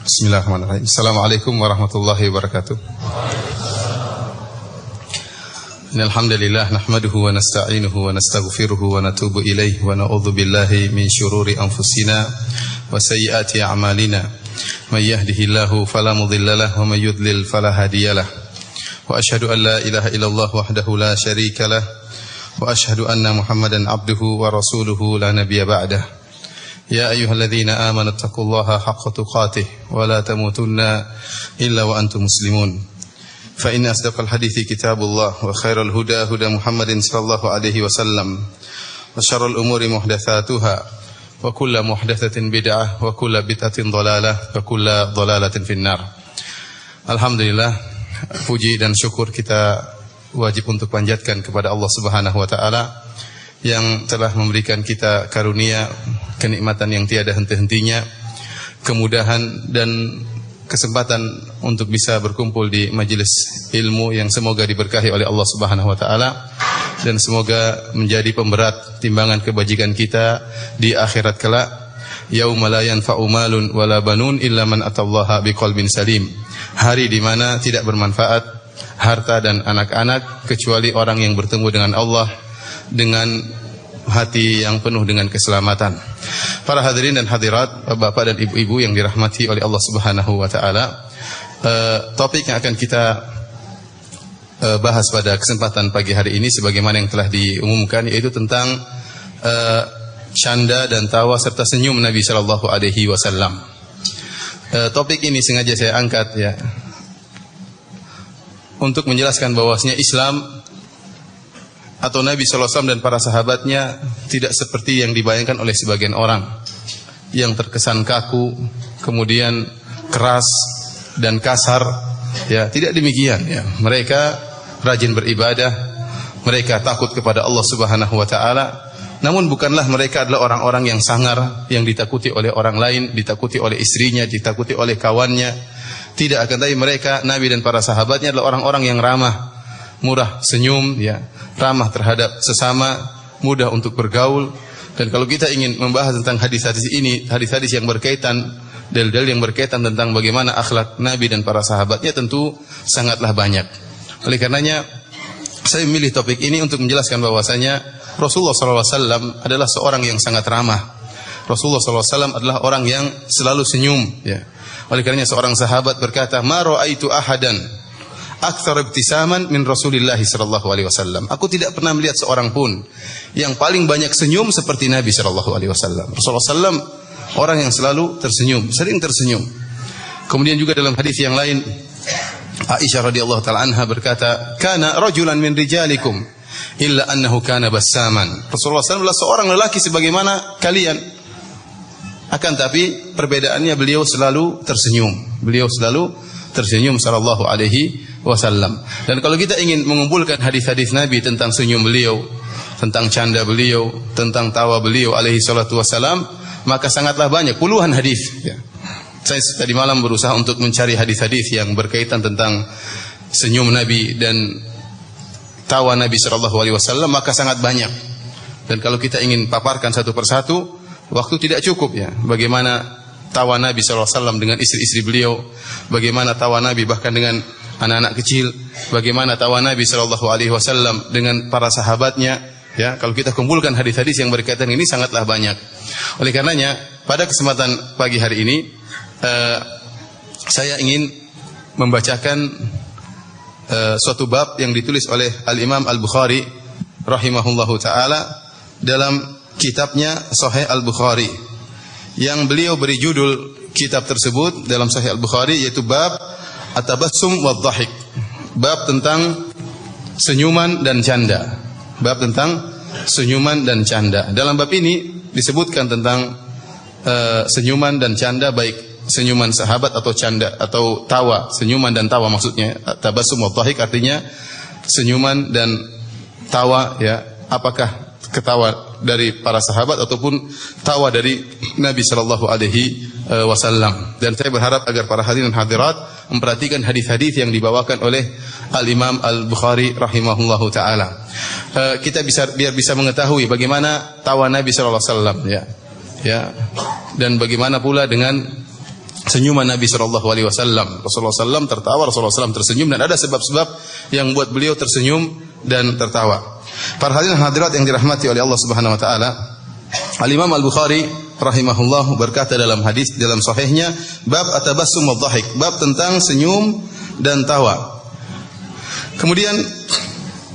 Bismillahirrahmanirrahim. Assalamualaikum warahmatullahi wabarakatuh. Innalhamdulillah nahmaduhu wa nasta'inuhu wa nastaghfiruhu wa natubu ilaihi wa na'udzu billahi min syururi anfusina wa sayyiati a'malina. May yahdihillahu fala mudilla lahu wa may yudlil fala hadiyalah. Wa asyhadu an la ilaha illallah wahdahu la syarika lah wa asyhadu anna Muhammadan abduhu wa rasuluhu la nabiyya ba'dah. Ya ayyuhalladzina amanu taqullaha haqqa tuqatih wa la tamutunna illa wa antum muslimun. Fa inna asdaqal hadithi kitabullah wa khairal huda huda Muhammadin sallallahu alaihi wasallam wa syarrul umuri muhdatsatuha wa kullu muhdatsatin bid'ah wa kullu bid'atin dhalalah wa kullu dhalalatin finnar. Alhamdulillah, puji dan syukur kita wajib untuk panjatkan kepada Allah Subhanahu wa taala yang telah memberikan kita karunia, kenikmatan yang tiada henti-hentinya, kemudahan dan kesempatan untuk bisa berkumpul di majelis ilmu yang semoga diberkahi oleh Allah Subhanahu wa taala dan semoga menjadi pemberat timbangan kebajikan kita di akhirat kelak. Yauma la yanfa'u malun wala banun illa man atallaha biqalbin salim. Hari di mana tidak bermanfaat harta dan anak-anak kecuali orang yang bertemu dengan Allah dengan hati yang penuh dengan keselamatan. Para hadirin dan hadirat, bapak dan ibu-ibu yang dirahmati oleh Allah Subhanahu wa taala, topik yang akan kita bahas pada kesempatan pagi hari ini sebagaimana yang telah diumumkan, yaitu tentang canda dan tawa serta senyum Nabi sallallahu alaihi wasallam. Topik ini sengaja saya angkat ya untuk menjelaskan bahwasanya Islam atau Nabi SAW dan para sahabatnya tidak seperti yang dibayangkan oleh sebagian orang yang terkesan kaku, kemudian keras dan kasar. Ya, tidak demikian ya. Mereka rajin beribadah, mereka takut kepada Allah Subhanahu wa taala. Namun bukanlah mereka adalah orang-orang yang sangar, yang ditakuti oleh orang lain, ditakuti oleh istrinya, ditakuti oleh kawannya. Tidak, akan tapi mereka, Nabi dan para sahabatnya adalah orang-orang yang ramah, murah senyum ya, ramah terhadap sesama, mudah untuk bergaul. Dan kalau kita ingin membahas tentang hadis-hadis ini, hadis-hadis yang berkaitan, dalil-dalil yang berkaitan tentang bagaimana akhlak Nabi dan para sahabatnya, tentu sangatlah banyak. Oleh karenanya saya memilih topik ini untuk menjelaskan bahwasanya Rasulullah SAW adalah seorang yang sangat ramah. Rasulullah SAW adalah orang yang selalu senyum ya. Oleh karenanya seorang sahabat berkata, "Ma ra'aitu ahadan aktsar ibtisaman min Rasulillah sallallahu alaihi wasallam." Aku tidak pernah melihat seorang pun yang paling banyak senyum seperti Nabi sallallahu alaihi wasallam. Rasulullah sallam orang yang selalu tersenyum, sering tersenyum. Kemudian juga dalam hadis yang lain Aisyah radhiyallahu taala anha berkata, "Kana rajulan min rijalikum illa annahu kana bassaman." Rasulullah sallam adalah seorang lelaki sebagaimana kalian. Akan tapi perbedaannya beliau selalu tersenyum. Beliau selalu tersenyum sallallahu alaihi wasallam. Dan kalau kita ingin mengumpulkan hadis-hadis Nabi tentang senyum beliau, tentang canda beliau, tentang tawa beliau alaihi salatu wasallam, maka sangatlah banyak, puluhan hadis ya. Saya tadi malam berusaha untuk mencari hadis-hadis yang berkaitan tentang senyum Nabi dan tawa Nabi sallallahu alaihi wasallam, maka sangat banyak. Dan kalau kita ingin paparkan satu persatu, waktu tidak cukup ya. Bagaimana tawa Nabi SAW dengan istri-istri beliau, bagaimana tawa Nabi bahkan dengan anak-anak kecil, bagaimana tawa Nabi SAW dengan para sahabatnya. Ya, kalau kita kumpulkan hadis-hadis yang berkaitan ini sangatlah banyak. Oleh karenanya pada kesempatan pagi hari ini saya ingin membacakan suatu bab yang ditulis oleh Al-Imam Al-Bukhari rahimahullahu taala dalam kitabnya Sahih Al-Bukhari, yang beliau beri judul kitab tersebut dalam Sahih Al-Bukhari yaitu bab At-Tabassum wadh-Dhahik, bab tentang senyuman dan canda. Bab tentang senyuman dan canda. Dalam bab ini disebutkan tentang senyuman dan canda, baik senyuman sahabat atau canda atau tawa, senyuman dan tawa maksudnya. At-Tabassum wadh-Dhahik artinya senyuman dan tawa ya, apakah ketawa dari para sahabat ataupun tawa dari Nabi sallallahu alaihi wasallam. Dan saya berharap agar para hadirin dan hadirat memperhatikan hadis-hadis yang dibawakan oleh Al-Imam Al-Bukhari rahimahullahu taala. Kita biar bisa mengetahui bagaimana tawa Nabi sallallahu alaihi wasallam ya. Ya. Dan bagaimana pula dengan senyuman Nabi sallallahu alaihi wasallam. Rasulullah sallam tertawa, Rasulullah sallam tersenyum, dan ada sebab-sebab yang buat beliau tersenyum dan tertawa. Para hadirin hadirat yang dirahmati oleh Allah Subhanahu wa taala, Al-Imam Al-Bukhari rahimahullah berkata dalam hadis dalam sahihnya, bab atabassum wadh-dhahik, bab tentang senyum dan tawa. Kemudian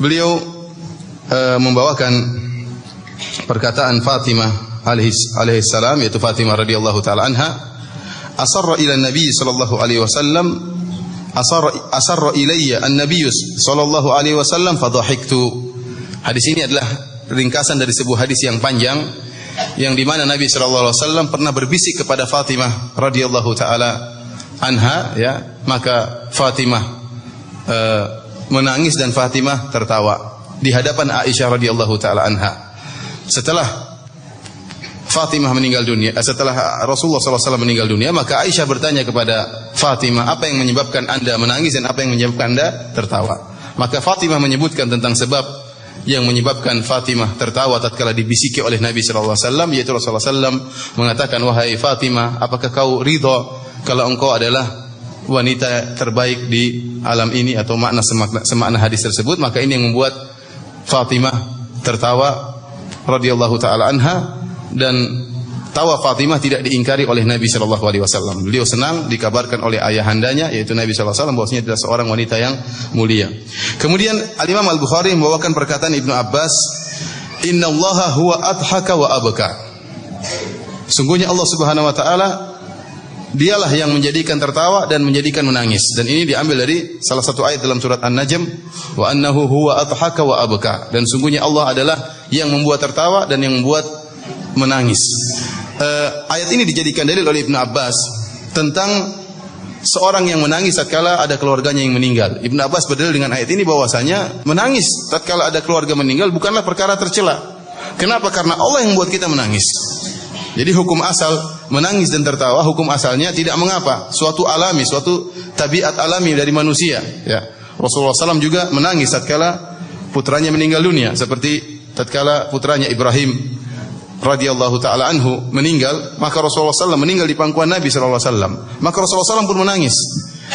beliau membawakan perkataan Fatimah alaihi salam, yaitu Fatimah radhiyallahu taala anha, asarra ila Nabi sallallahu alaihi wasallam, asarra ilayya an-nabiy sallallahu alaihi wasallam fadhahiktu. Hadis ini adalah ringkasan dari sebuah hadis yang panjang, yang di mana Nabi sallallahu alaihi wasallam pernah berbisik kepada Fatimah radhiyallahu taala anha, ya, maka Fatimah menangis dan Fatimah tertawa di hadapan Aisyah radhiyallahu taala anha. Setelah Fatimah meninggal dunia, setelah Rasulullah SAW meninggal dunia, maka Aisyah bertanya kepada Fatimah, apa yang menyebabkan Anda menangis dan apa yang menyebabkan Anda tertawa? Maka Fatimah menyebutkan tentang sebab yang menyebabkan Fatimah tertawa tatkala dibisiki oleh Nabi sallallahu alaihi wasallam, yaitu Rasulullah sallam mengatakan, wahai Fatimah, apakah kau ridha kalau engkau adalah wanita terbaik di alam ini, atau semakna hadis tersebut? Maka ini yang membuat Fatimah tertawa radhiyallahu taala anha, dan tawa Fatimah tidak diingkari oleh Nabi sallallahu alaihi wasallam. Beliau senang dikabarkan oleh ayahandanya, yaitu Nabi sallallahu alaihi wasallam, bahwasanya adalah seorang wanita yang mulia. Kemudian Al-Imam Al-Bukhari membawakan perkataan Ibnu Abbas, "Innallaha huwa adhaka wa abka." Sungguhnya Allah Subhanahu wa taala dialah yang menjadikan tertawa dan menjadikan menangis. Dan ini diambil dari salah satu ayat dalam surat An-Najm, "Wa annahu huwa adhaka wa abka." Dan sungguhnya Allah adalah yang membuat tertawa dan yang membuat menangis. Ayat ini dijadikan dalil oleh Ibnu Abbas tentang seorang yang menangis tatkala ada keluarganya yang meninggal. Ibnu Abbas berdalil dengan ayat ini bahwasanya menangis tatkala ada keluarga meninggal bukanlah perkara tercela. Kenapa? Karena Allah yang membuat kita menangis. Jadi hukum asal menangis dan tertawa, hukum asalnya tidak mengapa, suatu alami, suatu tabiat alami dari manusia, ya. Rasulullah SAW juga menangis tatkala putranya meninggal dunia, seperti tatkala putranya Ibrahim radhiyallahu taala anhu meninggal, maka Rasulullah SAW meninggal di pangkuan Nabi sallallahu alaihi wasallam. Maka Rasulullah SAW pun menangis.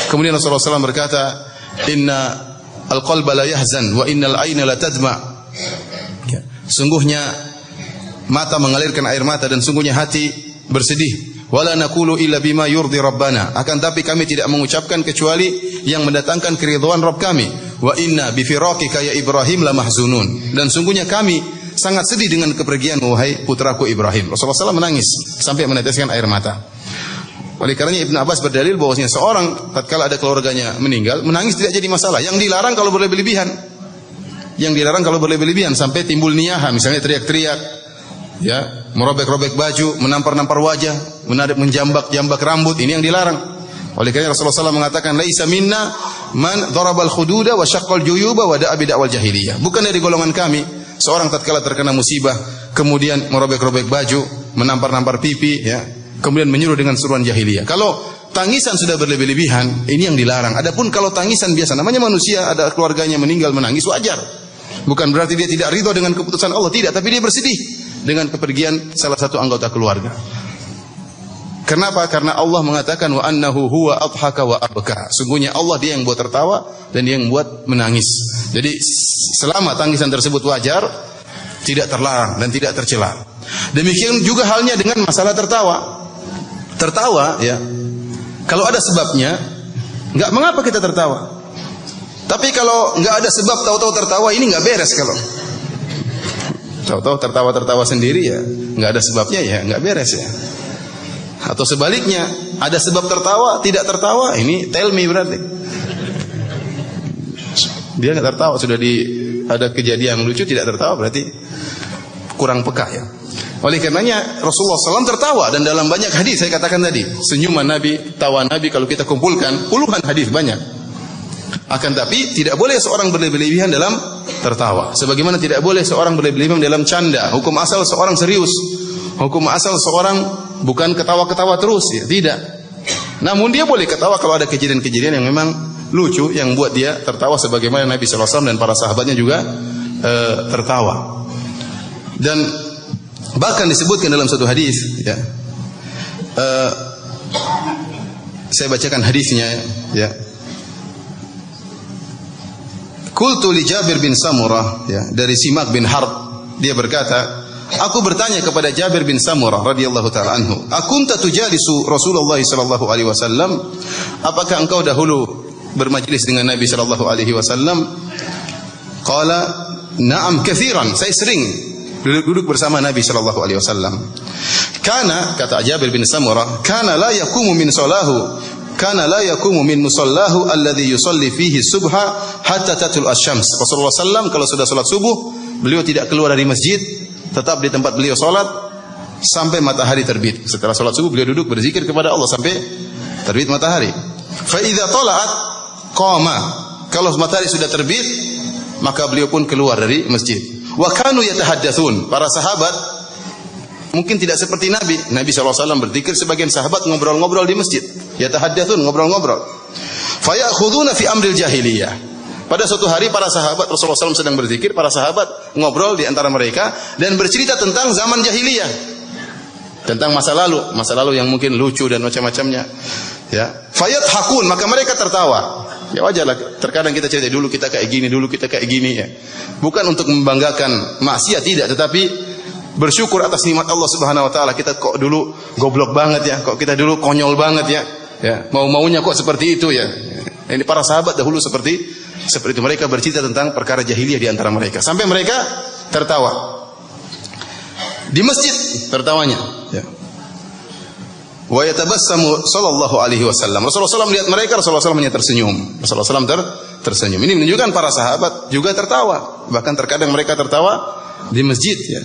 Kemudian Rasulullah SAW berkata, "Inna al-qalba la yahzan wa innal ayna la tadma." Ya. Sungguhnya mata mengalirkan air mata dan sungguhnya hati bersedih. Wala naqulu illa bima yurdi rabbana. Akan tapi kami tidak mengucapkan kecuali yang mendatangkan keridhaan Rabb kami. Wa inna bi firaqika ya Ibrahim la mahzunun. Dan sungguhnya kami sangat sedih dengan kepergian wahai putraku Ibrahim. Rasulullah SAW menangis sampai meneteskan air mata. Oleh karenanya Ibnu Abbas berdalil bahwasanya seorang tatkala ada keluarganya meninggal, menangis tidak jadi masalah. Yang dilarang kalau berlebihan. Yang dilarang kalau berlebihan sampai timbul niyaha, misalnya teriak-teriak, ya, merobek-robek baju, menampar-nampar wajah, menjambak-jambak rambut, ini yang dilarang. Oleh karena Rasulullah SAW mengatakan, laisa minna man darabal khududa wa syaqqal juyuba wa da'a bid'awal jahiliyah. Bukan dari golongan kami seorang tatkala terkena musibah kemudian merobek-robek baju, menampar-nampar pipi, ya, kemudian menyuruh dengan seruan jahiliyah. Kalau tangisan sudah berlebih-lebihan, ini yang dilarang. Adapun kalau tangisan biasa, namanya manusia, ada keluarganya meninggal menangis, wajar. Bukan berarti dia tidak ridho dengan keputusan Allah, tidak, tapi dia bersedih dengan kepergian salah satu anggota keluarga. Kenapa? Karena Allah mengatakan wa annahu huwa adhaka wa abka. Sungguhnya Allah dia yang buat tertawa dan dia yang buat menangis. Jadi selama tangisan tersebut wajar, tidak terlarang dan tidak tercela. Demikian juga halnya dengan masalah tertawa. Tertawa, ya, kalau ada sebabnya, enggak mengapa kita tertawa. Tapi kalau enggak ada sebab tahu-tahu tertawa, ini enggak beres. Kalau tahu-tahu tertawa-tertawa sendiri, ya enggak ada sebabnya, ya enggak beres, ya. Atau sebaliknya, ada sebab tertawa, tidak tertawa, ini tell me berarti. Dia enggak tertawa, sudah ada kejadian lucu tidak tertawa, berarti kurang peka, ya. Oleh karenanya Rasulullah SAW tertawa, dan dalam banyak hadis saya katakan tadi, senyuman Nabi, tawa Nabi kalau kita kumpulkan puluhan hadis banyak. Akan tapi tidak boleh seorang berlebihan dalam tertawa. Sebagaimana tidak boleh seorang berlebihan dalam canda. Hukum asal seorang serius. Hukum asal seorang bukan ketawa-ketawa terus, ya, tidak. Namun dia boleh ketawa kalau ada kejadian-kejadian yang memang lucu yang buat dia tertawa, sebagaimana Nabi SAW dan para sahabatnya juga tertawa. Dan bahkan disebutkan dalam satu hadis, ya, Saya bacakan hadisnya ya. Qultu li Jabir bin Samurah ya, dari Simak bin Harb, dia berkata, aku bertanya kepada Jabir bin Samurah radhiyallahu taala anhu, akunta tujalisu Rasulullah sallallahu alaihi wasallam? Apakah engkau dahulu bermajlis dengan Nabi sallallahu alaihi wasallam? Qala, na'am katsiran. Saya sering duduk bersama Nabi sallallahu alaihi wasallam. Kana, kata Jabir bin Samurah, kana la yaqumu min salahu, kana la yaqumu min musallahu alladhi yusalli fihi subha hatta tatul asy-syams. Rasulullah sallam kalau sudah salat subuh, beliau tidak keluar dari masjid, tetap di tempat beliau salat sampai matahari terbit. Setelah salat subuh beliau duduk berzikir kepada Allah sampai terbit matahari. Fa idza tala'at qama. Kalau matahari sudah terbit, maka beliau pun keluar dari masjid. Wa kanu yatahaddatsun. Para sahabat mungkin tidak seperti Nabi. Nabi SAW berzikir, sebagian sahabat ngobrol-ngobrol di masjid. Yatahaddatsun, ngobrol-ngobrol. Fayakhuduna fi amril jahiliyah. Pada suatu hari para sahabat, Rasulullah SAW sedang berzikir, para sahabat ngobrol di antara mereka dan bercerita tentang zaman jahiliyah. Tentang masa lalu yang mungkin lucu dan macam-macamnya. Ya. Fayathakun, maka mereka tertawa. Ya wajarlah, terkadang kita cerita dulu kita kayak gini, dulu kita kayak gini ya. Bukan untuk membanggakan maksiat, tidak, tetapi bersyukur atas nikmat Allah Subhanahu wa taala. Kita kok dulu goblok banget ya, kok kita dulu konyol banget ya. Ya, mau-maunya kok seperti itu ya. Ini para sahabat dahulu seperti itu, mereka bercerita tentang perkara jahiliyah di antara mereka sampai mereka tertawa. Di masjid tertawanya ya. Wa yatabassamu sallallahu alaihi wasallam. Rasulullah SAW melihat mereka, Rasulullah SAW hanya tersenyum. Rasulullah SAW tersenyum. Ini menunjukkan para sahabat juga tertawa. Bahkan terkadang mereka tertawa di masjid ya.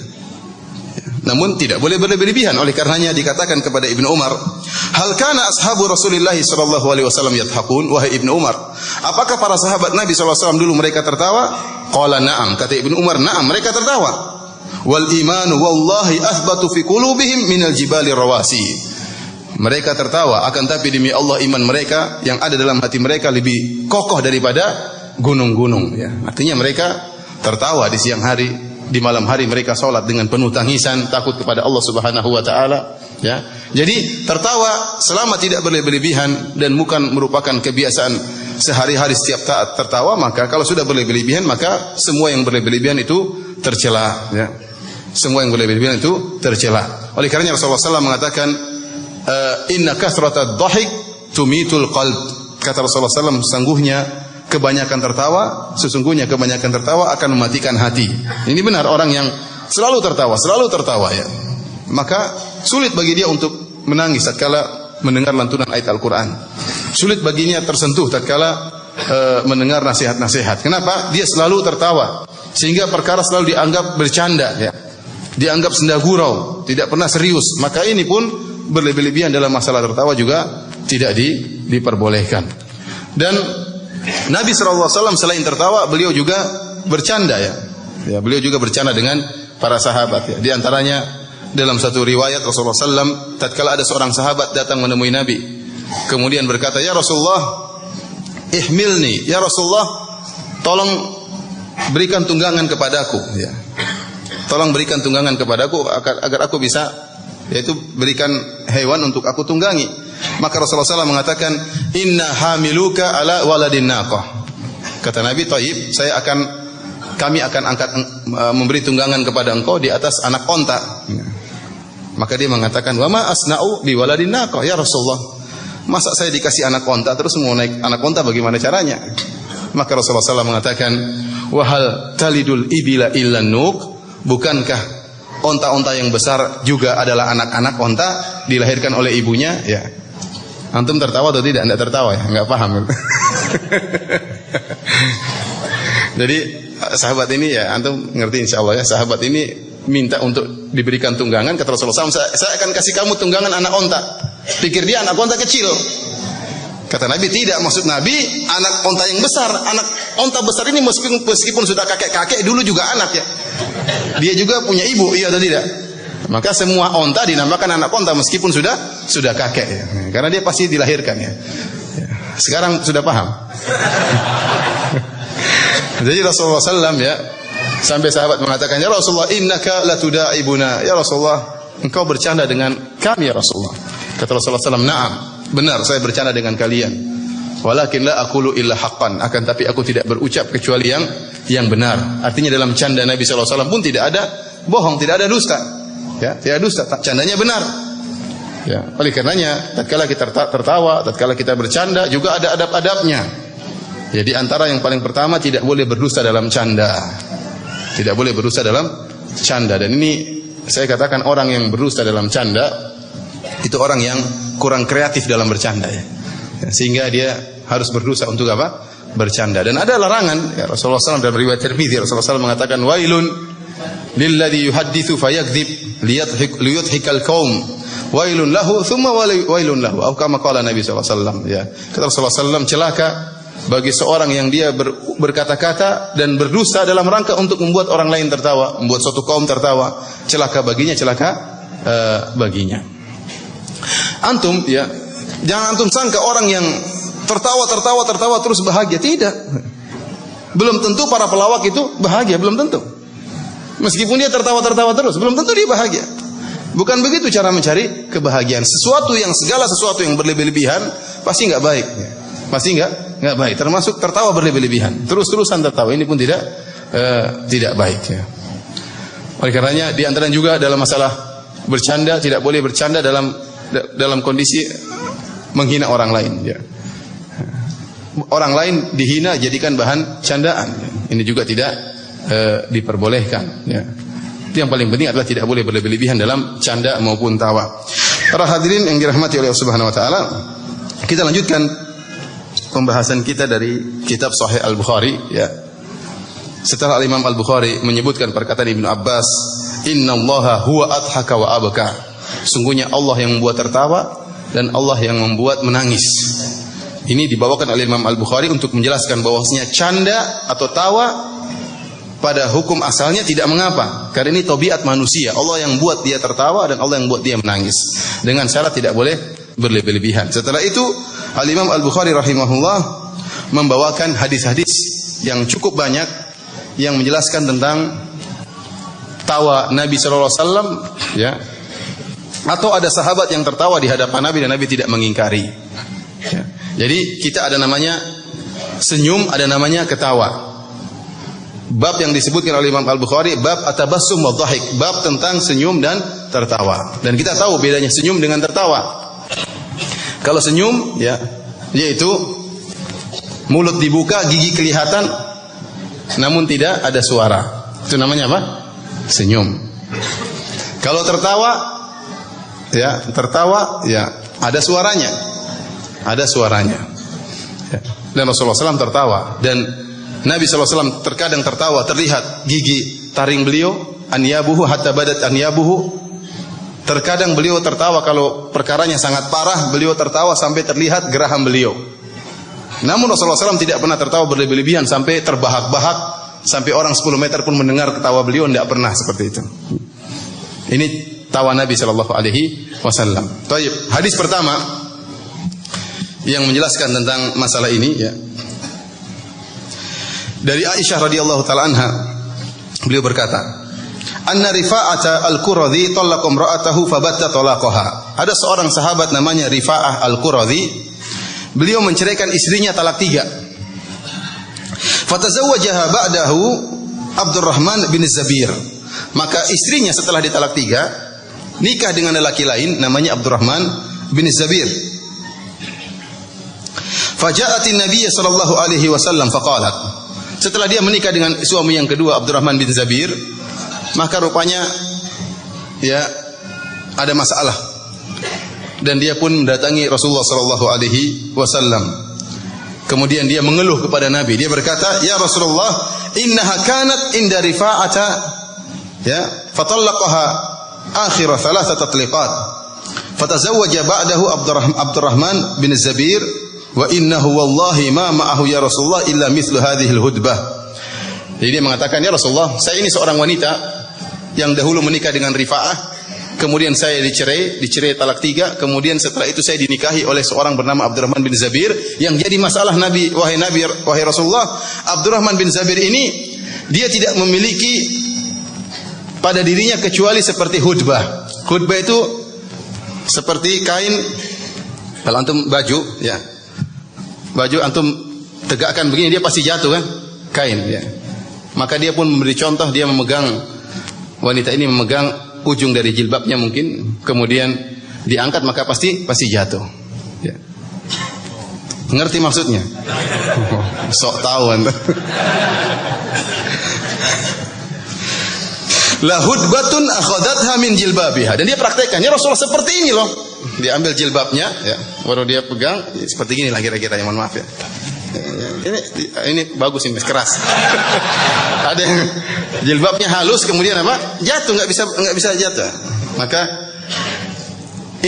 Namun tidak boleh berlebihan. Oleh karenanya dikatakan kepada Ibnu Umar, hal kana ashabu Rasulillah sallallahu alaihi wasallam yadhakun? Wahai Ibnu Umar, apakah para sahabat Nabi sallallahu alaihi wasallam dulu mereka tertawa? Qala na'am. Kata Ibnu Umar, na'am, mereka tertawa. Wal imanu wallahi athbatu fi qulubihim minal jibali rawasi. Mereka tertawa, akan tapi demi Allah iman mereka yang ada dalam hati mereka lebih kokoh daripada gunung-gunung ya. Artinya mereka tertawa di siang hari, di malam hari mereka salat dengan penuh tangisan, takut kepada Allah Subhanahu wa taala ya. Jadi tertawa selama tidak berlebihan dan bukan merupakan kebiasaan sehari-hari setiap saat tertawa, maka kalau sudah berlebihan maka semua yang berlebihan itu tercela ya. Semua yang berlebihan itu tercela. Oleh karenanya Rasulullah SAW mengatakan, inna kasratad dhahik tumitul qalb. Kata Rasulullah SAW, sesungguhnya kebanyakan tertawa akan mematikan hati. Ini benar, orang yang selalu tertawa ya. Maka sulit bagi dia untuk menangis tatkala mendengar lantunan ayat Al-Qur'an. Sulit baginya tersentuh tatkala mendengar nasihat-nasihat. Kenapa? Dia selalu tertawa sehingga perkara selalu dianggap bercanda ya. Dianggap senda gurau, tidak pernah serius. Maka ini pun berlebihan dalam masalah tertawa juga tidak diperbolehkan. Dan Nabi SAW selain tertawa, beliau juga bercanda ya. Ya, beliau juga bercanda dengan para sahabat ya. Di antaranya dalam satu riwayat Rasulullah SAW, tatkala ada seorang sahabat datang menemui Nabi, kemudian berkata, ya Rasulullah, ihmilni, ya Rasulullah, tolong berikan tunggangan kepadaku ya. Tolong berikan tunggangan kepadaku agar aku bisa, yaitu berikan hewan untuk aku tunggangi. Maka Rasulullah SAW mengatakan, inna hamiluka ala waladin naqah. Kata Nabi, taib, kami akan angkat memberi tunggangan kepada engkau di atas anak onta. Maka dia mengatakan, wa ma asna'u bi waladin naqah ya Rasulullah. Masa saya dikasih anak onta terus mau naik anak onta, bagaimana caranya? Maka Rasulullah SAW mengatakan, wa hal talidul ibila illa nuq. Bukankah onta-onta yang besar juga adalah anak-anak onta dilahirkan oleh ibunya? Ya. Antum tertawa atau tidak? Anda tertawa ya? Enggak paham. Jadi sahabat ini ya, antum ngerti insyaallah ya, sahabat ini minta untuk diberikan tunggangan. Kata Rasulullah SAW, saya akan kasih kamu tunggangan anak onta. Pikir dia anak onta kecil. Kata Nabi, tidak, maksud Nabi anak onta yang besar. Anak onta besar ini meskipun sudah kakek-kakek, dulu juga anak ya. Dia juga punya ibu, iya atau tidak? Maka semua onta dinamakan anak onta meskipun sudah kakek ya. Karena dia pasti dilahirkan ya. Sekarang sudah paham. Jadi Rasulullah SAW ya, sampai sahabat mengatakan, ya Rasulullah, innaka latuda'ibuna. Ya Rasulullah, engkau bercanda dengan kami ya Rasulullah. Kata Rasulullah SAW, na'am. benar saya bercanda dengan kalian. Walakin la aqulu illa haqqan, akan tapi aku tidak berucap kecuali yang benar. Artinya dalam canda Nabi sallallahu alaihi wasallam pun tidak ada bohong, tidak ada dusta. Ya, tidak dusta, candanya benar. Ya, oleh karenanya tatkala kita tertawa, tatkala kita bercanda juga ada adab-adabnya. Jadi antara yang paling pertama tidak boleh berdusta dalam canda. Tidak boleh berdusta dalam canda, dan ini saya katakan orang yang berdusta dalam canda itu orang yang kurang kreatif dalam bercanda ya. Sehingga dia harus berdusta untuk apa? Bercanda. Dan ada larangan ya, Rasulullah SAW dalam riwayat Tirmidzi Rasulullah SAW mengatakan wailun lilladzi yuhadditsu fayakdzib liyudhikal qaum wailun lahu thumma wailun lahu atau kama qala Nabi SAW ya. Kata Rasulullah SAW, celaka bagi seorang yang dia berkata-kata dan berdusta dalam rangka untuk membuat orang lain tertawa, membuat suatu kaum tertawa. Celaka baginya, celaka baginya. Antum ya, jangan antum sangka orang yang tertawa terus bahagia. Tidak. Belum tentu para pelawak itu bahagia, belum tentu. Meskipun dia tertawa terus, belum tentu dia bahagia. Bukan begitu cara mencari kebahagiaan. Segala sesuatu yang berlebih-lebihan pasti enggak baik. Pasti enggak baik. Termasuk tertawa berlebih-lebihan. Terus-terusan tertawa ini pun tidak baik ya. Oleh karenanya di antara juga dalam masalah bercanda, tidak boleh bercanda dalam kondisi menghina orang lain ya. Orang lain dihina jadikan bahan candaan. Ini juga tidak diperbolehkan ya. Itu yang paling penting adalah tidak boleh berlebih-lebihan dalam canda maupun tawa. Para hadirin yang dirahmati oleh Allah Subhanahu wa taala, kita lanjutkan pembahasan kita dari kitab Sahih Al-Bukhari ya. Setelah Imam Al-Bukhari menyebutkan perkataan Ibnu Abbas, "Innallaha huwa adhaka wa abka." Sungguhnya Allah yang membuat tertawa dan Allah yang membuat menangis. Ini dibawakan oleh Imam Al-Bukhari untuk menjelaskan bahwasanya canda atau tawa pada hukum asalnya tidak mengapa, karena ini tabiat manusia. Allah yang buat dia tertawa dan Allah yang buat dia menangis. Dengan syarat tidak boleh berlebih-lebihan. Setelah itu Al-Imam Al-Bukhari rahimahullah membawakan hadis-hadis yang cukup banyak yang menjelaskan tentang tawa Nabi sallallahu alaihi wasallam ya. Atau ada sahabat yang tertawa di hadapan Nabi dan Nabi tidak mengingkari. Ya. Jadi kita ada namanya senyum, ada namanya ketawa. Bab yang disebutkan oleh Imam Al-Bukhari, bab atabassum wa dhahik, bab tentang senyum dan tertawa. Dan kita tahu bedanya senyum dengan tertawa. Kalau senyum ya, yaitu mulut dibuka, gigi kelihatan, namun tidak ada suara. Itu namanya apa? Senyum. Kalau tertawa ya ada suaranya. Ada suaranya. Ya. Dan Rasulullah SAW tertawa, dan Nabi SAW terkadang tertawa, terlihat gigi taring beliau, anyabuhu hatta badat anyabuhu. Terkadang beliau tertawa kalau perkaranya sangat parah, beliau tertawa sampai terlihat geraham beliau. Namun Rasulullah SAW tidak pernah tertawa berlebih-lebihan sampai terbahak-bahak, sampai orang 10 meter pun mendengar ketawa beliau, tidak pernah seperti itu. Ini tawa Nabi SAW. Baik, hadis pertama yang menjelaskan tentang masalah ini ya. Dari Aisyah radhiyallahu taala anha, beliau berkata, "Anna Rifa'ata al-Quradhi talaqa imra'atahu fabatta talaqaha." Ada seorang sahabat namanya Rifa'ah al-Quradhi, beliau menceraikan istrinya talak 3. Fatazawwajaha ba'dahu Abdurrahman bin Zabir. Maka istrinya setelah ditalak 3 nikah dengan lelaki lain namanya Abdurrahman bin Zabir. Faja'atin Nabiy sallallahu alaihi wasallam faqalat. Setelah dia menikah dengan suami yang kedua Abdurrahman bin Zabir, maka rupanya ya ada masalah. Dan dia pun mendatangi Rasulullah sallallahu alaihi wasallam. Kemudian dia mengeluh kepada Nabi. Dia berkata, "Ya Rasulullah, innaha kanat inda Rifa'ata ya, fatallaqaha akhir 3 tatliqat. Fatazawwaja ba'dahu Abdurrahman bin Zabir wa innahu wallahi ma ma'ahu ya Rasulullah illa mithlu hadhihi al-hudbah." Jadi dia mengatakan, "Ya Rasulullah, saya ini seorang wanita yang dahulu menikah dengan Rifa'ah, kemudian saya dicerai talak 3, kemudian setelah itu saya dinikahi oleh seorang bernama Abdurrahman bin Zabir." Yang jadi masalah Nabi, wahai Rasulullah, Abdurrahman bin Zabir ini dia tidak memiliki pada dirinya kecuali seperti hudbah. Hudbah itu seperti kain Kalau antum baju, ya, baju antum tegakkan begini, dia pasti jatuh kan? Kain, ya. Maka dia pun memberi contoh, dia memegang, wanita ini memegang ujung dari jilbabnya mungkin, kemudian diangkat maka pasti jatuh. Ya. Ngerti maksudnya? Sok tahu anda. Lahudbatun akhadatha min jilbabiha. Dan dia praktekkan, ya Rasulullah seperti ini loh. Dia ambil jilbabnya, ya, baru dia pegang, ya, seperti gini lah kira-kira, ya, mohon maaf ya. Ini bagus ini, keras. Ada yang jilbabnya halus, kemudian apa? Jatuh, nggak bisa jatuh. Maka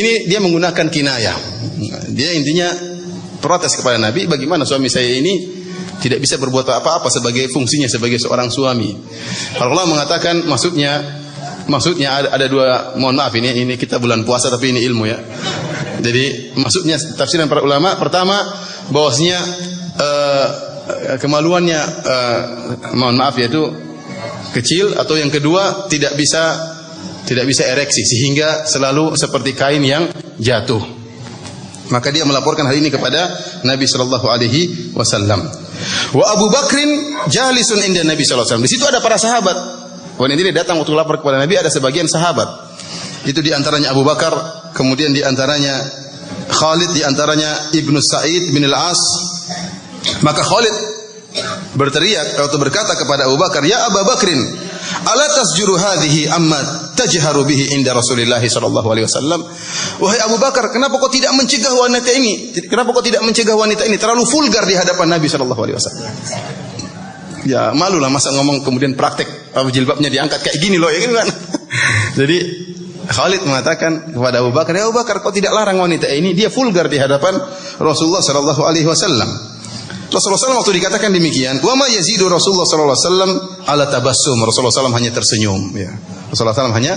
ini dia menggunakan kinayah. Dia intinya protes kepada Nabi, bagaimana suami saya ini tidak bisa berbuat apa-apa sebagai fungsinya sebagai seorang suami. Kalau Allah mengatakan maksudnya ada dua, mohon maaf ini kita bulan puasa tapi ini ilmu ya. Jadi maksudnya tafsiran para ulama, pertama bahwasanya kemaluannya mohon maaf ya itu kecil, atau yang kedua tidak bisa ereksi sehingga selalu seperti kain yang jatuh. Maka dia melaporkan hal ini kepada Nabi sallallahu alaihi wasallam. Wa Abu Bakrin jalisun inda Nabi sallallahu alaihi wasallam. Di situ ada para sahabat. Wanita ini datang waktu lapor kepada Nabi, ada sebagian sahabat. Itu di antaranya Abu Bakar, kemudian di antaranya Khalid, di antaranya Ibnu Sa'id bin Al-As. Maka Khalid berteriak atau berkata kepada Abu Bakar, "Ya Abu Bakrin, ala tasjuru hadhihi amma tajharu bihi inda Rasulillah sallallahu alaihi wasallam?" Wahai Abu Bakar, kenapa kau tidak mencegah wanita ini? Kenapa kau tidak mencegah wanita ini? Terlalu vulgar di hadapan Nabi sallallahu alaihi wasallam. Ya, malulah masa ngomong kemudian praktek jilbabnya diangkat kayak gini loh, ya kan? Jadi Khalid mengatakan kepada Abu Bakar, "Ya Abu Bakar, kau tidak larang wanita ini, dia vulgar di hadapan Rasulullah sallallahu alaihi wasallam." Rasulullah SAW waktu dikatakan demikian, wa ma yazidu Rasulullah SAW ala tabassum. Rasulullah SAW hanya tersenyum. Ya. Rasulullah SAW hanya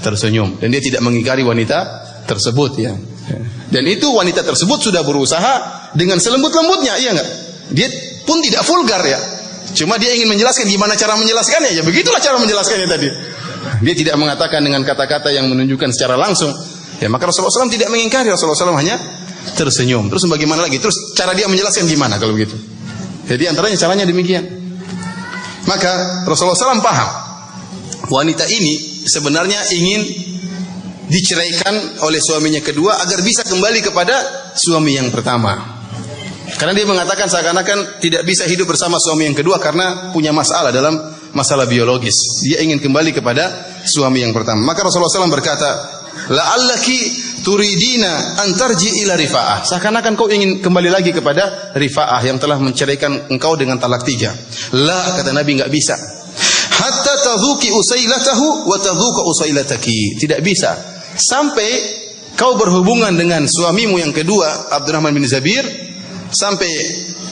tersenyum dan dia tidak mengingkari wanita tersebut. Ya. Dan itu wanita tersebut sudah berusaha dengan selembut-lembutnya, iya enggak? Dia pun tidak vulgar ya. Cuma dia ingin menjelaskan gimana cara menjelaskannya. Ya begitulah cara menjelaskannya tadi. Dia tidak mengatakan dengan kata-kata yang menunjukkan secara langsung. Ya maka Rasulullah SAW tidak mengingkari. Rasulullah SAW hanya tersenyum. Terus bagaimana lagi? Terus cara dia menjelaskan gimana kalau begitu? Jadi antaranya caranya demikian. Maka Rasulullah SAW paham wanita ini sebenarnya ingin diceraikan oleh suaminya kedua agar bisa kembali kepada suami yang pertama. Karena dia mengatakan seakan-akan tidak bisa hidup bersama suami yang kedua karena punya masalah dalam masalah biologis. Dia ingin kembali kepada suami yang pertama. Maka Rasulullah SAW berkata, la'allaki turidina antarji ila Rifa'ah. Seakan-akan kau ingin kembali lagi kepada Rifa'ah yang telah menceraikan engkau dengan talak 3. La, kata Nabi, enggak bisa. Hatta tadhuki usailatahu wa tadhuka usailataki. Tidak bisa sampai kau berhubungan dengan suamimu yang kedua, Abdurrahman bin Zabir, sampai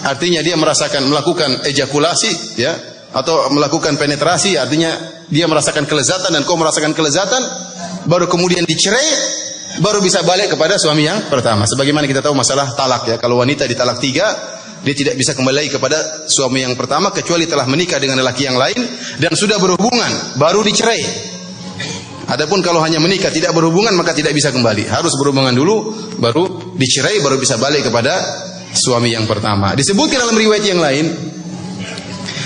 artinya dia melakukan ejakulasi ya, atau melakukan penetrasi, artinya dia merasakan kelezatan dan kau merasakan kelezatan, baru kemudian dicerai, baru bisa balik kepada suami yang pertama. Sebagaimana kita tahu masalah talak ya, kalau wanita ditalak 3, dia tidak bisa kembali kepada suami yang pertama kecuali telah menikah dengan lelaki yang lain dan sudah berhubungan, baru dicerai. Adapun kalau hanya menikah tidak berhubungan maka tidak bisa kembali. Harus berhubungan dulu, baru dicerai, baru bisa balik kepada suami yang pertama. Disebutkan dalam riwayat yang lain,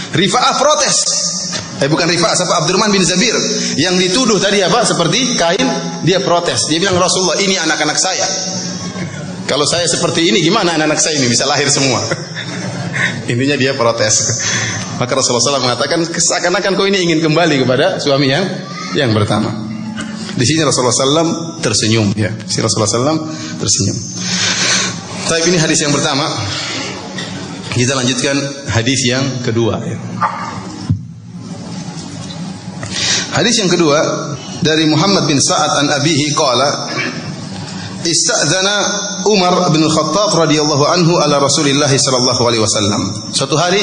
Rifa'ah protes. Bukan Rifa'ah, siapa? Abdurrahman bin Zabir yang dituduh tadi apa? Seperti kain, dia protes. Dia bilang, Rasulullah, ini anak-anak saya. Kalau saya seperti ini, gimana anak-anak saya ini bisa lahir semua? Intinya dia protes. Maka Rasulullah SAW mengatakan, seakan-akan kau ini ingin kembali kepada suami yang pertama. Di sini Rasulullah SAW tersenyum. Ya, si Rasulullah SAW tersenyum. Tapi ini hadis yang pertama. Kita lanjutkan hadis yang kedua. Ya. Hadis yang kedua dari Muhammad bin Sa'ad an abihi qala ista'dzana Umar bin Khattab radhiyallahu anhu ala Rasulillah sallallahu alaihi wasallam. Suatu hari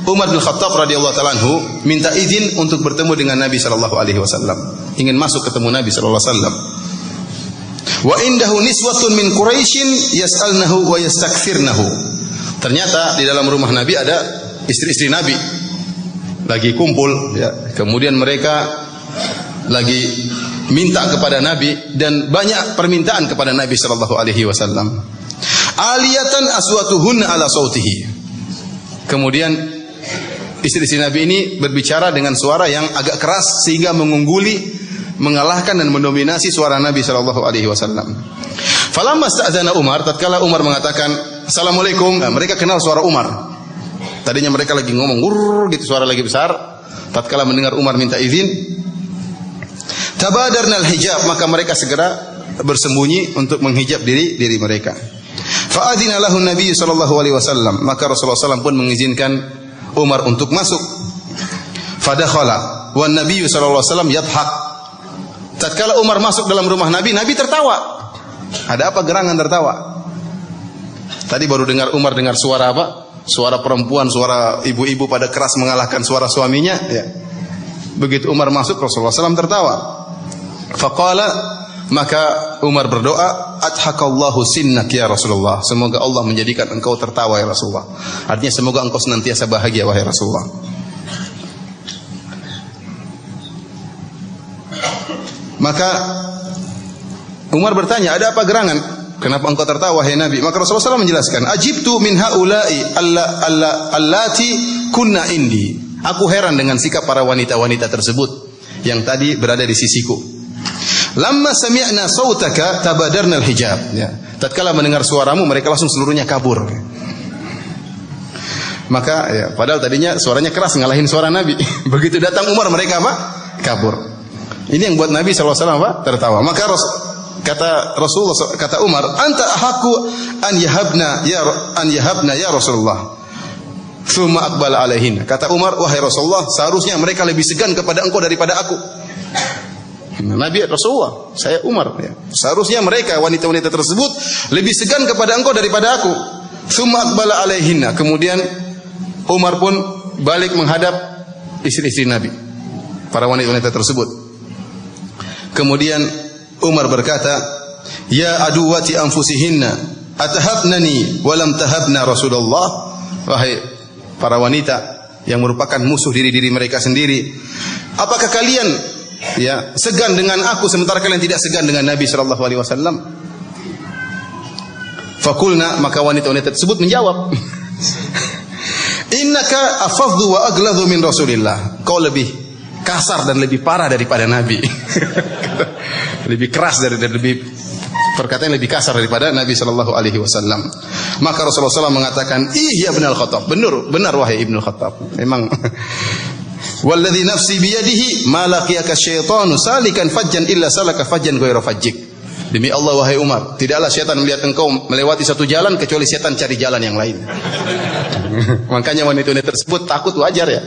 Umar bin Khattab radhiyallahu ta'ala anhu minta izin untuk bertemu dengan Nabi sallallahu alaihi wasallam. Ingin masuk ketemu Nabi sallallahu alaihi wasallam. Wa indahu niswatun min Quraisyin yas'alnahu wa yastakthirnahu. Ternyata di dalam rumah Nabi ada istri-istri Nabi lagi kumpul ya. Kemudian mereka lagi minta kepada Nabi dan banyak permintaan kepada Nabi sallallahu alaihi wasallam. Aliyatan aswatuhunna ala sautihi. Kemudian istri-istri Nabi ini berbicara dengan suara yang agak keras sehingga mengalahkan dan mendominasi suara Nabi sallallahu alaihi wasallam. Falamma sta'dzana Umar, tatkala Umar mengatakan Assalamualaikum, mereka kenal suara Umar. Tadinya mereka lagi ngomong gitu, suara lagi besar. Tatkala mendengar Umar minta izin, tabadarnal hijab, maka mereka segera bersembunyi untuk menghijab diri mereka. Fa'adzina lahu Nabi sallallahu alaihi wasallam, maka Rasulullah SAW pun mengizinkan Umar untuk masuk. Fadakhala wan Nabi sallallahu alaihi wasallam yadhhak. Tatkala Umar masuk dalam rumah Nabi, Nabi tertawa. Ada apa gerangan tertawa? Tadi baru dengar Umar dengar suara apa? Suara perempuan, suara ibu-ibu pada keras mengalahkan suara suaminya, ya. Begitu Umar masuk, Rasulullah SAW tertawa. Faqala, maka Umar berdoa, adhakallahu sinnak ya Rasulullah. Semoga Allah menjadikan engkau tertawa ya Rasulullah. Artinya semoga engkau senantiasa bahagia wahai Rasulullah. Maka Umar bertanya, ada apa gerangan? Kenapa engkau tertawa wahai Nabi? Maka Rasulullah SAW menjelaskan, ajibtu min haula'i allati kunna indi. Aku heran dengan sikap para wanita-wanita tersebut yang tadi berada di sisiku. Lamma sami'na sautaka tabadarna al-hijab. Ya. Tatkala mendengar suaramu, mereka langsung seluruhnya kabur. Maka ya, padahal tadinya suaranya keras ngalahin suara Nabi. Begitu datang Umar, mereka apa? Kabur. Ini yang buat Nabi SAW apa? Tertawa. Maka kata Rasulullah, kata Umar, anta ahaqu an yahabna ya Rasulullah. Tsumma aqbala alaihin. Kata Umar, wahai Rasulullah, seharusnya mereka lebih segan kepada engkau daripada aku. Nabi Rasulullah, saya Umar, ya. Seharusnya mereka wanita-wanita tersebut lebih segan kepada engkau daripada aku. Tsumma aqbala alaihin. Kemudian Umar pun balik menghadap istri-istri Nabi, para wanita-wanita tersebut. Kemudian Umar berkata, ya aduwati anfusihinna atahabnani walam tahabna Rasulullah. Wahai para wanita yang merupakan musuh diri-diri mereka sendiri, apakah kalian ya segan dengan aku sementara kalian tidak segan dengan Nabi sallallahu alaihi wasallam? Fakulna, maka wanita-wanita tersebut menjawab, innaka afadhu wa agladhu min Rasulillah. Kau lebih kasar dan lebih parah daripada Nabi. Lebih keras lebih perkataan lebih kasar daripada Nabi sallallahu alaihi wasallam. Maka Rasulullah SAW mengatakan, "Iya ibn al-Khattab." Benar wahai Ibnu Khattab. Memang walladzi nafsi biyadihi ma laqiyaka syaitanu salikan fajjan illa salaka fajjan ghairu fajjik. Demi Allah wahai Umar, tidaklah syaitan melihat engkau melewati satu jalan kecuali syaitan cari jalan yang lain. Makanya wanita-wanita tersebut takut, wajar ya.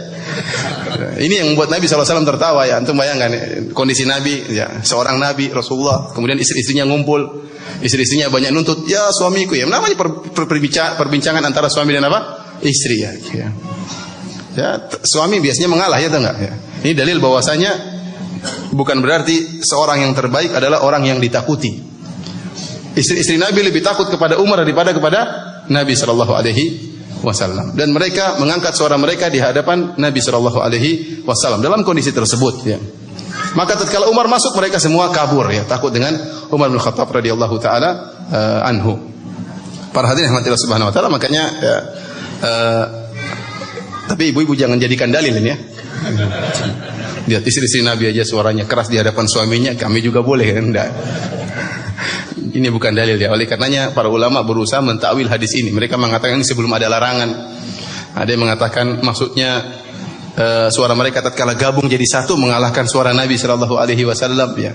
Ini yang membuat Nabi SAW tertawa ya. Antum bayangkan kondisi Nabi ya, seorang Nabi Rasulullah, kemudian istri-istrinya ngumpul, istri-istrinya banyak nuntut, ya suamiku ya. Namanya perbincangan antara suami dan apa? Istri ya. Ya, suami biasanya mengalah ya atau enggak ya. Ini dalil bahwasanya bukan berarti seorang yang terbaik adalah orang yang ditakuti. Istri-istri Nabi lebih takut kepada Umar daripada kepada Nabi sallallahu alaihi wasallam, dan mereka mengangkat suara mereka di hadapan Nabi sallallahu alaihi wasallam dalam kondisi tersebut ya. Maka tatkala Umar masuk, mereka semua kabur ya, takut dengan Umar bin Khattab radhiyallahu taala anhu. Para hadirin rahmatillah subhanahu wa taala, makanya ya, tapi ibu-ibu jangan jadikan dalil ini ya. Lihat istri-istri Nabi aja suaranya keras di hadapan suaminya, kami juga boleh kan? Enggak. Ini bukan dalil ya. Oleh karenanya para ulama berusaha mentakwil hadis ini. Mereka mengatakan ini sebelum ada larangan. Ada yang mengatakan maksudnya suara mereka tatkala gabung jadi satu mengalahkan suara Nabi sallallahu alaihi wasallam ya.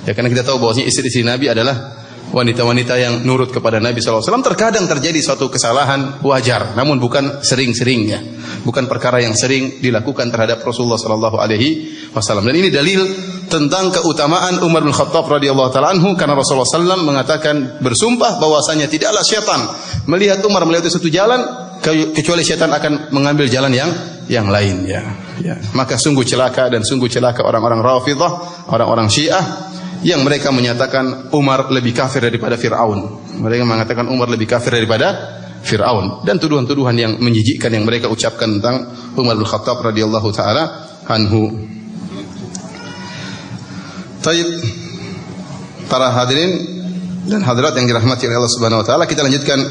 Ya karena kita tahu bahwasanya istri-istri Nabi adalah wanita-wanita yang nurut kepada Nabi sallallahu alaihi wasallam. Terkadang terjadi suatu kesalahan wajar, namun bukan sering-sering ya. Bukan perkara yang sering dilakukan terhadap Rasulullah sallallahu alaihi wasallam. Dan ini dalil tentang keutamaan Umar bin Khattab radhiyallahu taala anhu, karena Rasulullah sallallahu mengatakan bersumpah bahwasanya tidaklah syaitan melihat Umar melewati satu jalan kecuali syaitan akan mengambil jalan yang lain ya. Maka sungguh celaka dan sungguh celaka orang-orang Rafidhah, orang-orang Syiah yang mereka menyatakan Umar lebih kafir daripada Fir'aun. Mereka mengatakan Umar lebih kafir daripada Fir'aun, dan tuduhan-tuduhan yang menjijikkan yang mereka ucapkan tentang Umar bin Khattab radhiyallahu taala anhu. Taib, para hadirin dan hadirat yang dirahmati oleh Allah Subhanahu wa taala, kita lanjutkan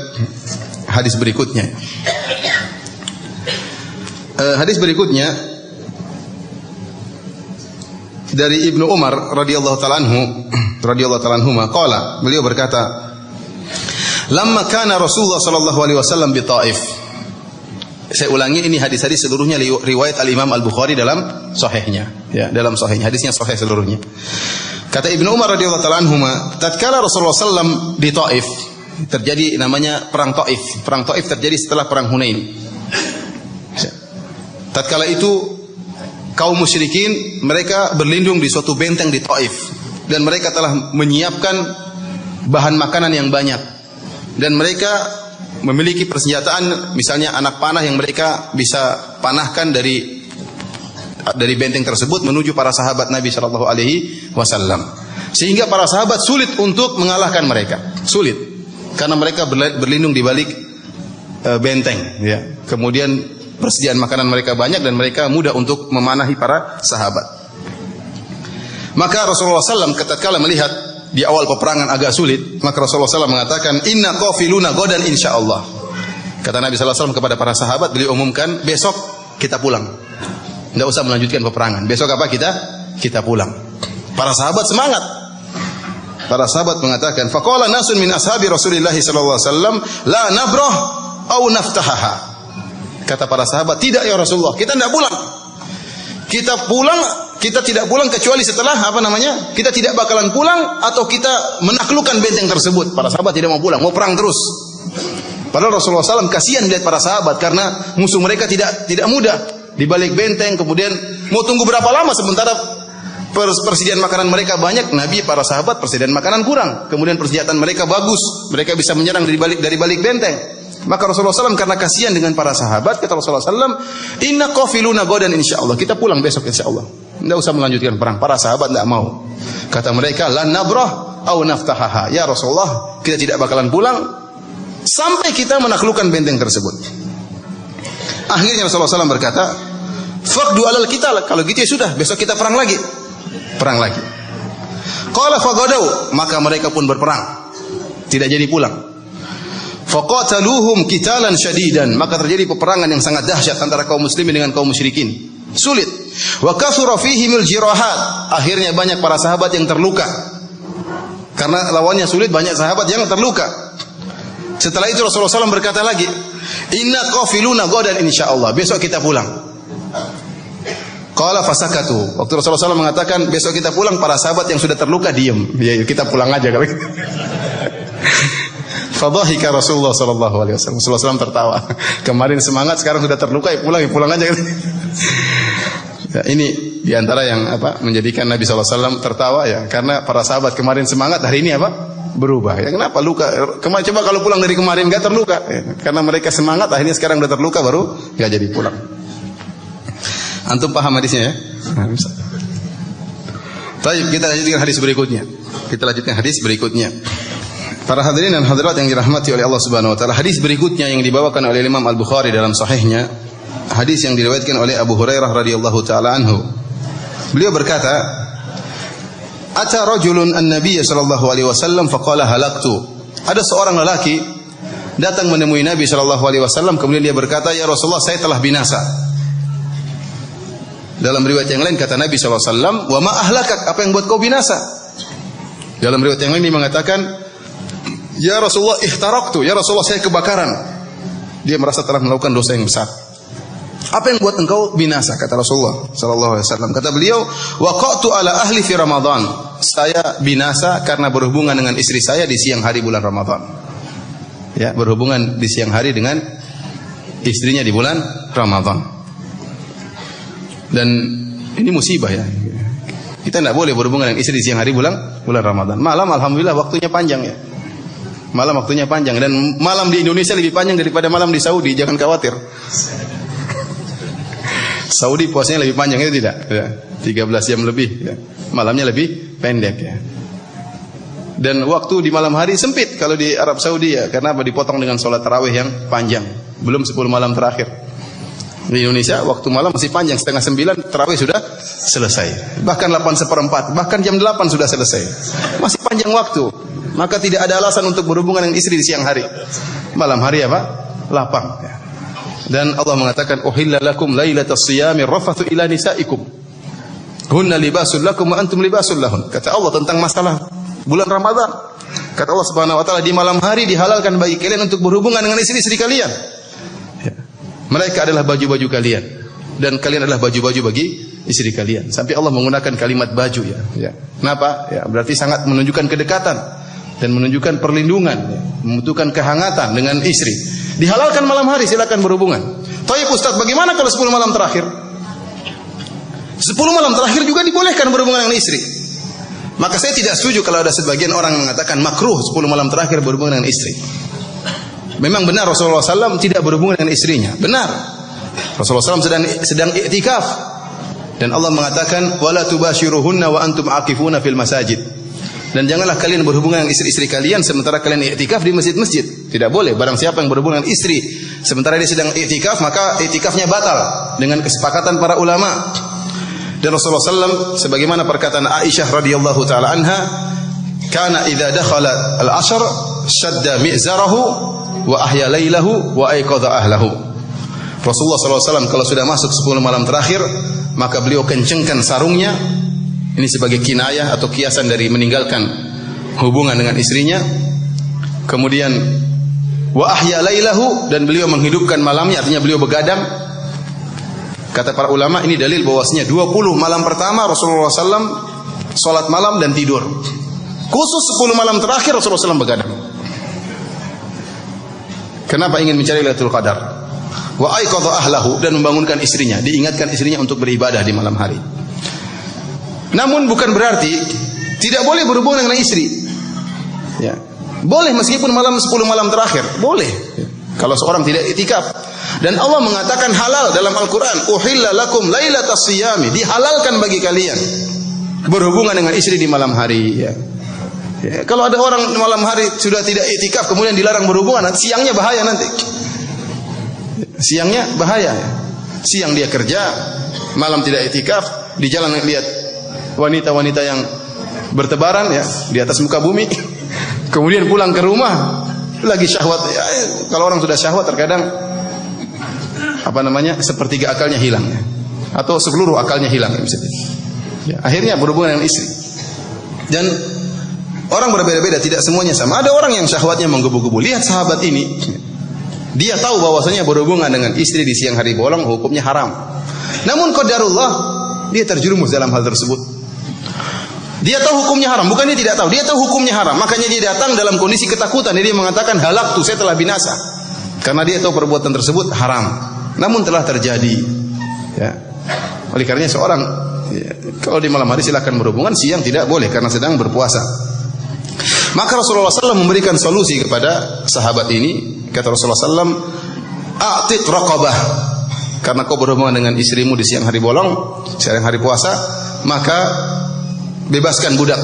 hadis berikutnya. Hadis berikutnya dari Ibnu Umar radhiyallahu ta'ala anhu qala, beliau berkata, lamma kana Rasulullah sallallahu alaihi wasallam bi Taif. Saya ulangi, ini hadis-hadis seluruhnya riwayat Al-Imam Al-Bukhari dalam sahihnya, ya, dalam sahihnya, hadisnya sahih seluruhnya. Kata Ibnu Umar radhiyallahu ta'ala anhu, tatkala Rasulullah sallam di Taif, terjadi namanya perang Taif. Perang Taif terjadi setelah perang Hunain. Tatkala itu kaum musyrikin mereka berlindung di suatu benteng di Taif dan mereka telah menyiapkan bahan makanan yang banyak dan mereka memiliki persenjataan, misalnya anak panah yang mereka bisa panahkan dari benteng tersebut menuju para sahabat Nabi sallallahu alaihi wasallam. Sehingga para sahabat sulit untuk mengalahkan mereka. Sulit karena mereka berlindung di balik benteng, ya. Kemudian persediaan makanan mereka banyak dan mereka mudah untuk memanahi para sahabat. Maka Rasulullah SAW ketika melihat di awal peperangan agak sulit, maka Rasulullah SAW mengatakan, inna qafiluna godan insyaallah. Kata Nabi SAW kepada para sahabat, beliau umumkan, besok kita pulang. Tidak usah melanjutkan peperangan. Besok apa kita pulang. Para sahabat semangat. Para sahabat mengatakan, faqala nasun min ashabi Rasulillah sallallahu alaihi wasallam, la nabrah au naftahaha. Kata para sahabat, tidak ya Rasulullah, kita tidak pulang. Kita tidak pulang kecuali setelah kita tidak bakalan pulang atau kita menaklukkan benteng tersebut. Para sahabat tidak mau pulang, mau perang terus. Padahal Rasulullah SAW kasihan melihat para sahabat karena musuh mereka tidak mudah di balik benteng. Kemudian mau tunggu berapa lama sementara persediaan makanan mereka banyak, Nabi para sahabat persediaan makanan kurang. Kemudian persenjataan mereka bagus, mereka bisa menyerang dari balik benteng. Maka Rasulullah SAW karena kasihan dengan para sahabat, kata Rasulullah SAW, inna qafiluna godan insyaallah, kita pulang besok insyaallah. Tidak usah melanjutkan perang. Para sahabat tidak mau. Kata mereka, lan nabrah au naftahaha. Ya Rasulullah, kita tidak bakalan pulang sampai kita menaklukkan benteng tersebut. Akhirnya Rasulullah SAW berkata, faqdu alal qital, kalau gitu ya sudah, besok kita perang lagi. Perang lagi. Qala faqadau, maka mereka pun berperang. Tidak jadi pulang. Faqataluhum qitalan syadidan, maka terjadi peperangan yang sangat dahsyat antara kaum muslimin dengan kaum musyrikin. Sulit. Wa kathura fihimul jirahat, akhirnya banyak para sahabat yang terluka. Karena lawannya sulit, banyak sahabat yang terluka. Setelah itu Rasulullah SAW berkata lagi, inna qafiluna godan insyaallah, besok kita pulang. Qala fasakatu. Waktu Rasulullah SAW mengatakan besok kita pulang, para sahabat yang sudah terluka diam. Ya, kita pulang aja kalau gitu. Fadhahika Rasulullah sallallahu alaihi wasallam. Rasulullah SAW tertawa. Kemarin semangat, sekarang sudah terluka, ya pulang aja. Ya, ini diantara yang menjadikan Nabi SAW tertawa, ya, karena para sahabat kemarin semangat, hari ini berubah. Ya, kenapa luka? Coba kalau pulang dari kemarin enggak terluka, ya, karena mereka semangat, akhirnya sekarang sudah terluka baru enggak jadi pulang. Antum paham hadisnya ya? Nah, bisa. Baik, kita lanjutkan hadis berikutnya. Para hadirin dan hadirat yang dirahmati oleh Allah Subhanahu wa taala, hadis berikutnya yang dibawakan oleh Imam Al-Bukhari dalam sahihnya, hadis yang diriwayatkan oleh Abu Hurairah radhiyallahu taala anhu. Beliau berkata, "Ata rajulun an-nabiy sallallahu alaihi wasallam faqala halaktu." Ada seorang lelaki datang menemui Nabi sallallahu alaihi wasallam, kemudian dia berkata, "Ya Rasulullah, saya telah binasa." Dalam riwayat yang lain kata Nabi sallallahu alaihi wasallam, "Wa ma ahlakak? Apa yang buat kau binasa?" Dalam riwayat yang lain dia mengatakan, "Ya Rasulullah, ihtaraktu." Ya Rasulullah, saya kebakaran. Dia merasa telah melakukan dosa yang besar. Apa yang buat engkau binasa? Kata Rasulullah sallallahu alaihi wasallam. Kata beliau, waqatu ala ahli fi Ramadan. Saya binasa karena berhubungan dengan istri saya di siang hari bulan Ramadan. Ya, berhubungan di siang hari dengan istrinya di bulan Ramadan. Dan ini musibah ya. Kita tidak boleh berhubungan dengan istri di siang hari bulan Ramadan. Malam alhamdulillah waktunya panjang ya. Malam waktunya panjang, dan malam di Indonesia lebih panjang daripada malam di Saudi, jangan khawatir. Saudi puasanya lebih panjang, itu tidak? Ya, 13 jam lebih ya. Malamnya lebih pendek ya. Dan waktu di malam hari sempit kalau di Arab Saudi ya, karena dipotong dengan sholat tarawih yang panjang. Belum 10 malam terakhir. Di Indonesia waktu malam masih panjang, 8:30 tarawih sudah selesai. Bahkan 8:15, bahkan jam 8 sudah selesai. Masih panjang waktu. Maka tidak ada alasan untuk berhubungan dengan istri di siang hari. Malam hari apa? Lapang. Dan Allah mengatakan, "Uhilla lakum lailatas siyami rafathu ila nisaikum. Hunna libasul lakum wa antum libasul lahun." Kata Allah tentang masalah bulan Ramadan. Kata Allah Subhanahu wa taala, di malam hari dihalalkan bagi kalian untuk berhubungan dengan istri-istri kalian. Mereka adalah baju-baju kalian dan kalian adalah baju-baju bagi istri kalian. Sampai Allah menggunakan kalimat baju ya. Kenapa? Ya, berarti sangat menunjukkan kedekatan dan menunjukkan perlindungan, membutuhkan kehangatan dengan istri. Dihalalkan malam hari, silakan berhubungan. Tapi Ustaz, bagaimana kalau 10 malam terakhir? 10 malam terakhir juga dibolehkan berhubungan dengan istri. Maka saya tidak setuju kalau ada sebagian orang mengatakan makruh 10 malam terakhir berhubungan dengan istri. Memang benar Rasulullah SAW tidak berhubungan dengan istrinya. Benar. Rasulullah SAW sedang i'tikaf. Dan Allah mengatakan, wala tubashiruhunna wa antum aqifuna fil masajid. Dan janganlah kalian berhubungan dengan istri-istri kalian sementara kalian i'tikaf di masjid-masjid. Tidak boleh. Barang siapa yang berhubungan dengan istri sementara dia sedang i'tikaf, maka i'tikafnya batal dengan kesepakatan para ulama. Dan Rasulullah SAW sebagaimana perkataan Aisyah radhiyallahu taala anha, kana idza dakhala al-ashr shadda mi'zarahu wa ahya lailahu wa aiqadha ahlahu. Rasulullah SAW kalau sudah masuk 10 malam terakhir, maka beliau kencengkan sarungnya. Ini sebagai kinayah atau kiasan dari meninggalkan hubungan dengan istrinya. Kemudian wa ahya lailahu, dan beliau menghidupkan malamnya, artinya beliau begadang. Kata para ulama, ini dalil bahwasanya 20 malam pertama Rasulullah SAW salat malam dan tidur. Khusus 10 malam terakhir Rasulullah SAW begadang. Kenapa ingin mencari Lailatul Qadar? Wa aiqadha ahlahu, dan membangunkan istrinya, diingatkan istrinya untuk beribadah di malam hari. Namun bukan berarti tidak boleh berhubungan dengan istri. Ya. Boleh meskipun malam 10 malam terakhir, boleh. Ya. Kalau seorang tidak i'tikaf. Dan Allah mengatakan halal dalam Al-Qur'an, uhilla lakum lailatas siyami, dihalalkan bagi kalian berhubungan dengan istri di malam hari, ya. Ya, kalau ada orang malam hari sudah tidak i'tikaf kemudian dilarang berhubungan, siangnya bahaya nanti. Siangnya bahaya. Ya. Siang dia kerja, malam tidak i'tikaf, di jalan lihat wanita-wanita yang bertebaran ya di atas muka bumi. Kemudian pulang ke rumah lagi syahwat. Ya, kalau orang sudah syahwat terkadang sepertiga akalnya hilang ya. Atau seluruh akalnya hilang ya, misalnya. Ya, akhirnya berhubungan dengan istri. Dan orang berbeda-beda, tidak semuanya sama. Ada orang yang syahwatnya menggebu-gebu. Lihat sahabat ini. Dia tahu bahwasanya berhubungan dengan istri di siang hari bolong hukumnya haram. Namun qadarullah, dia terjerumus dalam hal tersebut. Dia tahu hukumnya haram, bukan dia tidak tahu. Dia tahu hukumnya haram. Makanya dia datang dalam kondisi ketakutan. Dia mengatakan, halaktu, saya telah binasa. Karena dia tahu perbuatan tersebut haram. Namun telah terjadi. Ya. Oleh karenanya seorang kalau di malam hari silakan berhubungan, siang tidak boleh karena sedang berpuasa. Maka Rasulullah SAW memberikan solusi kepada sahabat ini. Kata Rasulullah SAW, a'tiq raqabah. Karena kau berhubungan dengan istrimu di siang hari bolong, siang hari puasa, maka bebaskan budak.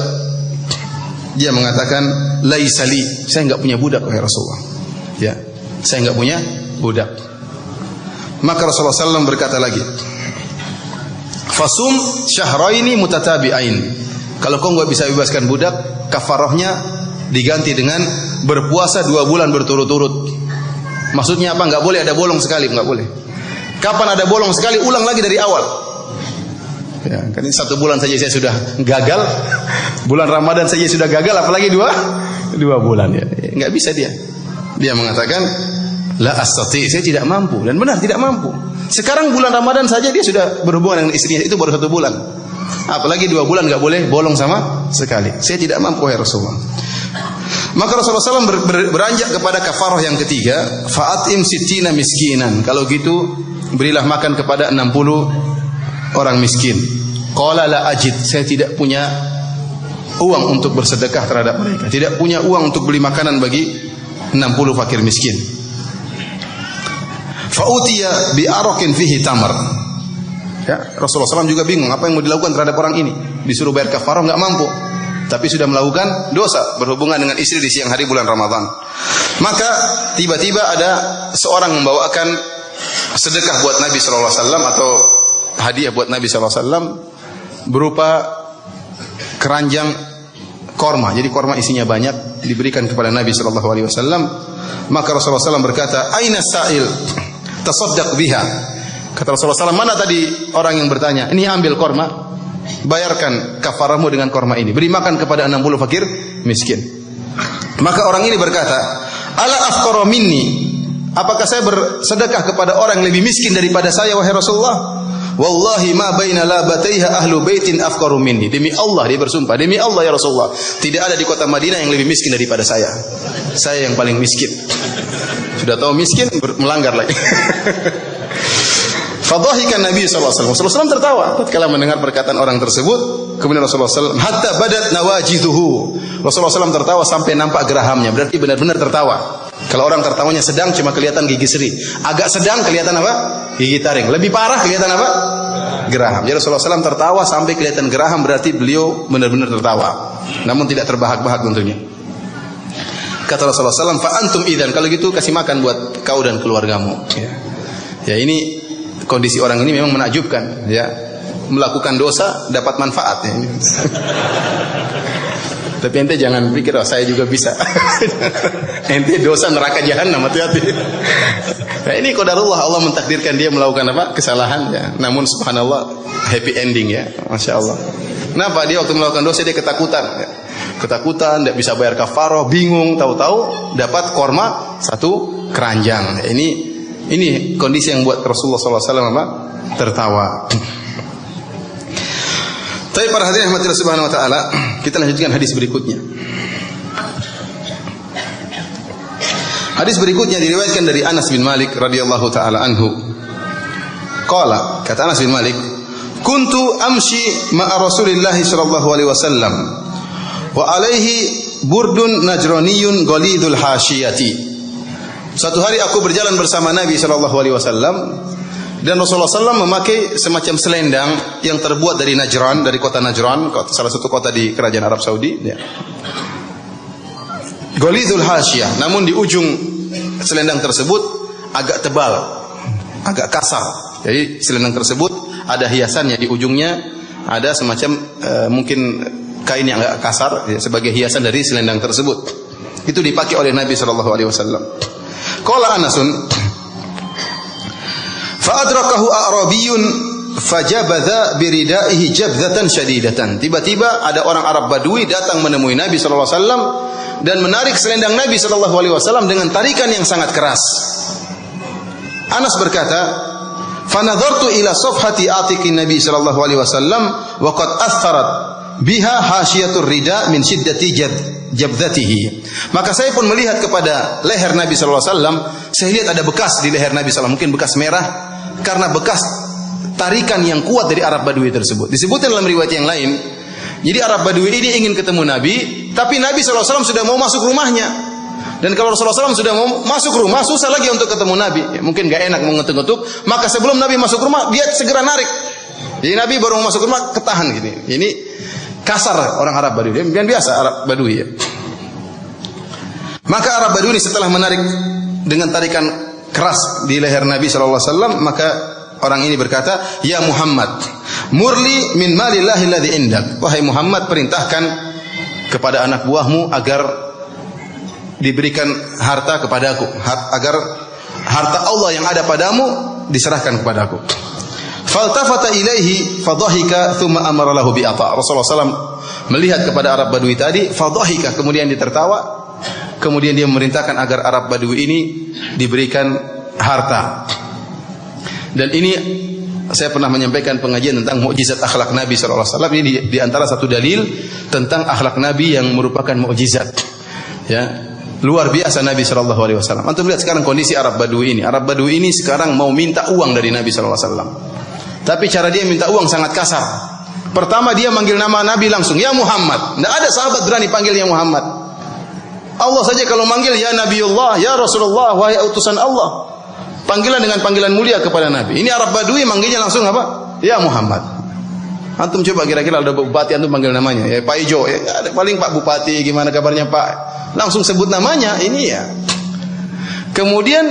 Dia mengatakan, laisali, saya enggak punya budak wahai Rasulullah. Ya, saya enggak punya budak. Maka Rasulullah SAW berkata lagi, fasum syahraini mutatabi'ain. Kalau kau enggak bisa bebaskan budak, kafarahnya diganti dengan berpuasa 2 bulan berturut-turut. Maksudnya apa? Enggak boleh ada bolong sekali, enggak boleh. Kapan ada bolong sekali, ulang lagi dari awal. Ya, kan ini 1 bulan saja saya sudah gagal. Bulan Ramadan saja sudah gagal, apalagi 2 bulan ya. Enggak bisa dia. Dia mengatakan, la astati, saya tidak mampu. Dan benar tidak mampu. Sekarang bulan Ramadan saja dia sudah berhubungan dengan istrinya, itu baru 1 bulan. Apalagi 2 bulan enggak boleh bolong sama sekali. Saya tidak mampu ya Rasulullah. Maka Rasulullah SAW beranjak kepada kafarah yang ketiga, fa'atim sittina miskinan. Kalau gitu berilah makan kepada 60 orang miskin. Qala la ajid, saya tidak punya uang untuk bersedekah terhadap mereka. Tidak punya uang untuk beli makanan bagi 60 fakir miskin. Fa'utiya bi araqin fihi tamar. Ya, Rasulullah SAW juga bingung apa yang mau dilakukan terhadap orang ini. Disuruh bayar kafarah enggak mampu. Tapi sudah melakukan dosa berhubungan dengan istri di siang hari bulan Ramadan. Maka tiba-tiba ada seorang membawakan sedekah buat Nabi sallallahu alaihi wasallam atau hadiah buat Nabi sallallahu alaihi wasallam berupa keranjang korma. Jadi korma isinya banyak diberikan kepada Nabi sallallahu alaihi wasallam. Maka Rasulullah SAW berkata, "Aina sa'il? Tasaddaq biha." Kata Rasulullah SAW, "Mana tadi orang yang bertanya? Ini ambil korma, bayarkan kafarahmu dengan korma ini. Beri makan kepada 60 fakir miskin." Maka orang ini berkata, "Ala afqara minni?" Apakah saya bersedekah kepada orang yang lebih miskin daripada saya, wahai Rasulullah? Wallahi ma baina labataiha ahlu baitin afqaru minni. Demi Allah, dia bersumpah, demi Allah ya Rasulullah, tidak ada di kota Madinah yang lebih miskin daripada saya. Saya yang paling miskin. Sudah tahu miskin, melanggar lagi. Fadhahikan Nabi sallallahu alaihi wasallam. Rasulullah SAW tertawa tatkala mendengar perkataan orang tersebut. Kemudian Rasulullah SAW hatta badat nawajiduhu. Rasulullah SAW tertawa sampai nampak gerahamnya. Berarti benar-benar tertawa. Kalau orang tertawanya sedang cuma kelihatan gigi seri. Agak sedang kelihatan apa? Gigi taring. Lebih parah kelihatan apa? Geraham. Jadi Rasulullah SAW tertawa sampai kelihatan geraham, berarti beliau benar-benar tertawa. Namun tidak terbahak-bahak tentunya. Kata Rasulullah SAW, "Fa antum idzan." Kalau gitu kasih makan buat kau dan keluargamu. Ya ini kondisi orang ini memang menakjubkan. Ya, melakukan dosa dapat manfaat. Ya. Tapi ente jangan pikir, oh saya juga bisa. Ente dosa neraka jahanam, hati-hati. Nah, ini qadarullah, Allah mentakdirkan dia melakukan apa? Kesalahan ya. Namun subhanallah happy ending ya. Masya Allah. Kenapa? Dia waktu melakukan dosa dia ketakutan ya. Ketakutan, tidak bisa bayar kafarah, bingung, tahu-tahu dapat korma satu keranjang. Ini kondisi yang buat Rasulullah SAW apa? Tertawa. Tapi para hadirin rahmatillah subhanahu wa ta'ala, kita lanjutkan hadis berikutnya. Hadis berikutnya diriwayatkan dari Anas bin Malik radhiyallahu taala anhu. Qala, kata Anas bin Malik, "Kuntu amshi ma'a Rasulillah sallallahu alaihi wasallam wa alaihi burdun najraniyun ghalidul hasyiyati." Suatu hari aku berjalan bersama Nabi sallallahu alaihi wasallam dan Rasulullah SAW memakai semacam selendang yang terbuat dari Najran, dari kota Najran, salah satu kota di kerajaan Arab Saudi. Ya. Ghalidul hasyiyah, namun di ujung selendang tersebut agak tebal, agak kasar. Jadi selendang tersebut ada hiasannya di ujungnya, ada semacam mungkin kain yang agak kasar ya, sebagai hiasan dari selendang tersebut. Itu dipakai oleh Nabi SAW. Qala Anasun, fa'adrakahu a'rabiyun fajabadha biridaihi jabdatan syadidatan. Tiba-tiba ada orang Arab Badui datang menemui Nabi sallallahu alaihi wasallam dan menarik selendang Nabi sallallahu alaihi wasallam dengan tarikan yang sangat keras. Anas berkata, "Fa nadhartu ila safhati atiqin Nabi sallallahu alaihi wasallam wa qad atharat biha hasyiatur rida min shiddati jabdatihi." Maka saya pun melihat kepada leher Nabi sallallahu alaihi wasallam, saya lihat ada bekas di leher Nabi sallallahu alaihi wasallam, mungkin bekas merah karena bekas tarikan yang kuat dari Arab Badui tersebut. Disebutkan dalam riwayat yang lain, jadi Arab Badui ini ingin ketemu Nabi, tapi Nabi SAW sudah mau masuk rumahnya. Dan kalau Rasulullah SAW sudah mau masuk rumah, susah lagi untuk ketemu Nabi. Ya, mungkin gak enak mau ngetuk-ngetuk, maka sebelum Nabi masuk rumah, dia segera narik. Jadi Nabi baru mau masuk rumah, ketahan gini. Ini kasar orang Arab Badui. Dia biasa Arab Badui ya. Maka Arab Badui ini setelah menarik dengan tarikan keras di leher Nabi SAW, maka orang ini berkata, "Ya Muhammad, murli min malillahi alladhi indak." Wahai Muhammad, perintahkan kepada anak buahmu agar diberikan harta kepadaku, agar harta Allah yang ada padamu diserahkan kepadaku. Faltafata ilaihi fadhahika thumma amara lahu bi ata. Rasulullah SAW melihat kepada Arab Badui tadi, fadhahika, kemudian dia tertawa. Kemudian dia memerintahkan agar Arab Badui ini diberikan harta. Dan ini saya pernah menyampaikan pengajian tentang mukjizat akhlak Nabi sallallahu alaihi wasallam. Ini di antara satu dalil tentang akhlak Nabi yang merupakan mukjizat. Ya, luar biasa Nabi sallallahu alaihi wasallam. Antum lihat sekarang kondisi Arab Badui ini. Arab Badui ini sekarang mau minta uang dari Nabi sallallahu alaihi wasallam. Tapi cara dia minta uang sangat kasar. Pertama dia manggil nama Nabi langsung, "Ya Muhammad." Tidak ada sahabat berani panggil ya Muhammad. Allah saja kalau manggil ya Nabiullah, ya Rasulullah, wahai utusan Allah. Panggilan dengan panggilan mulia kepada Nabi. Ini Arab Badui manggilnya langsung apa? Ya Muhammad. Antum coba kira-kira ada bupati antum panggil namanya, ya Pak Ijo, ya paling Pak Bupati, gimana kabarnya Pak? Langsung sebut namanya, ini ya. Kemudian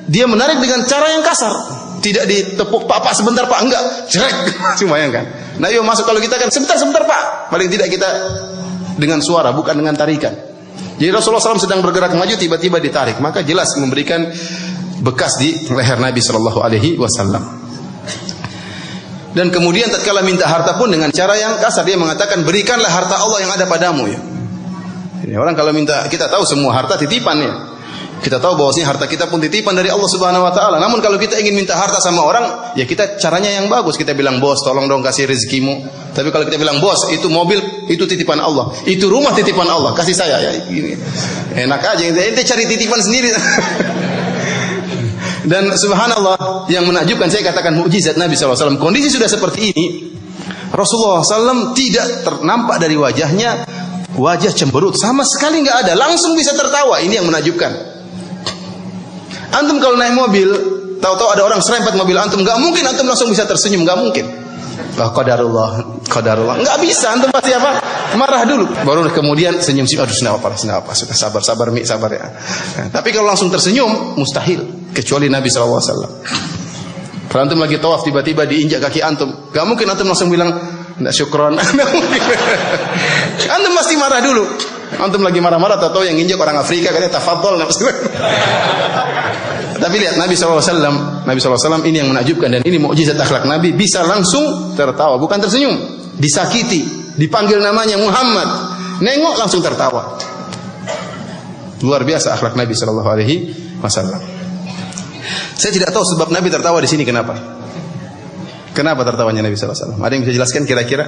dia menarik dengan cara yang kasar. Tidak ditepuk, Pak sebentar Pak, enggak, jerek. Bayangkan. Nabi masuk, kalau kita kan sebentar Pak. Paling tidak kita dengan suara, bukan dengan tarikan. Jadi Rasulullah SAW sedang bergerak maju, tiba-tiba ditarik, maka jelas memberikan bekas di leher Nabi SAW. Dan kemudian tatkala minta harta pun dengan cara yang kasar, dia mengatakan berikanlah harta Allah yang ada padamu ya. Ini orang kalau minta, kita tahu semua harta titipan ya. Kita tahu bahwasanya harta kita pun titipan dari Allah Subhanahu wa taala. Namun kalau kita ingin minta harta sama orang, ya kita caranya yang bagus. Kita bilang, "Bos, tolong dong kasih rezekimu." Tapi kalau kita bilang, "Bos, itu mobil itu titipan Allah. Itu rumah titipan Allah, kasih saya." Ya gini. Enak aja, ente cari titipan sendiri. Dan subhanallah, yang menakjubkan, saya katakan mukjizat Nabi SAW. Kondisi sudah seperti ini, Rasulullah SAW tidak ternampak dari wajahnya wajah cemberut, sama sekali nggak ada, langsung bisa tertawa. Ini yang menakjubkan. Antum kalau naik mobil, tahu-tahu ada orang serempet mobil antum, nggak mungkin antum langsung bisa tersenyum, nggak mungkin. Qadarullah, nggak bisa. Antum pasti apa? Marah dulu, baru kemudian senyum-senyum. Aduh, kenapa? Sudah sabar, Mi, sabar ya. Tapi kalau langsung tersenyum, mustahil. Kecuali Nabi SAW. Kalau antum lagi tawaf, tiba-tiba diinjak kaki antum, nggak mungkin antum langsung bilang, "Nggak syukron." Antum pasti marah dulu. Antum lagi marah-marah, atau yang injak orang Afrika, katanya tafadhol. Tapi lihat Nabi SAW ini yang menakjubkan, dan ini mukjizat akhlak Nabi, bisa langsung tertawa, bukan tersenyum. Disakiti, dipanggil namanya Muhammad, nengok langsung tertawa. Luar biasa akhlak Nabi SAW. Saya tidak tahu sebab Nabi tertawa di sini kenapa. Kenapa tertawanya Nabi SAW? Ada yang bisa jelaskan kira-kira?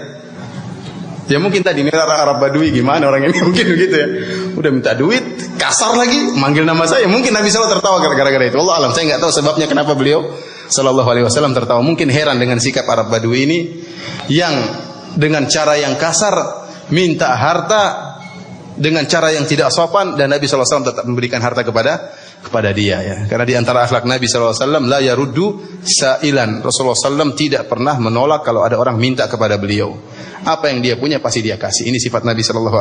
Ya mungkin tadi ini Arab Badui, gimana orang ini, mungkin begitu ya. Udah minta duit, kasar lagi, manggil nama saya. Mungkin Nabi SAW tertawa gara-gara itu. Allah alam, saya nggak tahu sebabnya kenapa beliau Sallallahu Alaihi Wasallam tertawa. Mungkin heran dengan sikap Arab Badui ini, yang dengan cara yang kasar minta harta dengan cara yang tidak sopan, dan Nabi SAW tetap memberikan harta kepada dia ya. Karena di antara akhlak Nabi SAW, la yaruddu sa'ilan. Rasulullah SAW tidak pernah menolak kalau ada orang minta kepada beliau. Apa yang dia punya pasti dia kasih. Ini sifat Nabi SAW.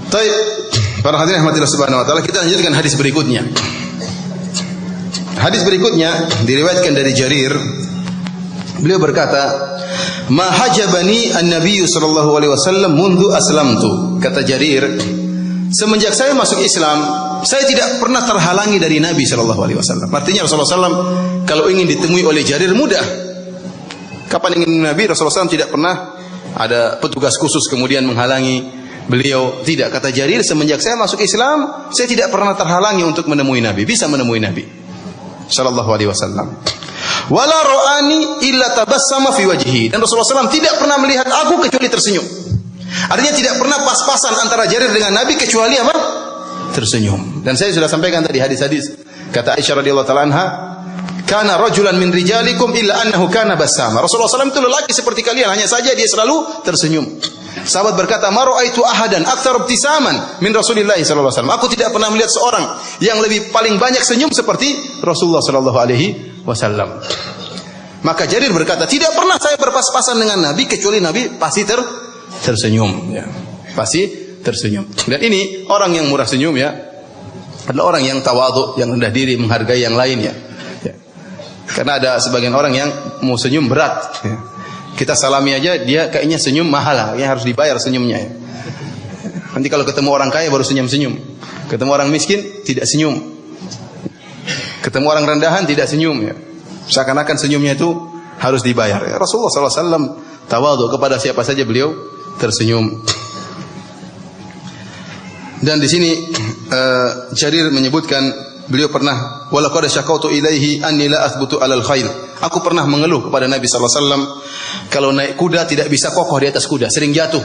Baik, para hadirin rahmatillah subhanahu wa ta'ala, kita lanjutkan hadis berikutnya. Hadis berikutnya diriwayatkan dari Jarir. Beliau berkata, "Ma hajabani an-nabiy sallallahu alaihi wasallam mundu aslamtu." Kata Jarir, semenjak saya masuk Islam, saya tidak pernah terhalangi dari Nabi sallallahu alaihi wasallam. Artinya Rasulullah SAW kalau ingin ditemui oleh Jarir mudah. Kapan ingin Nabi, Rasulullah SAW tidak pernah ada petugas khusus kemudian menghalangi beliau. Tidak, kata Jarir, semenjak saya masuk Islam, saya tidak pernah terhalangi untuk menemui Nabi, bisa menemui Nabi sallallahu alaihi wasallam. Wala ra'ani illa tabassama fi wajhi. Dan Rasulullah SAW tidak pernah melihat aku kecuali tersenyum. Artinya tidak pernah pas-pasan antara Jarir dengan Nabi kecuali apa? Tersenyum. Dan saya sudah sampaikan tadi hadis-hadis. Kata Aisyah radhiyallahu taala anha, "Kana rajulan min rijalikum illa annahu kana bassama." Rasulullah SAW itu lelaki seperti kalian, hanya saja dia selalu tersenyum. Sahabat berkata, "Ma ra'aitu ahadan aktsar ibtisaman min Rasulillah sallallahu alaihi wasallam." Aku tidak pernah melihat seorang yang lebih paling banyak senyum seperti Rasulullah sallallahu alaihi wasallam. Maka Jarir berkata, tidak pernah saya berpas-pasan dengan Nabi kecuali Nabi pasti tersenyum ya. Pasti tersenyum. Dan ini orang yang murah senyum ya, adalah orang yang tawadhu, yang rendah diri, menghargai yang lain ya. Karena ada sebagian orang yang mau senyum berat ya. Kita salami aja, dia kayaknya senyum mahal, kayaknya harus dibayar senyumnya ya. Nanti kalau ketemu orang kaya baru senyum-senyum, ketemu orang miskin tidak senyum, ketemu orang rendahan tidak senyum ya. Seakan-akan senyumnya itu harus dibayar ya. Rasulullah SAW tawadhu, kepada siapa saja beliau tersenyum. Dan di sini Jarir menyebutkan, beliau pernah, walaqad syakautu ilaihi anni la athbutu alal khail. Aku pernah mengeluh kepada Nabi sallallahu alaihi wasallam kalau naik kuda tidak bisa kokoh di atas kuda, sering jatuh.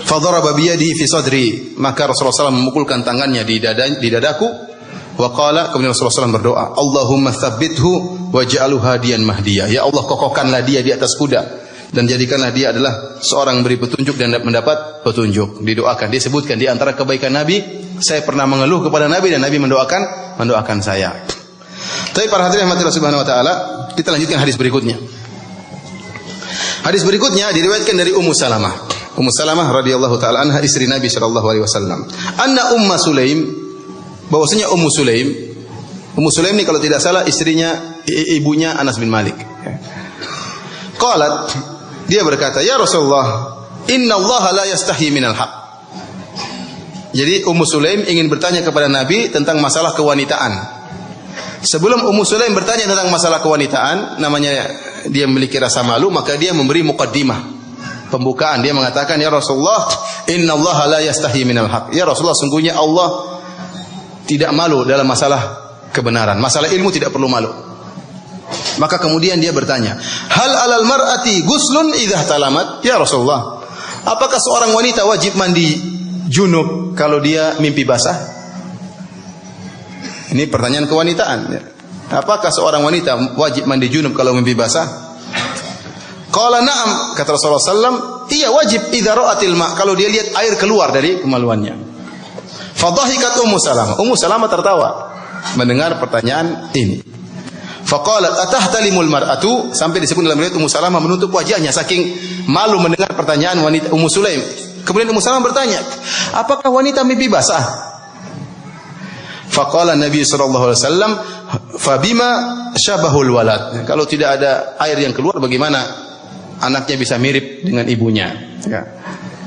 Fa daraba bi yadihi fi sadri, maka Rasulullah SAW memukulkan tangannya di dadaku. Wa qala, kemudian Rasulullah SAW berdoa, Allahumma tsabbithu waj'alhu hadiyan mahdiyah. Ya Allah, kokohkanlah dia di atas kuda dan jadikanlah dia adalah seorang beri petunjuk dan mendapat petunjuk. Didoakan, disebutkan di antara kebaikan Nabi, saya pernah mengeluh kepada Nabi dan Nabi mendoakan saya. Tapi para hadirin rahmatillah subhanahu wa ta'ala, kita lanjutkan hadis berikutnya. Hadis berikutnya diriwayatkan dari Ummu Salamah. Ummu Salamah radhiyallahu ta'ala anha, istri Nabi sallallahu alaihi wasallam. Anna Ummu Sulaim, bahwasanya Ummu Sulaim Ummu Sulaim ini kalau tidak salah istrinya, ibunya Anas bin Malik. Qalat, dia berkata, "Ya Rasulullah, inna Allah la yastahi minal haq." Jadi Ummu Sulaim ingin bertanya kepada Nabi tentang masalah kewanitaan. Sebelum Ummu Sulaim bertanya tentang masalah kewanitaan, namanya dia memiliki rasa malu, maka dia memberi muqaddimah, pembukaan. Dia mengatakan, "Ya Rasulullah, inna Allah la yastahi minal haq." Ya Rasulullah, sungguhnya Allah tidak malu dalam masalah kebenaran. Masalah ilmu tidak perlu malu. Maka kemudian dia bertanya, "Hal alal mar'ati guslun idza talamat?" Ya Rasulullah, apakah seorang wanita wajib mandi junub kalau dia mimpi basah? Ini pertanyaan kewanitaan. Apakah seorang wanita wajib mandi junub kalau mimpi basah? Qala na'am, kata Rasulullah sallam, iya wajib idza ra'atil ma', kalau dia lihat air keluar dari kemaluannya. Fadhahikat Ummu Salamah. Ummu Salamah tertawa mendengar pertanyaan ini. Faqalat atahtalimul mar'atu, sampai disebut dalam riwayat Ummu Salamah menutup wajahnya saking malu mendengar pertanyaan wanita Ummu Sulaim. Kemudian Ummu Salamah bertanya, apakah wanita mimpi basah? Faqala Nabi sallallahu alaihi wasallam, fabima syabahul walad. Kalau tidak ada air yang keluar, bagaimana anaknya bisa mirip dengan ibunya? Ya.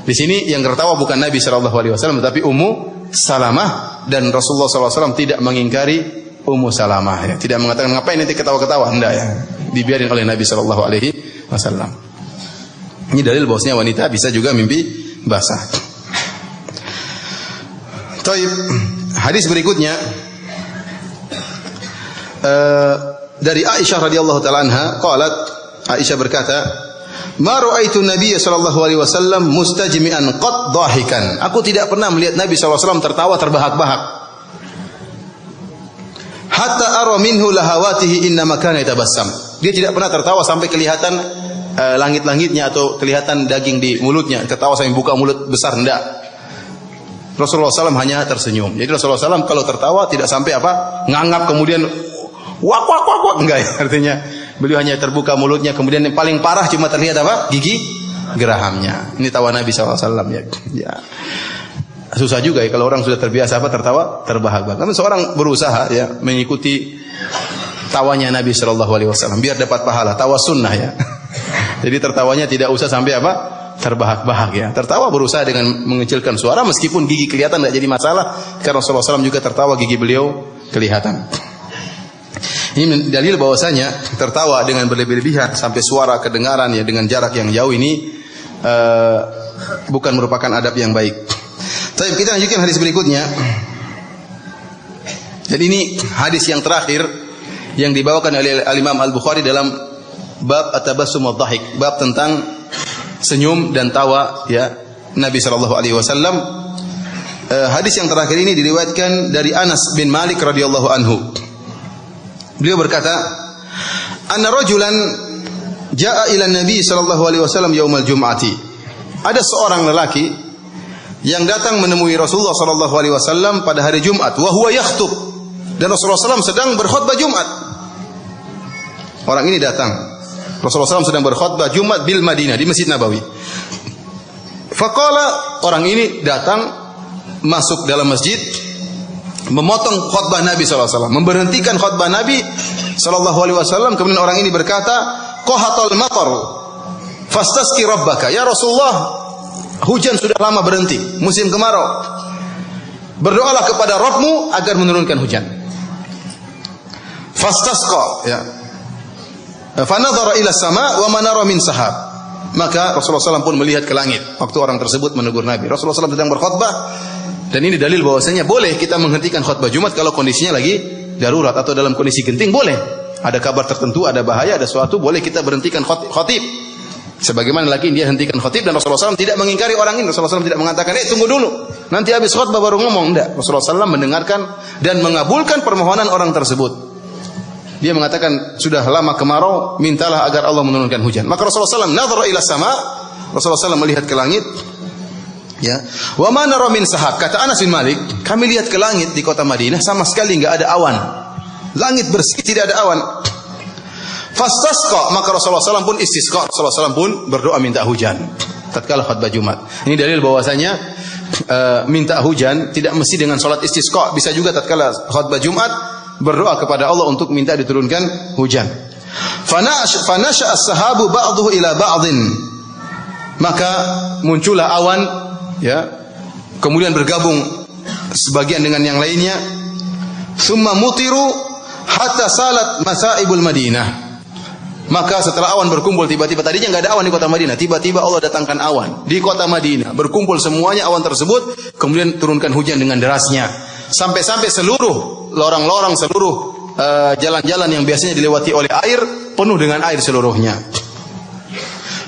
Di sini yang tertawa bukan Nabi sallallahu alaihi wasallam, tetapi Ummu Salamah, dan Rasulullah sallallahu alaihi wasallam tidak mengingkari Ummu Salamah, ya. Tidak mengatakan ngapain nanti ketawa-ketawa, enggak ya. Dibiarin oleh Nabi sallallahu alaihi wasallam. Ini dalil bahwasanya wanita bisa juga mimpi basah. Taib. Hadis berikutnya dari Aisyah radhiyallahu taala anha, qalat, Aisyah berkata, "Ma ra'aitu Nabiy sallallahu alaihi wasallam mustajmi'an qad dhahikan." Aku tidak pernah melihat Nabi sallallahu alaihi wasallam tertawa terbahak-bahak. Hatta ara minhu lahawatihi inna makana yatabassam. Dia tidak pernah tertawa sampai kelihatan langit-langitnya atau kelihatan daging di mulutnya, tertawa sampai buka mulut besar, enggak. Rasulullah SAW hanya tersenyum. Jadi Rasulullah SAW kalau tertawa tidak sampai apa ngangap kemudian wak wak wak wak, enggak ya. Artinya beliau hanya terbuka mulutnya, kemudian yang paling parah cuma terlihat apa? Gigi gerahamnya. Ini tawa Nabi SAW ya. Ya. Susah juga ya kalau orang sudah terbiasa apa tertawa terbahak-bahak. Karena seorang berusaha ya mengikuti tawanya Nabi SAW biar dapat pahala. Tawa sunnah ya. Jadi tertawanya tidak usah sampai apa? Terbahak-bahak ya. Tertawa berusaha dengan mengecilkan suara meskipun gigi kelihatan tidak jadi masalah, karena Rasulullah SAW juga tertawa gigi beliau kelihatan. Ini dalil bahwasanya tertawa dengan berlebih-lebihan sampai suara kedengaran ya dengan jarak yang jauh ini bukan merupakan adab yang baik. Tapi kita lanjutkan hadis berikutnya. Jadi ini hadis yang terakhir yang dibawakan oleh Al-Imam Al-Bukhari dalam bab at-tabassum wadh-dhahik, bab tentang senyum dan tawa ya Nabi sallallahu alaihi wasallam. Hadis yang terakhir ini diriwayatkan dari Anas bin Malik radhiyallahu anhu. Beliau berkata, "Anna rajulan jaa ila Nabi sallallahu alaihi wasallam yaumal jum'ati." Ada seorang lelaki yang datang menemui Rasulullah sallallahu alaihi wasallam pada hari Jumat, wa huwa yakhthub, dan Rasulullah sallallahu sedang berkhutbah Jumat. Orang ini datang, Rasulullah SAW sedang berkhutbah Jumat bil Madinah di Masjid Nabawi. Faqala, orang ini datang masuk dalam masjid, memotong khutbah Nabi SAW, memberhentikan khutbah Nabi SAW. Kemudian orang ini berkata, qahatal matar fastasqi rabbaka. Ya Rasulullah, hujan sudah lama berhenti, musim kemarau. Berdoalah kepada Rabbmu agar menurunkan hujan. Fastasqa ya. Fanadhara ila sama wa manara min sahab. Maka Rasulullah SAW pun melihat ke langit waktu orang tersebut menegur Nabi. Rasulullah SAW sedang berkhutbah, dan ini dalil bahwasanya boleh kita menghentikan khutbah Jumat kalau kondisinya lagi darurat atau dalam kondisi genting, boleh. Ada kabar tertentu, ada bahaya, ada sesuatu, boleh kita berhentikan khatib. Sebagaimana lagi dia hentikan khatib, dan Rasulullah SAW tidak mengingkari orang ini. Rasulullah SAW tidak mengatakan, tunggu dulu, nanti habis khutbah baru ngomong. Tidak. Rasulullah SAW mendengarkan dan mengabulkan permohonan orang tersebut. Dia mengatakan, sudah lama kemarau, mintalah agar Allah menurunkan hujan. Maka Rasulullah SAW nadhara ila sama, Rasulullah SAW melihat ke langit. Ya, wa ma nara min sahab. Kata Anas bin Malik, kami lihat ke langit di kota Madinah sama sekali enggak ada awan. Langit bersih, tidak ada awan. Fastasqa, maka Rasulullah SAW pun istisqa. Rasulullah SAW pun berdoa minta hujan tatkala khutbah Jumat. Ini dalil bahwasanya minta hujan tidak mesti dengan salat istisqa, bisa juga tatkala khutbah Jumat berdoa kepada Allah untuk minta diturunkan hujan. Fanasha as-sahabu ba'duhu ila ba'dhin. Maka muncullah awan, ya. Kemudian bergabung sebagian dengan yang lainnya. Summa mutiru hatta salat masaibul Madinah. Maka setelah awan berkumpul, tiba-tiba tadinya enggak ada awan di kota Madinah, tiba-tiba Allah datangkan awan di kota Madinah, berkumpul semuanya awan tersebut, kemudian turunkan hujan dengan derasnya. Sampai-sampai seluruh lorong-lorong, seluruh jalan-jalan yang biasanya dilewati oleh air penuh dengan air seluruhnya.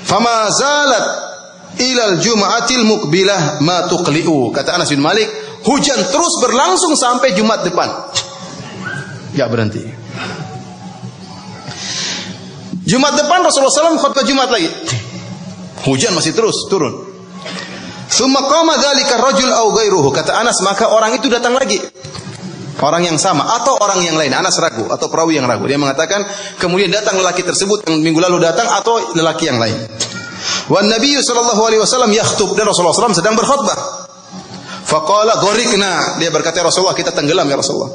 Fama zalat ilal jum'atil muqbilah ma tuqli'u. Kata Anas bin Malik, hujan terus berlangsung sampai Jumat depan. Enggak berhenti. Jumat depan Rasulullah SAW khutbah Jumat lagi. Hujan masih terus turun. Tsumma qama dzalika rajul aw ghairuhu. Kata Anas, maka orang itu datang lagi. Orang yang sama atau orang yang lain. Anas ragu atau perawi yang ragu. Dia mengatakan, kemudian datang lelaki tersebut yang minggu lalu datang atau lelaki yang lain. Wan Nabi sallallahu alaihi wasallam yakhutub, dan Rasulullah SAW sedang berkhutbah. Faqala gharikna. Dia berkata, ya Rasulullah, kita tenggelam ya Rasulullah.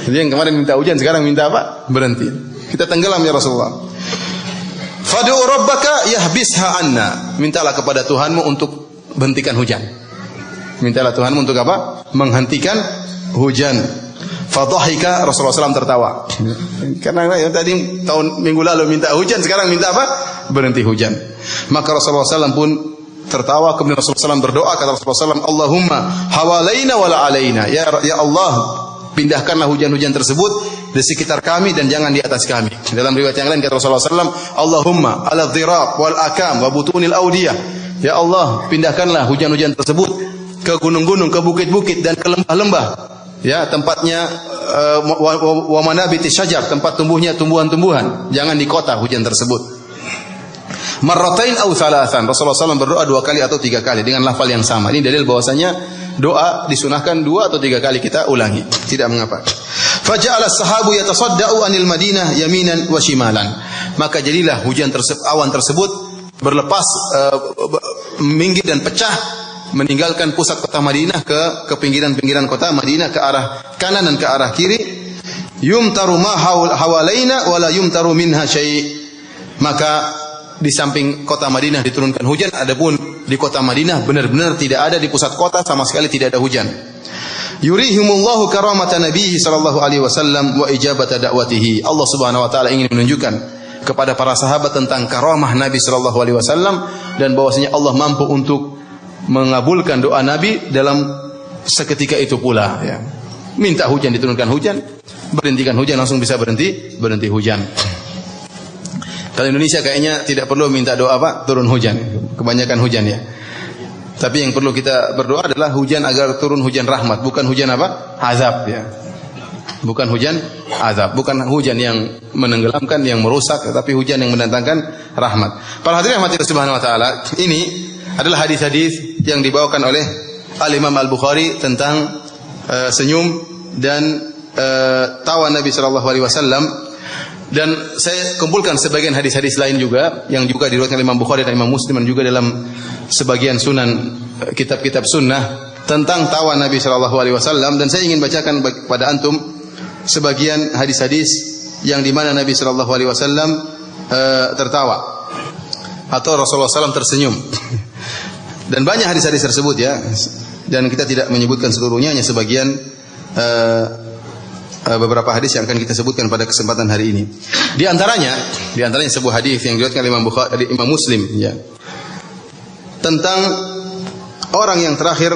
Jadi yang kemarin minta hujan, sekarang minta apa? Berhenti. Kita tenggelam ya Rasulullah. Fad'u rabbaka yahbisha anna. Mintalah kepada Tuhanmu untuk hentikan hujan. Mintalah Tuhanmu untuk apa? Menghentikan hujan. Fadhahika, Rasulullah SAW tertawa. Karena yang tadi minggu lalu minta hujan, sekarang minta apa? Berhenti hujan. Maka Rasulullah SAW pun tertawa. Kemudian Rasulullah SAW berdoa, kata Rasulullah SAW, Allahumma hawalaina wala alaina. Ya Allah, pindahkanlah hujan-hujan tersebut di sekitar kami dan jangan di atas kami. Dalam riwayat yang lain kata Rasulullah SAW, Allahumma ala dhirab wal akam wa butunil awdiyah. Ya Allah, pindahkanlah hujan-hujan tersebut ke gunung-gunung, ke bukit-bukit dan ke lembah-lembah. Ya, tempatnya wa manabiti syajar, tempat tumbuhnya tumbuhan-tumbuhan. Jangan di kota hujan tersebut. Marratain aw thalathan. Rasulullah SAW berdoa 2 kali atau 3 kali dengan lafal yang sama. Ini dalil bahwasanya doa disunahkan 2 atau 3 kali kita ulangi, tidak mengapa. Faja'ala as-sahabu yatasadda'u 'anil Madinah yaminan wa shimalan. Maka jadilah awan tersebut berlepas, minggir dan pecah, meninggalkan pusat kota Madinah ke pinggiran-pinggiran kota Madinah, ke arah kanan dan ke arah kiri. Yumtaru ma hawalaina wa la yumtaru minha syai'. Maka di samping kota Madinah diturunkan hujan, adapun di kota Madinah benar-benar tidak ada, di pusat kota sama sekali tidak ada hujan. Yurihimullahu karamata nabiyhi sallallahu alaihi wasallam wa ijabata da'watihi. Allah Subhanahu wa taala ingin menunjukkan kepada para sahabat tentang karamah Nabi sallallahu alaihi wasallam dan bahwasanya Allah mampu untuk mengabulkan doa Nabi dalam seketika itu pula, ya. Minta hujan diturunkan hujan, berhentikan hujan langsung bisa berhenti hujan. Kalau Indonesia kayaknya tidak perlu minta doa apa? Turun hujan. Kebanyakan hujan ya. Tapi yang perlu kita berdoa adalah hujan agar turun hujan rahmat, bukan hujan apa? Azab ya. Bukan hujan azab, bukan hujan yang menenggelamkan, yang merusak, tapi hujan yang mendatangkan rahmat. Para hadirin rahmati Allah Subhanahu wa taala, ini adalah hadis-hadis yang dibawakan oleh Al-Imam Al-Bukhari tentang senyum dan tawa Nabi sallallahu alaihi wasallam. Dan saya kumpulkan sebagian hadis-hadis lain juga yang juga diriwayatkan oleh Imam Bukhari dan Imam Muslim dan juga dalam sebagian sunan, kitab-kitab sunnah tentang tawa Nabi sallallahu alaihi wasallam, dan saya ingin bacakan kepada antum sebagian hadis-hadis yang di mana Nabi sallallahu alaihi wasallam tertawa atau Rasulullah SAW tersenyum. Dan banyak hadis-hadis tersebut ya. Dan kita tidak menyebutkan seluruhnya, hanya sebagian beberapa hadis yang akan kita sebutkan pada kesempatan hari ini. Di antaranya sebuah hadis yang diriwayatkan oleh Imam Bukhari dari Imam Muslim ya. Tentang orang yang terakhir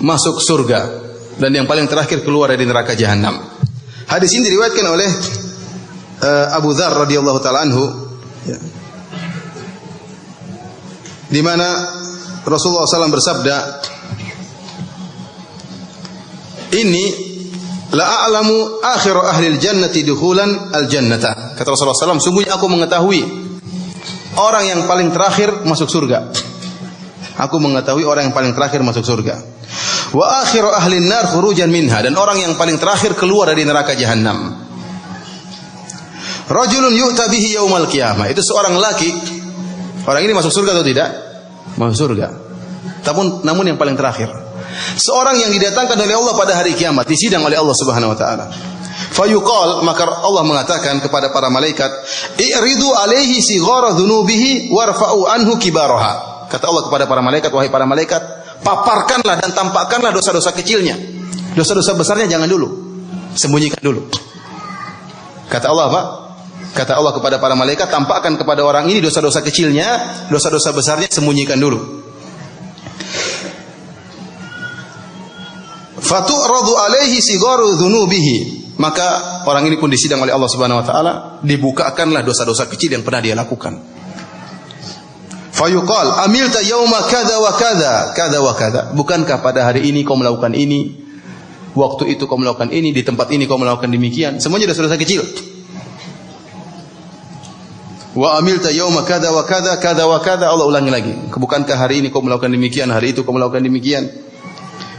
masuk surga dan yang paling terakhir keluar dari neraka jahanam. Hadis ini diriwayatkan oleh Abu Dzar radhiyallahu taala anhu ya. Di mana Rasulullah SAW bersabda, "Ini la a'lamu akhiru ahlil jannati dukhulan al-jannata." Kata Rasulullah SAW, sungguhnya aku mengetahui orang yang paling terakhir masuk surga. Aku mengetahui orang yang paling terakhir masuk surga. Wa akhiru ahlin nar khurujan minha, dan orang yang paling terakhir keluar dari neraka jahanam. Rajulun yu'ta bihi yaumal qiyamah. Itu seorang laki. Orang ini masuk surga atau tidak? Masuk surga. Namun yang paling terakhir. seorang yang didatangkan oleh Allah pada hari kiamat, disidang oleh Allah Subhanahu wa taala. Fayuqal, maka Allah mengatakan kepada para malaikat, "I'ridu alaihi sighara dzunubihi warfa'u anhu kibaraha." Kata Allah kepada para malaikat, wahai para malaikat, paparkanlah dan tampakkanlah dosa-dosa kecilnya. Dosa-dosa besarnya jangan dulu. Sembunyikan dulu. Kata Allah apa? Kata Allah kepada para malaikat, tampakkan kepada orang ini dosa-dosa kecilnya, dosa-dosa besarnya sembunyikan dulu. Fatu'radu alaihi sigharu dzunubihi. Maka orang ini pun disidang oleh Allah Subhanahu wa taala, dibukakanlah dosa-dosa kecil yang pernah dia lakukan. Fayuqal, amilta yauma kadza wa kadza, kadza wa kadza. Bukankah pada hari ini kau melakukan ini? Waktu itu kau melakukan ini, di tempat ini kau melakukan demikian. Semuanya dosa-dosa kecil. Wa amilta yauma kadza wa kadza, kadza wa kadza. Allah ulangi lagi. Bukankah hari ini kau melakukan demikian, hari itu kau melakukan demikian?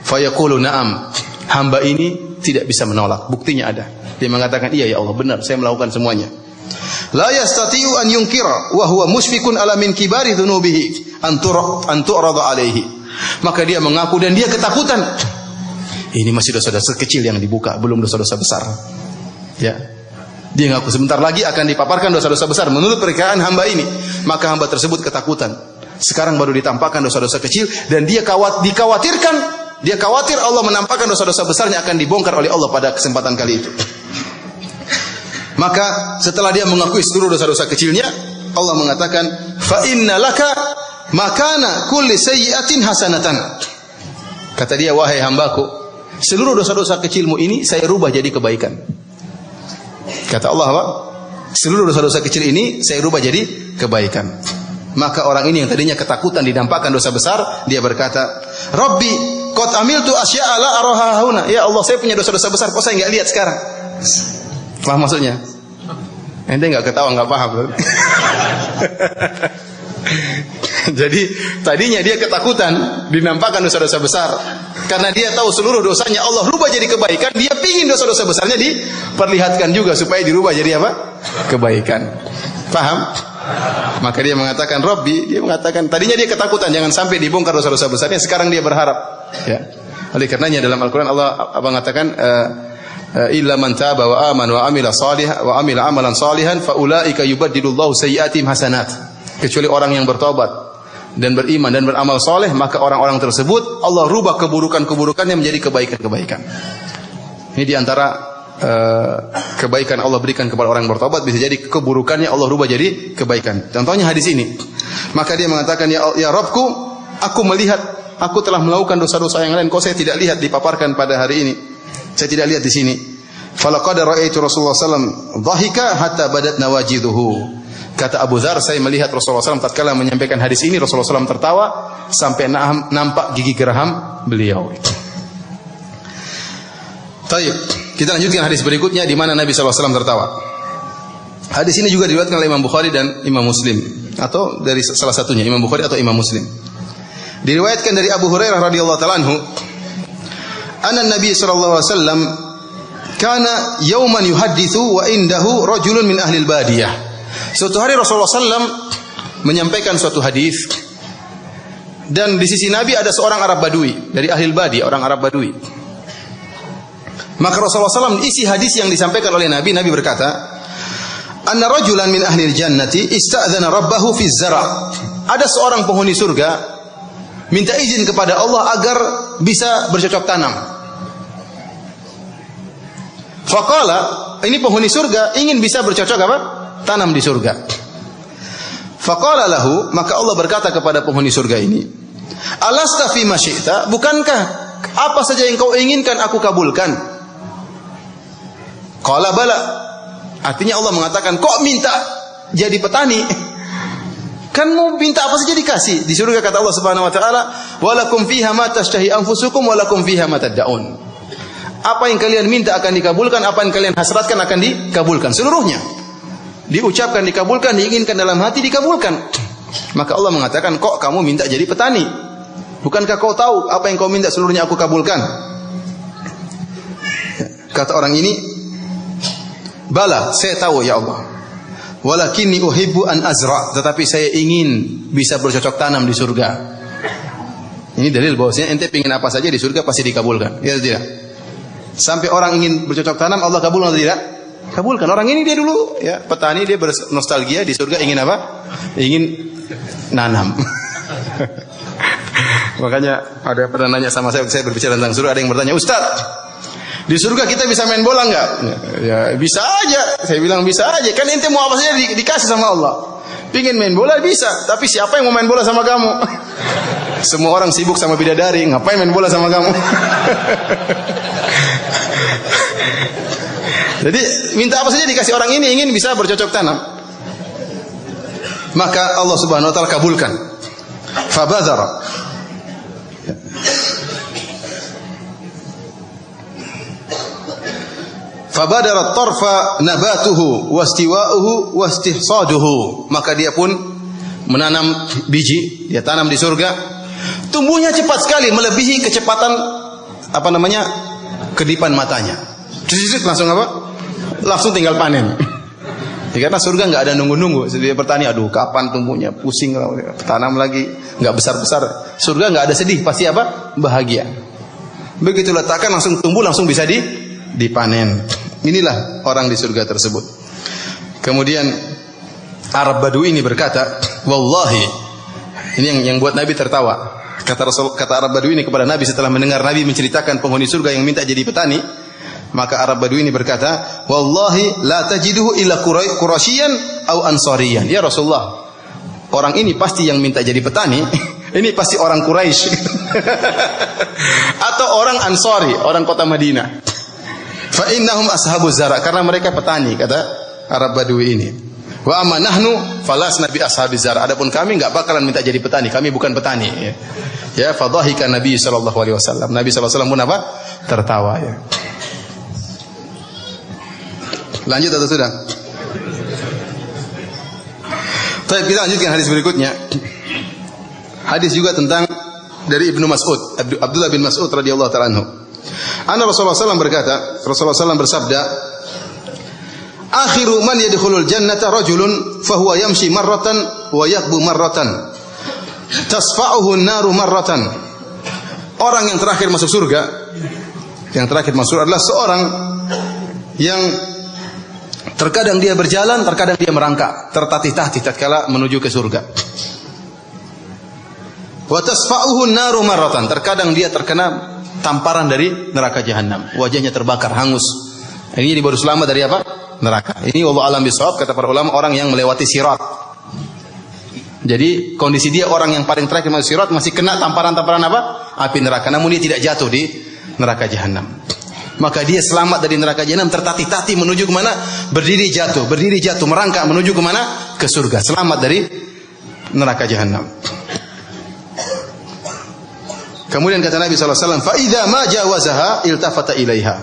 Fayaqulu na'am. Hamba ini tidak bisa menolak. Buktinya ada. Dia mengatakan, iya ya Allah, benar, saya melakukan semuanya. La yastati'u an yunkira wa huwa musyfiqun ala min kibari dzunubihi an tu'rada alaihi. Maka dia mengaku dan dia ketakutan. Ini masih dosa-dosa kecil yang dibuka, belum dosa-dosa besar. Ya. Dia mengaku sebentar lagi akan dipaparkan dosa-dosa besar menurut perkiraan hamba ini. Maka hamba tersebut ketakutan. Sekarang baru ditampakkan dosa-dosa kecil dan dia dikhawatirkan. Dia khawatir Allah menampakkan dosa-dosa besarnya akan dibongkar oleh Allah pada kesempatan kali itu. Maka setelah dia mengakui seluruh dosa-dosa kecilnya, Allah mengatakan, "Fa inna laka makana kulli sayyi'atin hasanatan." Kata dia, wahai hambaku, seluruh dosa-dosa kecilmu ini saya rubah jadi kebaikan. Kata Allah apa? Seluruh dosa-dosa kecil ini saya rubah jadi kebaikan. Maka orang ini yang tadinya ketakutan dinampakkan dosa besar, dia berkata, "Rabbi, qad amiltu asya'a la araha hauna." Ya Allah, saya punya dosa-dosa besar, kok saya enggak lihat sekarang? Paham maksudnya? Ente enggak ketawa, enggak paham. Jadi tadinya dia ketakutan dinampakkan dosa-dosa besar. Karena dia tahu seluruh dosanya Allah rubah jadi kebaikan, dia pingin dosa-dosa besarnya diperlihatkan juga supaya dirubah jadi apa? Kebaikan. Paham? Maka dia mengatakan, Rabbi, dia mengatakan, tadinya dia ketakutan jangan sampai dibongkar dosa-dosa besarnya, sekarang dia berharap. Ya. Oleh karenanya dalam Al-Quran Allah mengatakan, illa man taba wa amana wa amila amalan salihan fa ulaika yubaddilullahu sayyi'atihim hasanat. Kecuali orang yang bertobat dan beriman dan beramal soleh, maka orang-orang tersebut Allah rubah keburukan-keburukannya menjadi kebaikan-kebaikan. Ini diantara kebaikan Allah berikan kepada orang yang bertobat, bisa jadi keburukannya Allah rubah jadi kebaikan. Contohnya hadis ini. Maka dia mengatakan, ya Rabbku, aku melihat aku telah melakukan dosa-dosa yang lain, kok saya tidak lihat dipaparkan pada hari ini. Saya tidak lihat di sini. Falaqad ra'aitu Rasulullah sallallahu alaihi wasallam dhahika hatta badat nawajiduhu. Kata Abu Dzar, saya melihat Rasulullah SAW tatkala menyampaikan hadis ini, Rasulullah SAW tertawa sampai nampak gigi geraham beliau. Baik, kita lanjutkan hadis berikutnya di mana Nabi SAW tertawa. Hadis ini juga diriwayatkan oleh Imam Bukhari dan Imam Muslim, atau dari salah satunya Imam Bukhari atau Imam Muslim. Diriwayatkan dari Abu Hurairah radhiyallahu ta'ala anhu, anna Nabi sallallahu alaihi wasallam kana yawman yuhadditsu wa indahu rajulun min ahli al-badiyah. Suatu hari Rasulullah SAW menyampaikan suatu hadis dan di sisi Nabi ada seorang Arab Badui dari ahli al-badiyah, orang Arab Badui. Maka Rasulullah SAW isi hadis yang disampaikan oleh Nabi, Nabi berkata, anna rajulan min ahli al-jannati ista'dzana rabbahu fi zara'. Ada seorang penghuni surga minta izin kepada Allah agar bisa bercocok tanam. Faqala, ini penghuni surga ingin bisa bercocok apa? Tanam di surga. Faqala lahu, maka Allah berkata kepada penghuni surga ini, alasta fi ma syi'ta, bukankah apa saja yang kau inginkan aku kabulkan? Qala bala. Artinya Allah mengatakan, kok minta jadi petani? Kan mau minta apa saja dikasih. Di surga kata Allah Subhanahu wa taala, walakum fiha ma tashtahi anfusukum walakum fiha ma tad'un. Apa yang kalian minta akan dikabulkan, apa yang kalian hasratkan akan dikabulkan, seluruhnya. Diucapkan dikabulkan, diinginkan dalam hati dikabulkan. Maka Allah mengatakan, kok kamu minta jadi petani? Bukankah kau tahu apa yang kau minta seluruhnya aku kabulkan? Kata orang ini, bala, saya tahu ya Allah. Walakinni uhibbu an azra', tetapi saya ingin bisa bercocok tanam di surga. Ini dalil bahwasanya ente pingin apa saja di surga pasti dikabulkan. Ya tidak? Sampai orang ingin bercocok tanam, Allah kabulkan atau tidak? Kabulkan. Orang ini dia dulu ya petani, dia bernostalgia di surga ingin apa? Ingin nanam. Makanya ada pernah nanya sama saya berbicara tentang surga, ada yang bertanya, "Ustaz, di surga kita bisa main bola enggak?" Ya, bisa aja. Saya bilang bisa aja. Kan ente mau apa saja dikasih sama Allah. Pingin main bola bisa, tapi siapa yang mau main bola sama kamu? Semua orang sibuk sama bidadari, ngapain main bola sama kamu? Jadi minta apa saja dikasih orang ini, ingin bisa bercocok tanam. Maka Allah Subhanahu wa taala kabulkan. Fabadhara. Fabadara tarfa nabatuhu wastiwa'uhu wastihsaduhu. Maka dia pun menanam biji, dia tanam di surga. Tumbuhnya cepat sekali, melebihi kecepatan kedipan matanya. Langsung apa? Langsung tinggal panen. Ya, karena surga nggak ada nunggu-nunggu. Dia bertani, aduh kapan tumbuhnya, pusing lah, tanam lagi, nggak besar-besar. Surga nggak ada sedih, pasti apa? Bahagia. Begitu letakkan langsung tumbuh, langsung bisa dipanen. Inilah orang di surga tersebut. Kemudian Arab Badui ini berkata, wallahi, ini yang buat Nabi tertawa. Kata Arab Badui ini kepada Nabi setelah mendengar Nabi menceritakan penghuni surga yang minta jadi petani. Maka Arab Badui ini berkata, wallahi la tajiduhu illa Quraisyan au Ansariyan. Ya Rasulullah, orang ini pasti yang minta jadi petani, ini pasti orang Quraisy atau orang Ansari, orang kota Madinah. Fa innahum ashabuz zara, karena mereka petani, kata Arab Badui ini. Wa amma nahnu falasna bi ashabiz zara. Adapun kami enggak bakalan minta jadi petani, kami bukan petani. Ya, fadhahika Nabi sallallahu alaihi wasallam. Nabi sallallahu alaihi wasallam pun apa? Tertawa ya. Lanjut atau sudah? Baik, kita lanjutkan hadis berikutnya. Hadis juga tentang dari Ibnu Mas'ud, Abdullah bin Mas'ud radhiyallahu ta'ala anhu. Anna Rasulullah SAW berkata, Rasulullah SAW bersabda, "Akhiru man yadkhulul jannata rajulun fahuwa yamshi marratan wa yakbu marratan. Tasfa'uhu an-naru marratan." Orang yang terakhir masuk surga, adalah seorang yang terkadang dia berjalan, terkadang dia merangkak, tertatih-tatih tatkala menuju ke surga. Wa tasfa'uhu an-naru marratan, terkadang dia terkena tamparan dari neraka jahanam, wajahnya terbakar hangus. Ini baru selamat dari apa? Neraka. Ini wallahu alam bisawab, kata para ulama, orang yang melewati sirat. Jadi kondisi dia orang yang paling terakhir masuk sirat, masih kena tamparan-tamparan apa? Api neraka, namun dia tidak jatuh di neraka jahanam. Maka dia selamat dari neraka jahanam, tertatih-tatih menuju ke mana? Berdiri jatuh, merangkak menuju ke mana? Ke surga. Selamat dari neraka jahanam. Kemudian kata Nabi SAW, fa idza ma jawazaha iltafata ilaiha.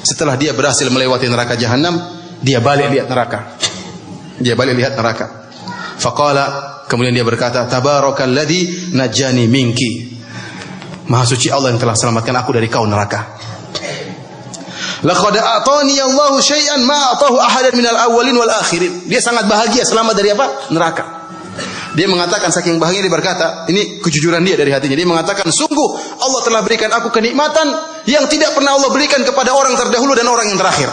Setelah dia berhasil melewati neraka jahanam, dia balik lihat neraka. Faqala, kemudian dia berkata, tabarakalladzi najjani minki. Maha suci Allah yang telah selamatkan aku dari kau neraka. Laqad a'tani Allahu syai'an ma atahu ahadan minal awwalin wal akhirin. Dia sangat bahagia selamat dari apa? Neraka. Dia mengatakan saking bahagia, dia berkata, ini kejujuran dia dari hatinya. Dia mengatakan, sungguh Allah telah berikan aku kenikmatan yang tidak pernah Allah berikan kepada orang terdahulu dan orang yang terakhir.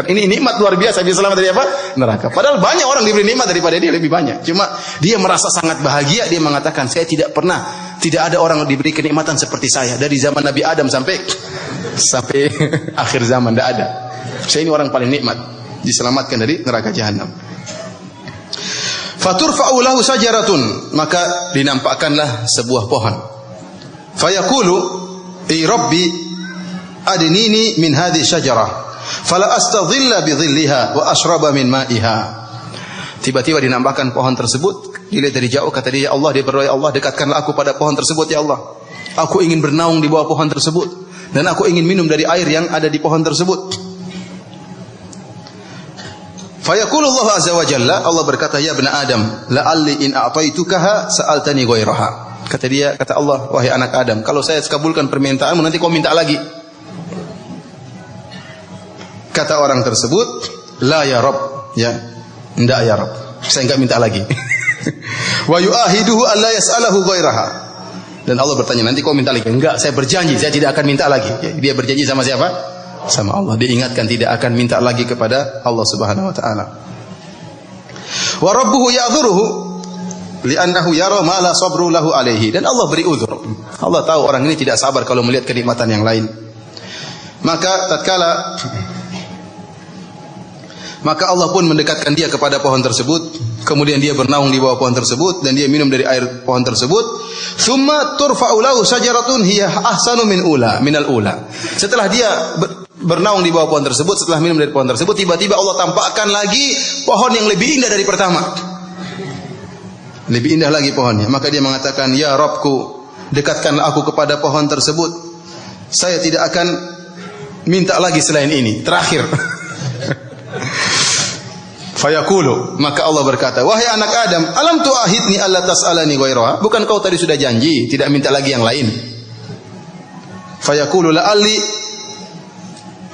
Ini nikmat luar biasa, dia selamat dari apa? Neraka. Padahal banyak orang diberi nikmat daripada dia lebih banyak. Cuma dia merasa sangat bahagia. Dia mengatakan, saya tidak ada orang diberi kenikmatan seperti saya. Dari zaman Nabi Adam sampai akhir zaman, tidak ada. Saya ini orang paling nikmat, diselamatkan dari neraka jahanam. Faturfa'u lahu sajaratun, maka dinampakkanlah sebuah pohon. Fayaqulu, "Ay Rabbi, adnini min hadhihi syajarah, fala astadhilla bi dhilliha wa ashraba min ma'iha." Tiba-tiba dinampakkan pohon tersebut, dilihat dari jauh, kata dia, Allah, dia berdoa, Allah, dekatkanlah aku pada pohon tersebut ya Allah. Aku ingin bernaung di bawah pohon tersebut dan aku ingin minum dari air yang ada di pohon tersebut. Fayaqulu Allah azza wa jalla, Allah berkata, ya ibna Adam, la'alli in a'taitukaha sa'altani ghairaha. Kata Allah, wahai anak Adam, kalau saya kabulkan permintaanmu, nanti kau minta lagi. Kata orang tersebut, la ya Rabb, ya, enggak ya Rabb, saya enggak minta lagi. Wa yu'ahiduhu alla yas'alahu ghairaha. Dan Allah bertanya, nanti kau minta lagi? Enggak, saya berjanji, saya tidak akan minta lagi. Dia berjanji sama siapa? Sama Allah. Diingatkan tidak akan minta lagi kepada Allah Subhanahu wa taala. Wa rabbuhu ya'dhuruhu li'annahu yara ma la sabru lahu alaihi. Dan Allah beri uzur. Allah tahu orang ini tidak sabar kalau melihat kenikmatan yang lain. Maka Allah pun mendekatkan dia kepada pohon tersebut, kemudian dia bernaung di bawah pohon tersebut dan dia minum dari air pohon tersebut. Tsumma turfa'u lahu syajaratun hiya ahsanu minal ula. Setelah dia bernaung di bawah pohon tersebut, setelah minum dari pohon tersebut, tiba-tiba Allah tampakkan lagi pohon yang lebih indah dari pertama. Lebih indah lagi pohonnya. Maka dia mengatakan, "Ya Rabbku, dekatkanlah aku kepada pohon tersebut. Saya tidak akan minta lagi selain ini." Terakhir. Fayaqulu, maka Allah berkata, "Wahai anak Adam, alam tu'ahidni alla tas'alani ghairaha?" Bukan kau tadi sudah janji tidak minta lagi yang lain? Fayaqulu la'alli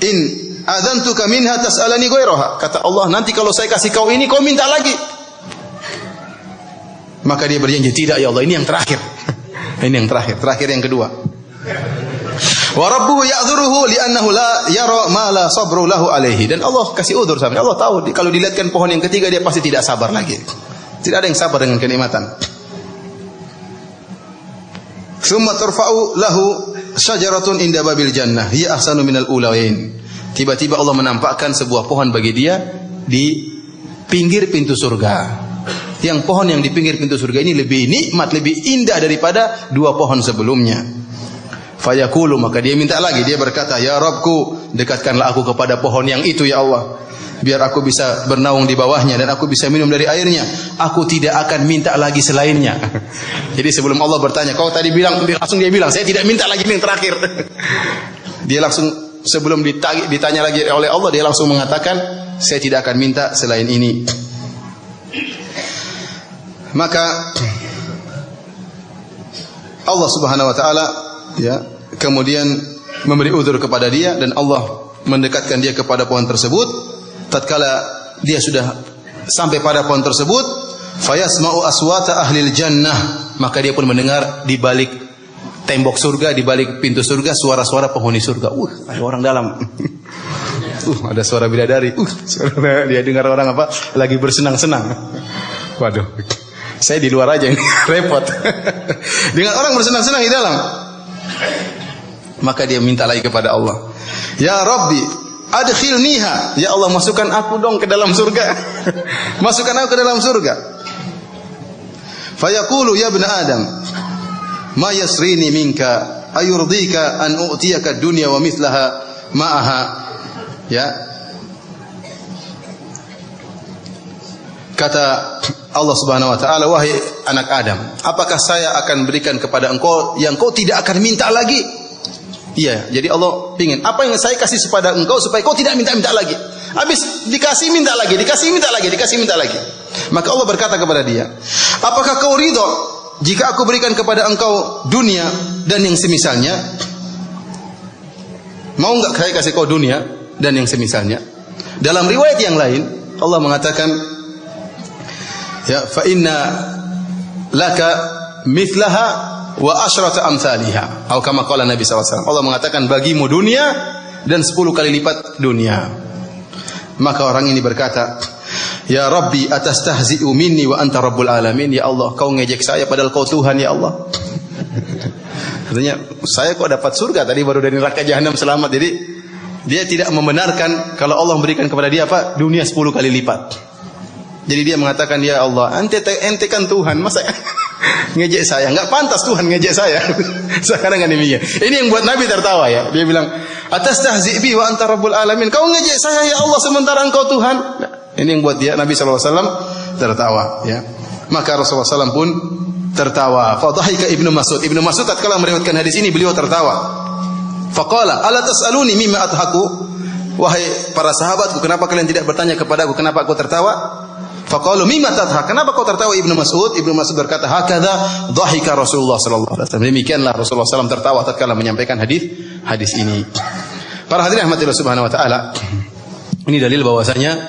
in adzantuka minha tas'alani ghairaha. Kata Allah, nanti kalau saya kasih kau ini, kau minta lagi. Maka dia berjanji, tidak ya Allah, ini yang terakhir. Ini yang terakhir yang kedua. Wa rabbuhu ya'dhuruhu li'annahu la yara ma la sabru lahu alaihi. Dan Allah kasih udzur sama dia. Allah tahu kalau dilihatkan pohon yang ketiga dia pasti tidak sabar lagi. Tidak ada yang sabar dengan kenikmatan. Tsumma turfa'u lahu syajaratun inda babil jannah hiya ahsanu minal ulawain. Tiba-tiba Allah menampakkan sebuah pohon bagi dia di pinggir pintu surga. Yang pohon yang di pinggir pintu surga ini lebih nikmat, lebih indah daripada dua pohon sebelumnya. Fayaqulu, maka dia minta lagi. Dia berkata, "Ya Rabbku, dekatkanlah aku kepada pohon yang itu ya Allah, biar aku bisa bernaung di bawahnya dan aku bisa minum dari airnya. Aku tidak akan minta lagi selainnya." Jadi sebelum Allah bertanya, "Kau tadi bilang," langsung dia bilang, "Saya tidak minta lagi ini yang terakhir." Dia langsung sebelum ditanya lagi oleh Allah, dia langsung mengatakan, "Saya tidak akan minta selain ini." Maka Allah Subhanahu wa taala kemudian memberi uzur kepada dia dan Allah mendekatkan dia kepada pohon tersebut. Tatkala dia sudah sampai pada pohon tersebut, fayasma'u aswata ahlil jannah, maka dia pun mendengar di balik tembok surga, di balik pintu surga, suara-suara penghuni surga. Ada orang dalam. Ada suara bidadari. Dia dengar orang apa? Lagi bersenang-senang. Waduh. Saya di luar aja ini, repot. Dengan orang bersenang-senang di dalam. Maka dia minta lagi kepada Allah. "Ya Rabbi, adkhilniha." Ya Allah, masukkan aku dong ke dalam surga. Masukkan aku ke dalam surga. Fayaqulu, "Ya ibn Adam, ma yasrini minka ayurdika an u'tiyaka dunya wa mithlaha ma'aha." Kata Allah Subhanahu wa taala, "Wahai anak Adam, apakah saya akan berikan kepada engkau yang kau tidak akan minta lagi?" Iya, jadi Allah pingin apa yang saya kasih kepada engkau supaya kau tidak minta-minta lagi. Habis dikasih minta lagi, dikasih minta lagi, dikasih minta lagi. Maka Allah berkata kepada dia, "Apakah kau ridho jika aku berikan kepada engkau dunia dan yang semisalnya?" Mau enggak saya kasih kau dunia dan yang semisalnya? Dalam riwayat yang lain Allah mengatakan, fa inna laka mithlaha wa asyrata amsalihha. Atau kama qala Nabi SAW. Allah mengatakan bagimu dunia dan 10 kali lipat dunia. Maka orang ini berkata, "Ya Rabbi, atastahzi'u minni wa anta rabbul alamin." Ya Allah, kau ngejek saya padahal kau Tuhan ya Allah. Artinya, saya kok dapat surga tadi baru dari neraka jahanam selamat. Jadi dia tidak membenarkan kalau Allah memberikan kepada dia apa? Dunia 10 kali lipat. Jadi dia mengatakan, "Ya Allah, ente kan Tuhan, masa ngejek saya? Enggak pantas Tuhan ngejek saya." Sekarang kan demikian. Ini yang buat Nabi tertawa ya. Dia bilang, "Atastahzi bi wa anta rabbul alamin." Kau ngejek saya ya Allah sementara engkau Tuhan. Nah, ini yang buat dia Nabi SAW tertawa ya. Maka Rasulullah SAW pun tertawa. Fadhahika Ibnu Mas'ud. Ibnu Mas'ud tatkala meriwayatkan hadis ini beliau tertawa. Faqala, "Ala tas'aluni mimma adhaku?" Wahai para sahabatku, kenapa kalian tidak bertanya kepadaku kenapa aku tertawa? Faqalu mimma tadhak? Kenapa kau tertawa Ibnu Mas'ud? Ibnu Mas'ud berkata, "Hakadha dhahika Rasulullah sallallahu alaihi wasallam." Demikianlah Rasulullah SAW tertawa tatkala menyampaikan hadis ini. Para hadirin rahmatillah subhanahu wa taala, ini dalil bahwasanya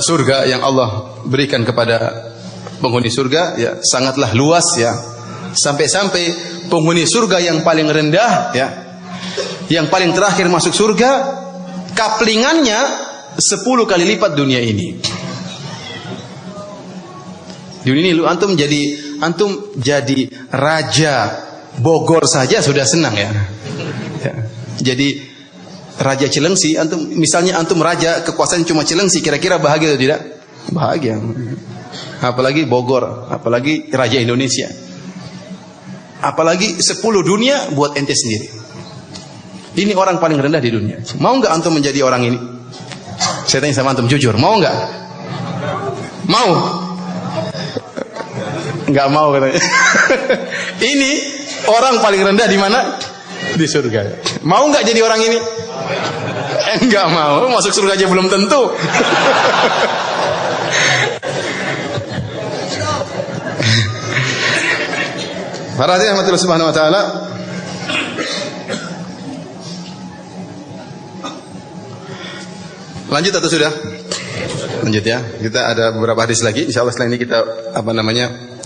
surga yang Allah berikan kepada penghuni surga ya sangatlah luas ya. Sampai-sampai penghuni surga yang paling rendah, ya, yang paling terakhir masuk surga, kaplingannya 10 kali lipat dunia ini. Dunia ini antum jadi raja Bogor saja sudah senang, ya. Jadi raja Cilengsi, misalnya antum raja, kekuasaan cuma Cilengsi, kira-kira bahagia atau tidak? Bahagia. Apalagi Bogor, apalagi raja Indonesia. Apalagi 10 dunia buat ente sendiri. Ini orang paling rendah di dunia. Mau enggak antum menjadi orang ini? Saya tanya sama antum jujur, mau enggak? Mau? Enggak mau katanya. Ini orang paling rendah di mana? Di surga. Mau enggak jadi orang ini? Enggak mau. Masuk surga aja belum tentu. Para hadirin rahmatillah subhanahu wa ta'ala, lanjut atau sudah? Lanjut ya. Kita ada beberapa hadis lagi. Insyaallah setelah ini kita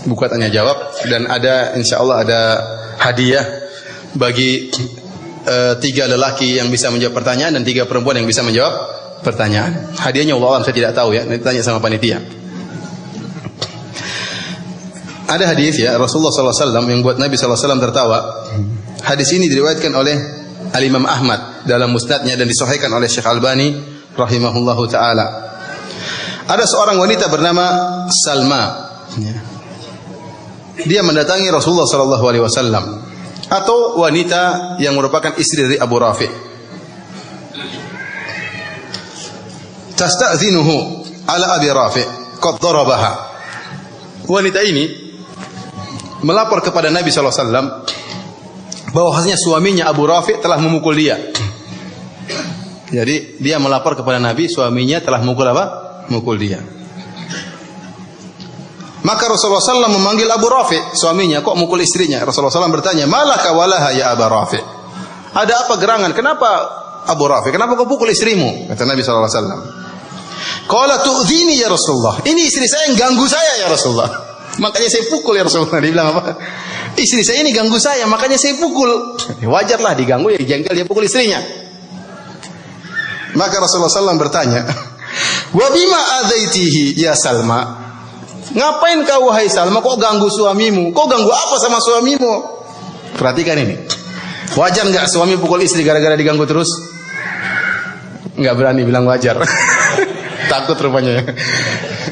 buka tanya jawab, dan insyaallah ada hadiah bagi 3 lelaki yang bisa menjawab pertanyaan dan 3 perempuan yang bisa menjawab pertanyaan. Hadiahnya Allah alam, saya tidak tahu ya. Nanti tanya sama panitia. Ada hadis ya Rasulullah SAW yang buat Nabi SAW tertawa. Hadis ini diriwayatkan oleh Al-Imam Ahmad dalam musnadnya dan disahihkan oleh Syekh Albani rahimahullahu taala. Ada seorang wanita bernama Salma. Dia mendatangi Rasulullah SAW, atau wanita yang merupakan istri dari Abu Rafi. Tasta'zinuhu ala Abi Rafi qad darabaha. Wanita ini melapor kepada Nabi SAW bahwasanya suaminya Abu Rafi telah memukul dia. Jadi dia melapor kepada Nabi, suaminya telah memukul apa? Memukul dia. Maka Rasulullah SAW memanggil Abu Rafi, suaminya, kok mukul istrinya? Rasulullah SAW bertanya, malaka walaha ya Abu Rafi? Ada apa gerangan? Kenapa Abu Rafi? Kenapa kau pukul istrimu? Kata Nabi SAW. Qala tu'dhini ya Rasulullah. Ini istri saya yang ganggu saya ya Rasulullah. Makanya saya pukul ya Rasulullah. Dia bilang apa? Istri saya ini ganggu saya, makanya saya pukul. Wajarlah diganggu, ya jengkel dia pukul istrinya. Maka Rasulullah SAW bertanya, wa bima adaitihi ya Salma? Ngapain kau wahai Salma kok ganggu suamimu? Kau ganggu apa sama suamimu? Perhatikan ini. Wajar enggak suami pukul istri gara-gara diganggu terus? Enggak berani bilang wajar. Takut rupanya.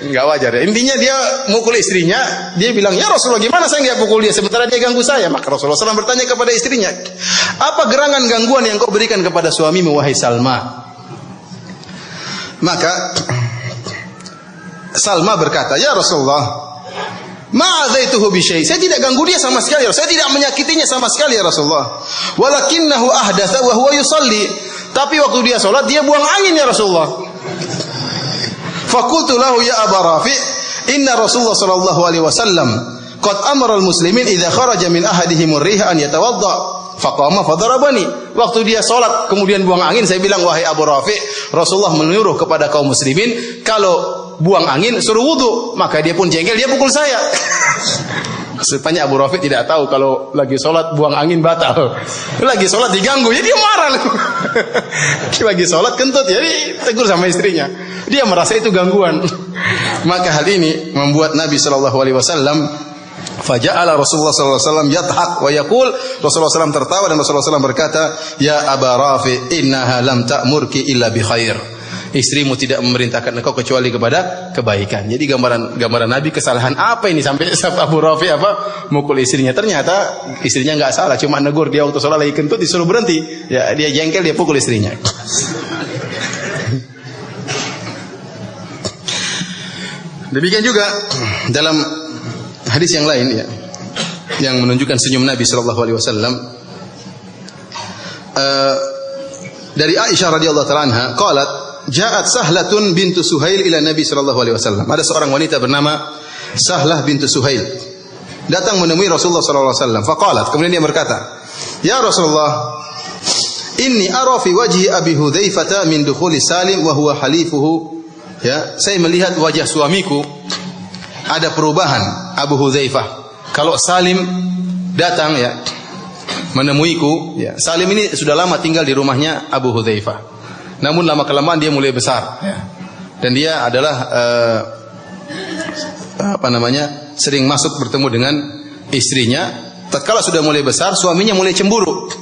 Enggak wajar ya. Intinya dia mukul istrinya, dia bilang, "Ya Rasulullah, gimana saya enggak pukul dia sementara dia ganggu saya?" Maka Rasulullah SAW bertanya kepada istrinya, "Apa gerangan gangguan yang kau berikan kepada suamimu wahai Salma?" Maka Salma berkata, "Ya Rasulullah, ma'adzaituhu bi syai'." Saya tidak ganggu dia sama sekali, saya tidak menyakitinya sama sekali ya Rasulullah. "Walakinnahu ahdatha wa huwa yusalli." Tapi waktu dia salat dia buang angin ya Rasulullah. Fakultu lahu ya Aba Rafi, inna Rasulullah sallallahu alaihi wasallam qad amara al-muslimin idza kharaja min ahadihim ar-riha an yatawadda. Faqama fadarabani. Waktu dia salat kemudian buang angin, saya bilang, wahai Abu Rafi, Rasulullah menyuruh kepada kaum muslimin kalau buang angin suruh wudu. Maka dia pun jengkel, dia pukul saya. Supaya Abu Rafi tidak tahu kalau lagi salat buang angin batal. Lagi salat diganggu, ya dia marah. Lagi salat kentut, jadi tegur sama istrinya. Dia merasa itu gangguan. Maka hal ini membuat Nabi sallallahu alaihi wasallam faja'ala Rasulullah sallallahu alaihi wasallam yadhak wa yaqul, Rasulullah SAW tertawa dan Rasulullah SAW berkata, "Ya Aba Rafi, innaha lam ta'murki illa bi khair." Istrimu tidak memerintahkan engkau kecuali kepada kebaikan. Jadi gambaran Nabi, kesalahan apa ini sampai Abu Rafi mukul istrinya. Ternyata istrinya enggak salah, cuma negur dia waktu salat lagi kentut disuruh berhenti. Ya dia jengkel, dia pukul istrinya. Demikian juga dalam hadis yang lain ya, yang menunjukkan senyum Nabi sallallahu alaihi wasallam, dari Aisyah radhiyallahu taala anha qalat ja'at Sahlatun bintu Suhail ila Nabi sallallahu alaihi wasallam. Ada seorang wanita bernama Sahlah bintu Suhail datang menemui Rasulullah sallallahu alaihi wasallam. Faqalat, kemudian dia berkata, "Ya Rasulullah, inni ara fi wajhi Abi Hudzaifah min dukhuli Salim wa huwa halifuhu." Ya, saya melihat wajah suamiku ada perubahan Abu Hudzaifah. Kalau Salim datang ya, menemuiku. Ya. Salim ini sudah lama tinggal di rumahnya Abu Hudzaifah. Namun lama-kelamaan dia mulai besar. Ya. Dan dia adalah sering masuk bertemu dengan istrinya. Tatkala sudah mulai besar, suaminya mulai cemburu.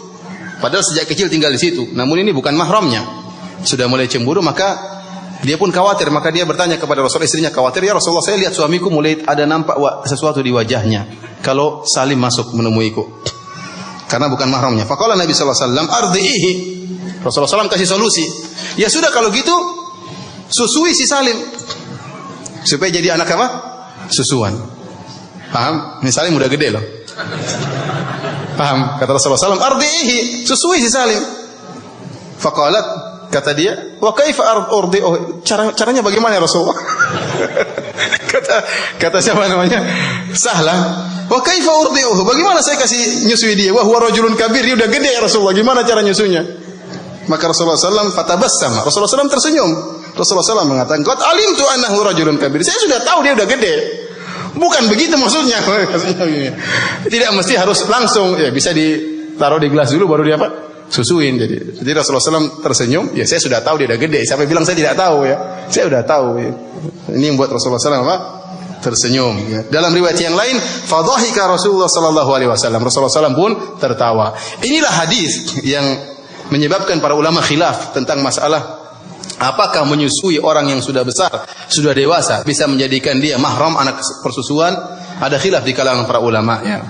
Padahal sejak kecil tinggal di situ. Namun ini bukan mahramnya. Sudah mulai cemburu, maka dia pun khawatir. Maka dia bertanya kepada Rasul, istrinya khawatir, ya Rasulullah, saya lihat suamiku mulai ada nampak sesuatu di wajahnya kalau Salim masuk menemuiku. Karena bukan mahramnya. Faqala Nabi sallallahu alaihi wasallam, ardihi. Rasulullah SAW kasih solusi. Ya sudah kalau gitu, susui si Salim supaya jadi anak apa? Susuan. Paham? Ini Salim udah gede loh. Paham? Kata Rasulullah SAW, ardihi, susui si Salim. Faqalat, kata dia, wa kaifa urdihi? Caranya bagaimana ya Rasulullah? kata siapa namanya? Sahlah. Wa kaifa urdihi? Bagaimana saya kasih nyusui dia? Wa huwa rajulun kabir, dia udah gede ya Rasulullah. Gimana cara nyusunya? Maka Rasulullah SAW fatabassama. Rasulullah SAW tersenyum. Rasulullah SAW mengatakan, qad alimtu annahu rajulun kabir. Saya sudah tahu dia udah gede. Bukan begitu maksudnya. Tidak mesti harus langsung. Ya bisa ditaruh di gelas dulu baru dia apa? Susuin. Jadi Rasulullah SAW tersenyum. Ya saya sudah tahu dia udah gede. Siapa bilang saya tidak tahu ya? Saya sudah tahu. Ya. Ini yang buat Rasulullah SAW apa? Tersenyum. Ya. Dalam riwayat yang lain, fadhahika Rasulullah SAW. Rasulullah SAW pun tertawa. Inilah hadis yang menyebabkan para ulama khilaf tentang masalah apakah menyusui orang yang sudah besar, sudah dewasa bisa menjadikan dia mahram anak persusuan. Ada khilaf di kalangan para ulama ya.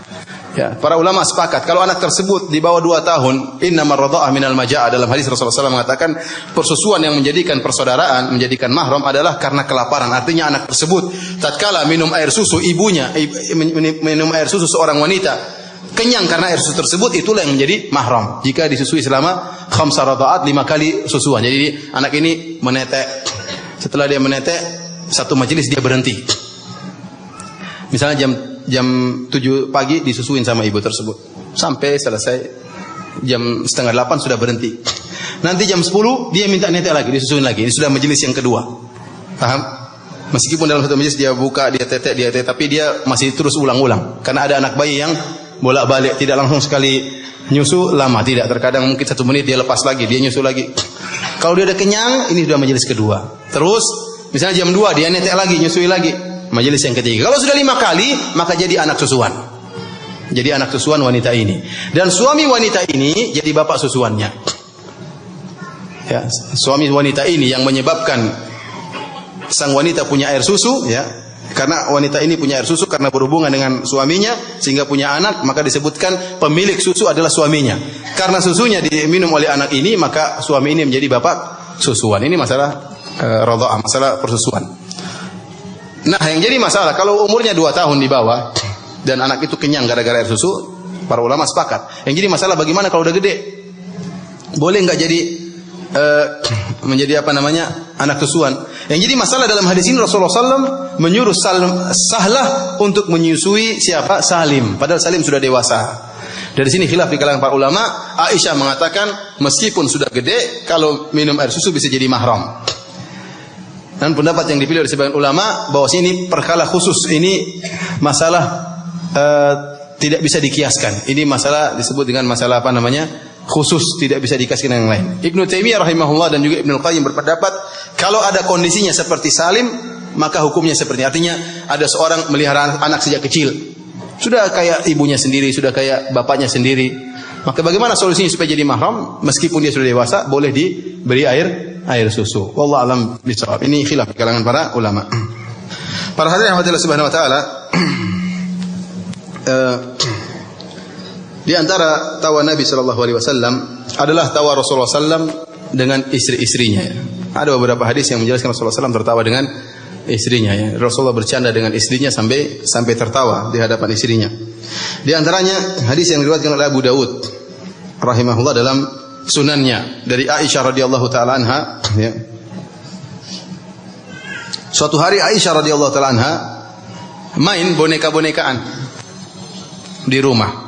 Ya, para ulama sepakat kalau anak tersebut di bawah 2 tahun, innamar radha'ah minal majaa. Dalam hadis Rasulullah SAW mengatakan persusuan yang menjadikan persaudaraan, menjadikan mahram adalah karena kelaparan. Artinya anak tersebut tatkala minum air susu ibunya, minum air susu seorang wanita kenyang karena air susu tersebut, itulah yang menjadi mahram. Jika disusui selama 5 radha'at, 5 kali susuan. Jadi anak ini menetek. Setelah dia menetek, satu majelis dia berhenti. Misalnya jam 7 pagi disusuin sama ibu tersebut. Sampai selesai jam 7:30 sudah berhenti. Nanti jam 10 dia minta netek lagi, disusuin lagi. Ini sudah majelis yang kedua. Paham? Meskipun dalam satu majelis dia buka, dia tetek, tapi dia masih terus ulang-ulang. Karena ada anak bayi yang bolak-balik, tidak langsung sekali nyusu lama, tidak. Terkadang mungkin 1 menit dia lepas lagi, dia nyusu lagi. Kalau dia udah kenyang, ini sudah majelis kedua. Terus misalnya jam 2 dia netek lagi, nyusui lagi, majelis yang ketiga. Kalau sudah 5 kali, maka jadi anak susuan. Jadi anak susuan wanita ini. Dan suami wanita ini jadi bapak susuannya. Ya, suami wanita ini yang menyebabkan sang wanita punya air susu, ya. Karena wanita ini punya air susu karena berhubungan dengan suaminya sehingga punya anak, maka disebutkan pemilik susu adalah suaminya. Karena susunya diminum oleh anak ini, maka suami ini menjadi bapak susuan. Ini masalah radha'ah, masalah persusuan. Nah, yang jadi masalah kalau umurnya 2 tahun di bawah dan anak itu kenyang gara-gara air susu, para ulama sepakat. Yang jadi masalah bagaimana kalau udah gede? Boleh enggak jadi menjadi anak susuan? Yang jadi masalah dalam hadis ini Rasulullah SAW menyuruh Sahlah untuk menyusui siapa? Salim. Padahal Salim sudah dewasa. Dari sini khilaf di kalangan para ulama. Aisyah mengatakan meskipun sudah gede, kalau minum air susu bisa jadi mahram. Dan pendapat yang dipilih oleh sebagian ulama bahwasanya ini perkara khusus, ini masalah tidak bisa dikiaskan. Ini masalah disebut dengan masalah khusus, tidak bisa dikasihkan yang lain. Ibnu Taimiyah rahimahullah dan juga Ibnu Qayyim berpendapat kalau ada kondisinya seperti Salim, maka hukumnya seperti ini. Artinya ada seorang melihara anak sejak kecil, sudah kayak ibunya sendiri, sudah kayak bapaknya sendiri. Maka bagaimana solusinya supaya jadi mahram? Meskipun dia sudah dewasa, boleh diberi air susu. Wallahu a'lam bishawab. Ini khilaf di kalangan para ulama. Para hadirin Allah Subhanahu wa taala, di antara tawa Nabi sallallahu alaihi wasallam adalah tawa Rasulullah sallam dengan istri-istrinya. Ada beberapa hadis yang menjelaskan Rasulullah sallam tertawa dengan istrinya. Rasulullah bercanda dengan istrinya sampai tertawa di hadapan istrinya. Di antaranya hadis yang diriwayatkan oleh Abu Daud rahimahullah dalam sunannya dari Aisyah radhiyallahu taala anha. Suatu hari Aisyah radhiyallahu taala anha main boneka-bonekaan di rumah.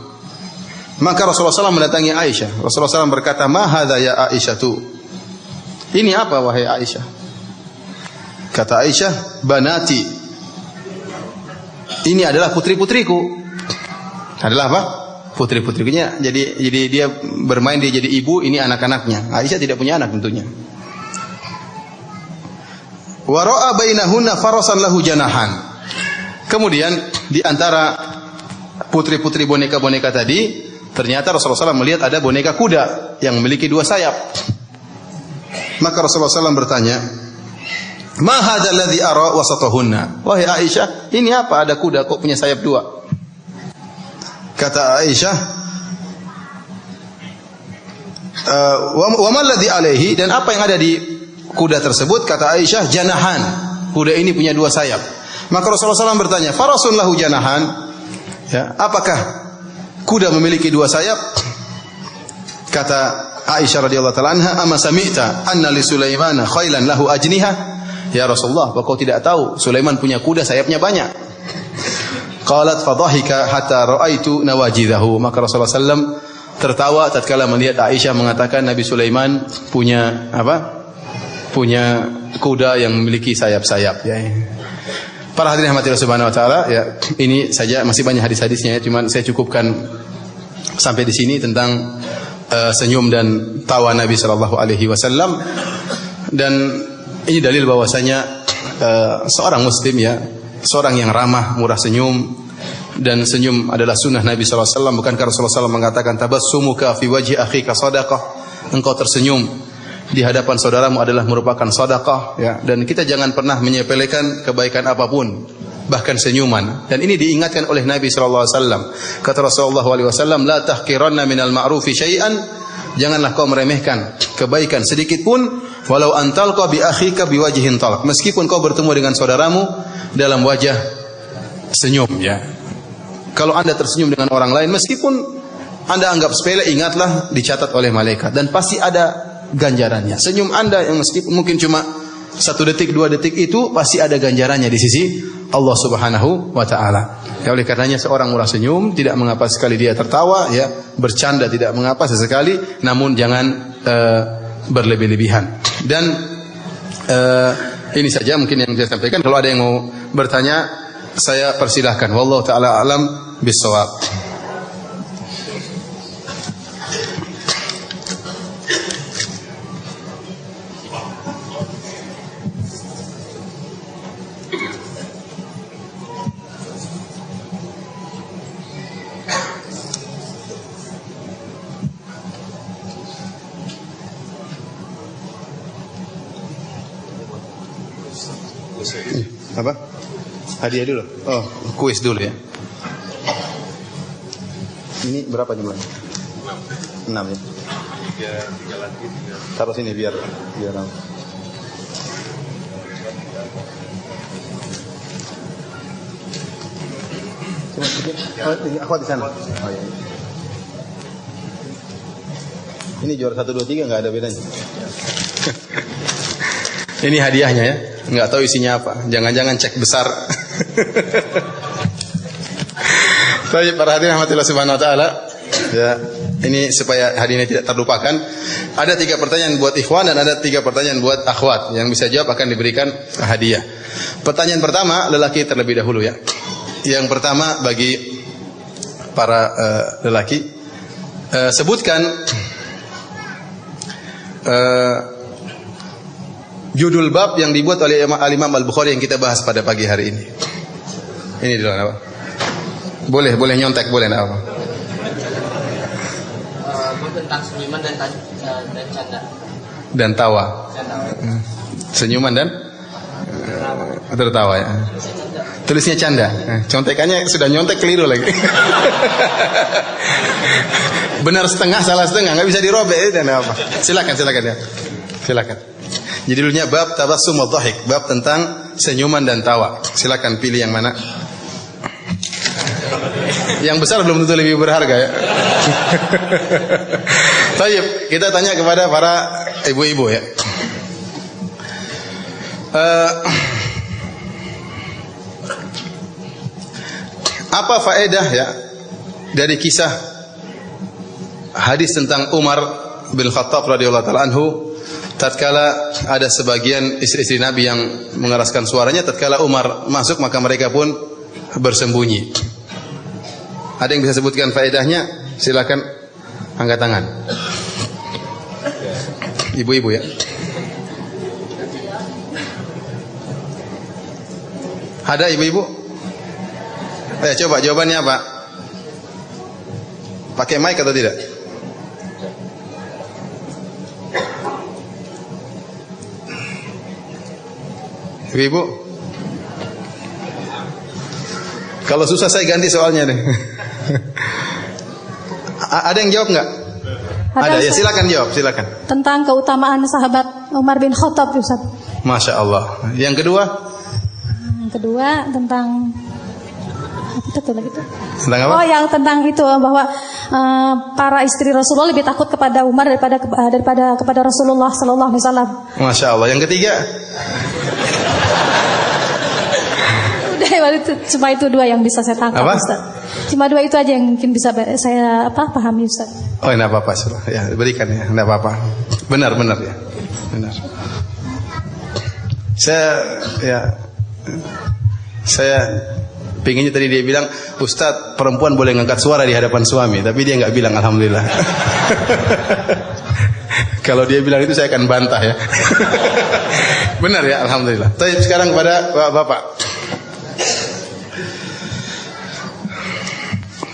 Maka Rasulullah SAW mendatangi Aisyah. Rasulullah SAW berkata, "Ma hadza ya Aisyatu?" Ini apa wahai Aisyah? Kata Aisyah, "Banati." Ini adalah putri-putriku. Adalah apa? putri-putrinya. Jadi dia bermain, dia jadi ibu, ini anak-anaknya. Aisyah tidak punya anak tentunya. Wa ra'a bainahunna farasan lahu janahan. Kemudian di antara putri-putri boneka-boneka tadi, ternyata Rasulullah SAW melihat ada boneka kuda yang memiliki 2 sayap. Maka Rasulullah SAW bertanya, "Ma hadzal ladzi ara wasatahunna?" Wahai Aisyah, ini apa ada kuda kok punya sayap 2? Kata Aisyah, "Wa ma alladzi alaihi?" Dan apa yang ada di kuda tersebut? Kata Aisyah, janahan. Kuda ini punya 2 sayap. Maka Rasulullah SAW bertanya, farasun lahu janahan? Ya, apakah kuda memiliki 2 sayap? Kata Aisyah radhiyallahu ta'ala anha, "Ama sami'ta anna li Sulaimana khailan lahu ajniha?" Ya Rasulullah, apa kau tidak tahu Sulaiman punya kuda sayapnya banyak? Qalat fadhahika hatta ra'aitu nawajidahu. Maka Rasulullah SAW tertawa tatkala melihat Aisyah mengatakan Nabi Sulaiman punya apa? Punya kuda yang memiliki sayap-sayap, ya. Para hadirin rahmatillah subhanahu wa taala, ya, ini saja, masih banyak hadis-hadisnya ya, cuman saya cukupkan sampai di sini tentang senyum dan tawa Nabi sallallahu alaihi wasallam. Dan ini dalil bahwasanya seorang muslim, ya, seorang yang ramah, murah senyum, dan senyum adalah sunnah Nabi sallallahu alaihi wasallam. Bukankah Rasulullah SAW mengatakan tabassumuka fi wajhi akhika shadaqah? Engkau tersenyum di hadapan saudaramu adalah merupakan sedekah, ya. Dan kita jangan pernah menyepelekan kebaikan apapun, bahkan senyuman. Dan ini diingatkan oleh Nabi sallallahu alaihi wasallam. Kata Rasulullah sallallahu alaihi wasallam, "La tahqiranna minal ma'rufi syai'an." Janganlah kau meremehkan kebaikan sedikit pun, walau antalqa bi akhika biwajhin talq. Meskipun kau bertemu dengan saudaramu dalam wajah senyum, ya. Kalau Anda tersenyum dengan orang lain, meskipun Anda anggap sepele, ingatlah dicatat oleh malaikat dan pasti ada ganjarannya. Senyum Anda yang meskipun mungkin cuma 1 detik, 2 detik, itu pasti ada ganjarannya di sisi Allah Subhanahu wa taala. Ya, oleh karenanya seorang murah senyum, tidak mengapa sekali dia tertawa, ya, bercanda tidak mengapa sesekali, namun jangan berlebih-lebihan. Dan ini saja mungkin yang saya sampaikan. Kalau ada yang mau bertanya, saya persilahkan. Wallahu taala alam bissawab. Apa? Hadiah dulu. Oh, kuis dulu, ya. Ini berapa jumlahnya? 6 ya. 3 lagi. Taruh sini biar Coba sedikit. Aku di sana. Oh, iya. Ini juara 1 2 3 enggak ada bedanya. Ini hadiahnya, ya. Enggak tahu isinya apa. Jangan-jangan cek besar. Baik, para hadirin rahmatillah subhanahu wa taala. Ya, ini supaya hari ini tidak terlupakan. Ada 3 pertanyaan buat ikhwan dan ada 3 pertanyaan buat akhwat. Yang bisa jawab akan diberikan hadiah. Pertanyaan pertama lelaki terlebih dahulu, ya. Yang pertama bagi para lelaki, sebutkan judul bab yang dibuat oleh Imam Al-Bukhari yang kita bahas pada pagi hari ini. Ini dulu, apa? Boleh nyontek, boleh enggak apa? Tentang senyuman dan canda. Dan tawa. Senyuman dan tertawa, ya. Tulisnya canda. Contekannya sudah nyontek keliru lagi. Benar setengah, salah setengah, enggak bisa dirobek dan apa. Silakan ya. Silakan. Judulnya bab tabassum wa dhahik, bab tentang senyuman dan tawa. Silakan pilih yang mana. Yang besar belum tentu lebih berharga, ya. Baik, kita tanya kepada para ibu-ibu, ya. Apa faedah, ya, dari kisah hadis tentang Umar bin Khattab radhiyallahu taala anhu tatkala ada sebagian istri-istri Nabi yang mengeraskan suaranya tatkala Umar masuk maka mereka pun bersembunyi. Ada yang bisa sebutkan faedahnya? Silakan angkat tangan. Ibu-ibu ya. Ada ibu-ibu? Coba jawabannya apa? Pakai mic atau tidak? Ibu-ibu? Kalau susah saya ganti soalnya nih. Ada yang jawab nggak? Ada ya, silakan jawab, silakan. Tentang keutamaan sahabat Umar bin Khattab, Ustaz. Masya Allah. Yang kedua? Yang kedua tentang apa tuh lagi tuh? Tentang apa? Oh, yang tentang itu bahwa para istri Rasulullah lebih takut kepada Umar daripada kepada Rasulullah Sallallahu Alaihi Wasallam. Masya Allah. Yang ketiga? Cuma itu dua yang bisa saya tangkap, apa? Ustaz. Cuma dua itu aja yang mungkin bisa saya pahami, Ustaz. Oh, enggak apa-apa, sudah. Ya, berikan ya, enggak apa-apa. Benar ya. Benar. Saya pinginnya tadi dia bilang, Ustaz, perempuan boleh ngangkat suara di hadapan suami, tapi dia enggak bilang alhamdulillah. Kalau dia bilang itu saya akan bantah ya. Benar ya, alhamdulillah. Tapi sekarang kepada Bapak.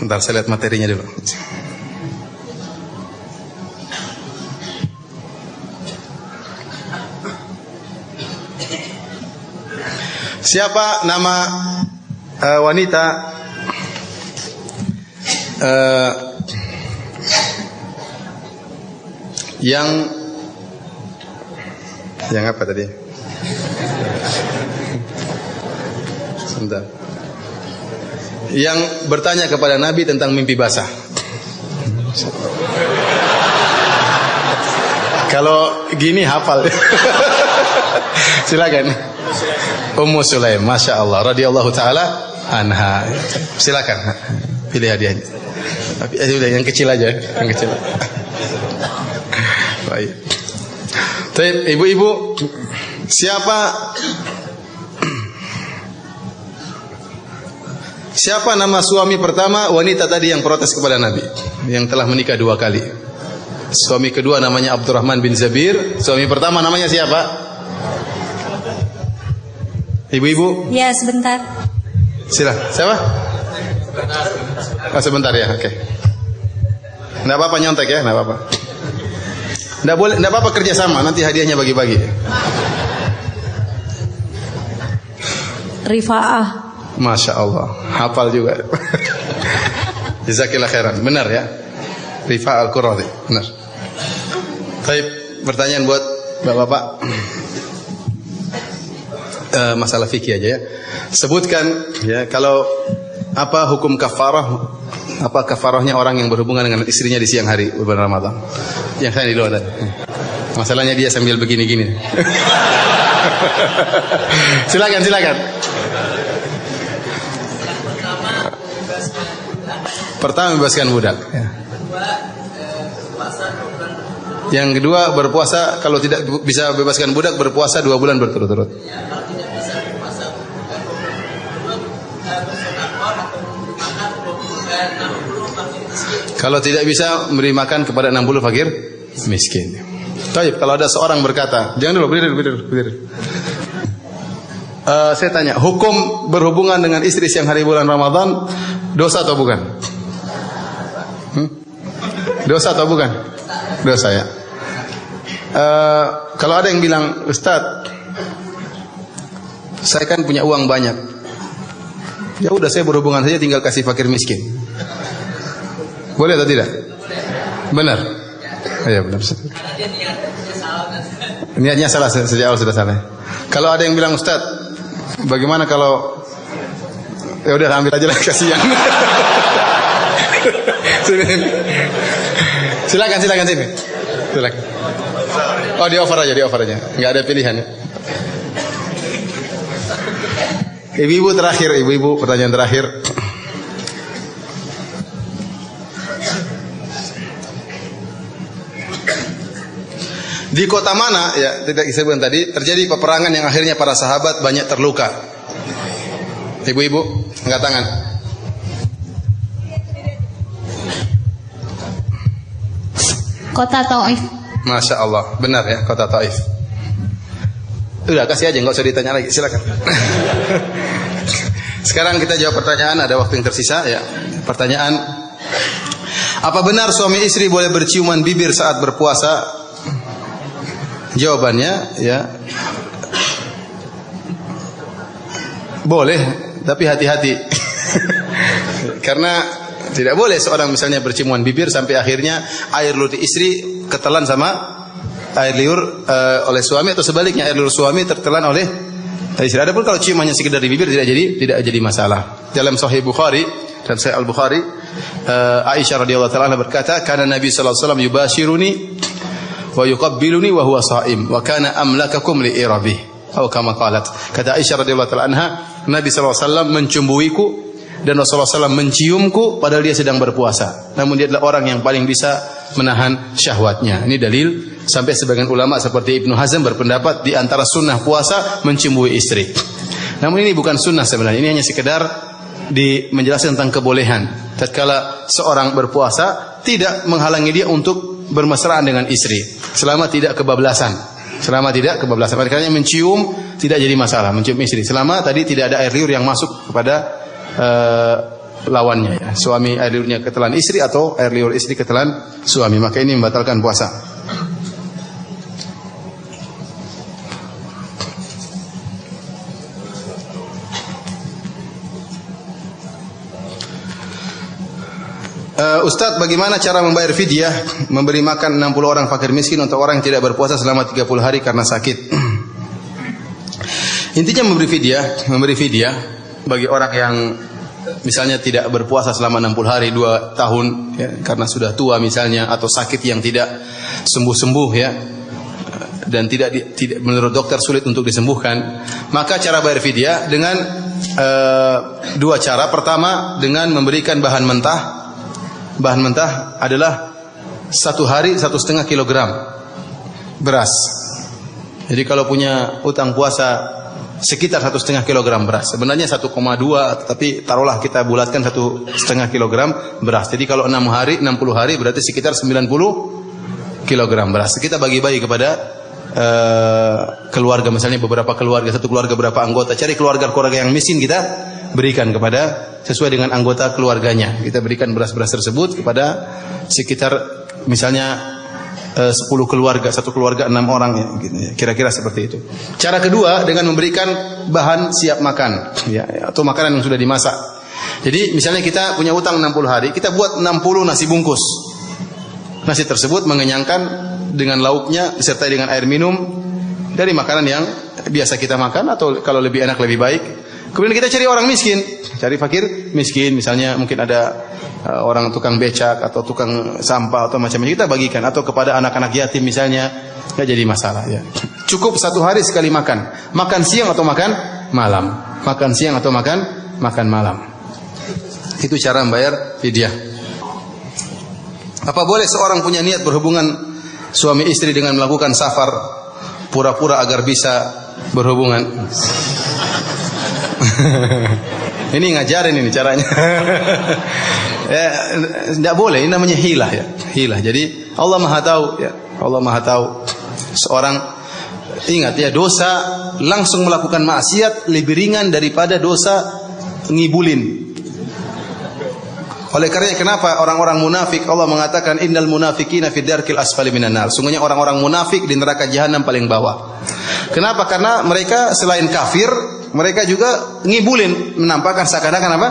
Bentar saya lihat materinya dulu. Siapa nama wanita yang apa tadi? Sebentar. Yang bertanya kepada Nabi tentang mimpi basah. Kalau gini hafal. Silakan. Ummu Sulaim, Masya Allah, radhiyallahu taala anha. Silakan, pilih hadiahnya. Tapi yang kecil aja, yang kecil. Baik. Baik, ibu-ibu, Siapa nama suami pertama wanita tadi yang protes kepada Nabi, yang telah menikah 2 kali? Suami kedua namanya Abdurrahman bin Zabir. Suami pertama namanya siapa? Ibu-ibu? Ya, sebentar. Silah. Siapa? Sebentar ya, oke. Enggak apa-apa nyontek ya, enggak apa-apa. Enggak apa-apa kerja sama, nanti hadiahnya bagi-bagi. Rifa'ah. Masya Allah, hafal juga. Jazakillah khairan. Benar ya, Rifa Al-Quradi. Benar. Baik, pertanyaan buat bapak-bapak. Masalah fikih aja ya. Sebutkan ya, kalau apa hukum kafarah? Apa kafarahnya orang yang berhubungan dengan istrinya di siang hari bulan Ramadan? Yang saya di luar tadi. Masalahnya dia sambil begini-gini. Silakan. Pertama bebaskan budak. Ya. Yang kedua berpuasa, kalau tidak bisa bebaskan budak berpuasa 2 bulan berturut-turut. Kalau tidak bisa memberi makan kepada 60 fakir miskin. Baik, kalau ada seorang berkata, jangan dulu berdiri. Saya tanya, hukum berhubungan dengan istri siang hari bulan Ramadan dosa atau bukan? Dosa atau bukan? Dosa ya. Kalau ada yang bilang, Ustaz, saya kan punya uang banyak, ya udah saya berhubungan saja, tinggal kasih fakir miskin. Boleh atau tidak? Benar. Iya benar. Niatnya salah, sejak awal sudah salah. Kalau ada yang bilang, Ustaz, bagaimana kalau ya udah ambil aja lah, kasihan. Silakan sini. Silakan. Oh, di offer aja. Enggak ada pilihan ya. Ibu-ibu terakhir, pertanyaan terakhir. Di kota mana ya, tidak disebutkan tadi, terjadi peperangan yang akhirnya para sahabat banyak terluka? Ibu-ibu, angkat tangan. Kota Taif. Masya Allah, benar ya, kota Taif. Udah kasih aja, nggak usah ditanya lagi, silakan. Sekarang kita jawab pertanyaan, ada waktu yang tersisa ya. Pertanyaan, apa benar suami istri boleh berciuman bibir saat berpuasa? Jawabannya ya, boleh, tapi hati-hati. Karena tidak boleh seorang misalnya berciuman bibir sampai akhirnya air liur istri ketelan sama air liur oleh suami, atau sebaliknya air liur suami tertelan oleh istri. Adapun kalau ciumannya sekedar di bibir tidak jadi masalah. Dalam Sahih Bukhari dan Sahih Al-Bukhari, Aisyah radhiyallahu taala berkata, "Kana Nabi sallallahu alaihi wasallam yubashiruni wa yuqabbiluni wa huwa sha'im wa kana amlakakum li irabi." Atau kama qalat. Kata Aisyah radhiyallahu taala anha, Nabi sallallahu alaihi wasallam mencumbuiku dan Rasulullah SAW menciumku padahal dia sedang berpuasa. Namun dia adalah orang yang paling bisa menahan syahwatnya. Ini dalil sampai sebagian ulama seperti Ibnu Hazm berpendapat di antara sunnah puasa menciumui istri. Namun ini bukan sunnah sebenarnya. Ini hanya sekedar menjelaskan tentang kebolehan. Tatkala seorang berpuasa tidak menghalangi dia untuk bermesraan dengan istri selama tidak kebablasan. Karena mencium tidak jadi masalah, mencium istri selama tadi tidak ada air liur yang masuk kepada lawannya ya. Suami air liurnya ketelan istri atau air liur istri ketelan suami, maka ini membatalkan puasa. Ustadz, bagaimana cara membayar fidyah, memberi makan 60 orang fakir miskin untuk orang yang tidak berpuasa selama 30 hari karena sakit? Intinya memberi fidyah bagi orang yang misalnya tidak berpuasa selama 60 hari 2 tahun ya, karena sudah tua misalnya, atau sakit yang tidak sembuh-sembuh ya, dan tidak menurut dokter sulit untuk disembuhkan, maka cara bayar fidyah dengan 2 cara. Pertama, dengan memberikan bahan mentah. Bahan mentah adalah 1 hari 1,5 kilogram beras. Jadi kalau punya utang puasa sekitar 1,5 kilogram beras. Sebenarnya 1,2, tapi taruhlah kita bulatkan 1,5 kilogram beras. Jadi kalau 60 hari berarti sekitar 90 kilogram beras. Kita bagi-bagi kepada keluarga, misalnya beberapa keluarga, satu keluarga berapa anggota. Cari keluarga-keluarga yang miskin, kita berikan kepada sesuai dengan anggota keluarganya. Kita berikan beras-beras tersebut kepada sekitar misalnya 10 keluarga, satu keluarga 6 orang ya, gitu ya. Kira-kira seperti itu. Cara kedua dengan memberikan bahan siap makan ya, atau makanan yang sudah dimasak. Jadi misalnya kita punya utang 60 hari, kita buat 60 nasi bungkus. Nasi tersebut mengenyangkan dengan lauknya disertai dengan air minum dari makanan yang biasa kita makan, atau kalau lebih enak lebih baik. Kemudian kita cari orang miskin, cari fakir miskin, misalnya mungkin ada orang tukang becak atau tukang sampah atau macam-macam, kita bagikan, atau kepada anak-anak yatim misalnya, nggak jadi masalah ya. Cukup 1 hari sekali makan siang atau makan malam, makan siang atau makan malam. Itu cara membayar fidyah. Apa boleh seorang punya niat berhubungan suami istri dengan melakukan safar pura-pura agar bisa berhubungan? Ini ngajarin ini caranya. Ya, tidak boleh, ini namanya hilah ya. Hilah. Jadi Allah Maha tahu ya. Allah Maha tahu. Seorang ingat ya, dosa langsung melakukan maksiat lebih ringan daripada dosa ngibulin. Oleh karenanya kenapa orang-orang munafik Allah mengatakan innal munafiqina fi darkil asfali minan nar. Sungguhnya orang-orang munafik di neraka jahanam paling bawah. Kenapa? Karena mereka selain kafir, mereka juga ngibulin, menampakkan seakan-akan apa?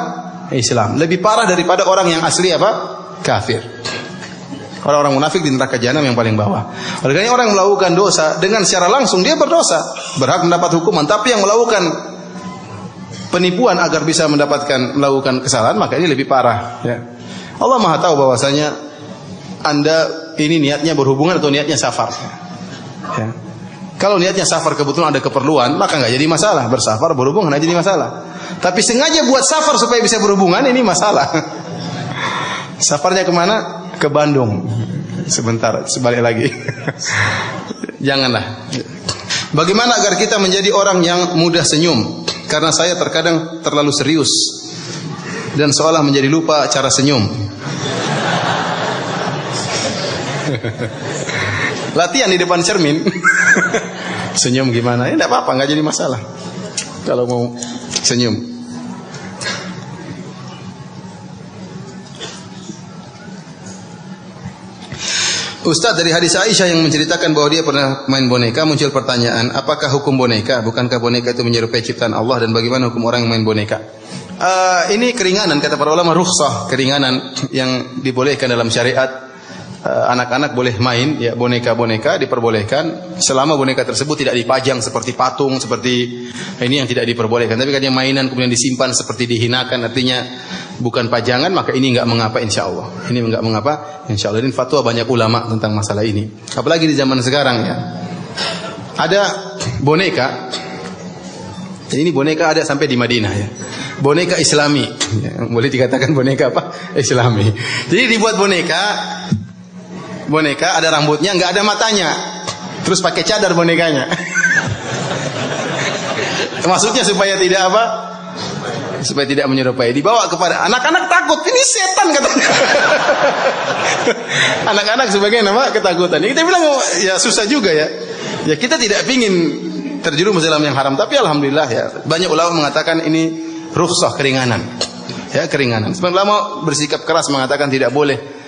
Islam. Lebih parah daripada orang yang asli apa? Kafir. Orang-orang munafik di neraka jahanam yang paling bawah. Oleh karena orang melakukan dosa dengan secara langsung dia berdosa, berhak mendapat hukuman, tapi yang melakukan penipuan agar bisa melakukan kesalahan, maka ini lebih parah ya. Allah Maha tahu bahwasanya Anda ini niatnya berhubungan atau niatnya safar ya. Kalau niatnya safar kebetulan ada keperluan, maka enggak jadi masalah. Bersafar berhubungan enggak jadi masalah. Tapi sengaja buat safar supaya bisa berhubungan, ini masalah. Safarnya kemana? Ke Bandung. Sebentar, sebalik lagi. Janganlah. Bagaimana agar kita menjadi orang yang mudah senyum? Karena saya terkadang terlalu serius dan seolah menjadi lupa cara senyum. Latihan di depan cermin. Senyum gimana? Ya enggak apa-apa, enggak jadi masalah. Kalau mau senyum. Ustaz, dari hadis Aisyah yang menceritakan bahwa dia pernah main boneka, muncul pertanyaan, apakah hukum boneka? Bukankah boneka itu menyerupai ciptaan Allah, dan bagaimana hukum orang yang main boneka? Ini keringanan, kata para ulama, rukhsah, keringanan yang dibolehkan dalam syariat. Anak-anak boleh main ya boneka-boneka, diperbolehkan selama boneka tersebut tidak dipajang seperti patung, seperti ini yang tidak diperbolehkan. Tapi kan yang mainan kemudian disimpan seperti dihinakan, artinya bukan pajangan, maka ini enggak mengapa insyaallah. Ini enggak mengapa insyaallah. Ini fatwa banyak ulama tentang masalah ini. Apalagi di zaman sekarang ya. Ada boneka. Ini boneka ada sampai di Madinah ya. Boneka Islami. Ya, boleh dikatakan boneka apa? Islami. Jadi dibuat boneka ada rambutnya, enggak ada matanya. Terus pakai cadar bonekanya. Maksudnya supaya tidak apa? Supaya tidak menyerupai. Dibawa kepada anak-anak, takut, ini setan katanya. Anak-anak sebagai nama ketakutan. Kita bilang ya susah juga ya. Ya kita tidak ingin terjerumus dalam yang haram, tapi alhamdulillah ya banyak ulama mengatakan ini rukhsah, keringanan. Ya, keringanan. Sebenarnya ulama bersikap keras mengatakan tidak boleh.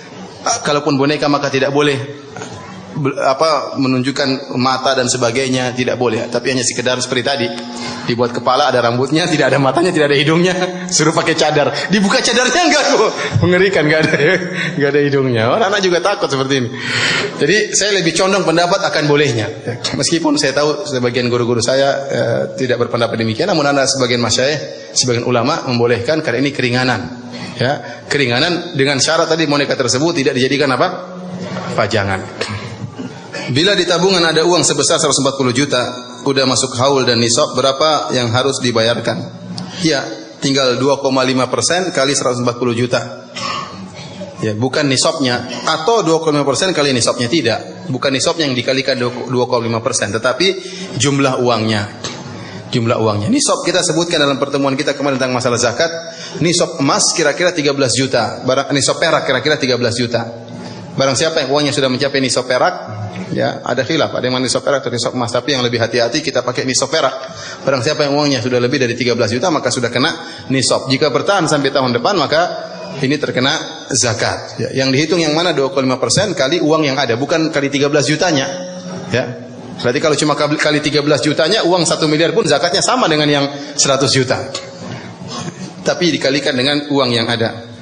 Kalaupun boneka maka tidak boleh menunjukkan mata dan sebagainya, tidak boleh. Tapi hanya sekedar seperti tadi, dibuat kepala ada rambutnya, tidak ada matanya, tidak ada hidungnya, suruh pakai cadar. Dibuka cadarnya enggak kok, mengerikan, enggak ada hidungnya. Orang anak juga takut seperti ini. Jadi saya lebih condong pendapat akan bolehnya. Meskipun saya tahu sebagian guru-guru saya tidak berpendapat demikian, namun anak sebagian masyayikh, sebagian ulama membolehkan karena ini keringanan. Ya, keringanan dengan syarat tadi boneka tersebut tidak dijadikan apa? Pajangan. Bila di tabungan ada uang sebesar 140 juta, udah masuk haul dan nisab, berapa yang harus dibayarkan? Ya, tinggal 2,5% kali 140 juta. Ya, bukan nisabnya, atau 2,5% kali nisabnya, tidak. Bukan nisabnya yang dikalikan 2,5%, tetapi jumlah uangnya. Jumlah uangnya. Nisab kita sebutkan dalam pertemuan kita kemarin tentang masalah zakat. Nisab emas kira-kira 13 juta. Nisab perak kira-kira 13 juta. Barang siapa yang uangnya sudah mencapai nisab perak, ya ada khilaf, ada yang nisab perak atau nisab emas, tapi yang lebih hati-hati kita pakai nisab perak. Barang siapa yang uangnya sudah lebih dari 13 juta maka sudah kena nisab. Jika bertahan sampai tahun depan maka ini terkena zakat. Ya, yang dihitung yang mana 2,5% kali uang yang ada, bukan kali 13 jutanya. Ya. Berarti kalau cuma kali 13 jutanya, uang 1 miliar pun zakatnya sama dengan yang 100 juta. Tapi dikalikan dengan uang yang ada.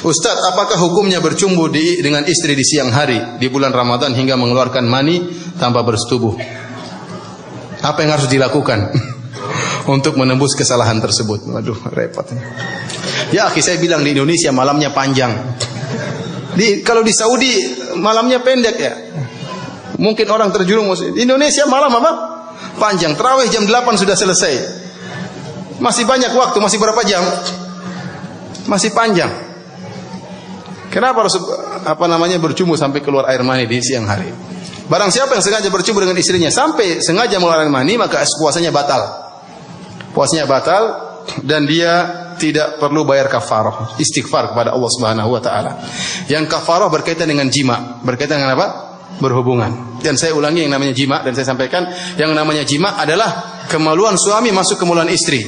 Ustaz, apakah hukumnya bercumbu dengan istri di siang hari di bulan Ramadan hingga mengeluarkan mani tanpa bersetubuh? Apa yang harus dilakukan untuk menembus kesalahan tersebut? Waduh, repot. Ya, akhi, saya bilang di Indonesia malamnya panjang. Kalau di Saudi malamnya pendek ya. Mungkin orang terjerumus. Di Indonesia malam apa? Panjang. Tarawih jam 8 sudah selesai. Masih banyak waktu, masih berapa jam? Masih panjang. Kenapa harus bercumbu sampai keluar air mani di siang hari? Barang siapa yang sengaja bercumbu dengan istrinya sampai sengaja mengeluarkan mani, maka puasanya batal. Puasanya batal dan dia tidak perlu bayar kafarah, istighfar kepada Allah Subhanahu wa taala. Yang kafarah berkaitan dengan jima, berkaitan dengan apa? Berhubungan. Dan saya ulangi, yang namanya jima, dan saya sampaikan, yang namanya jima adalah kemaluan suami masuk kemaluan istri.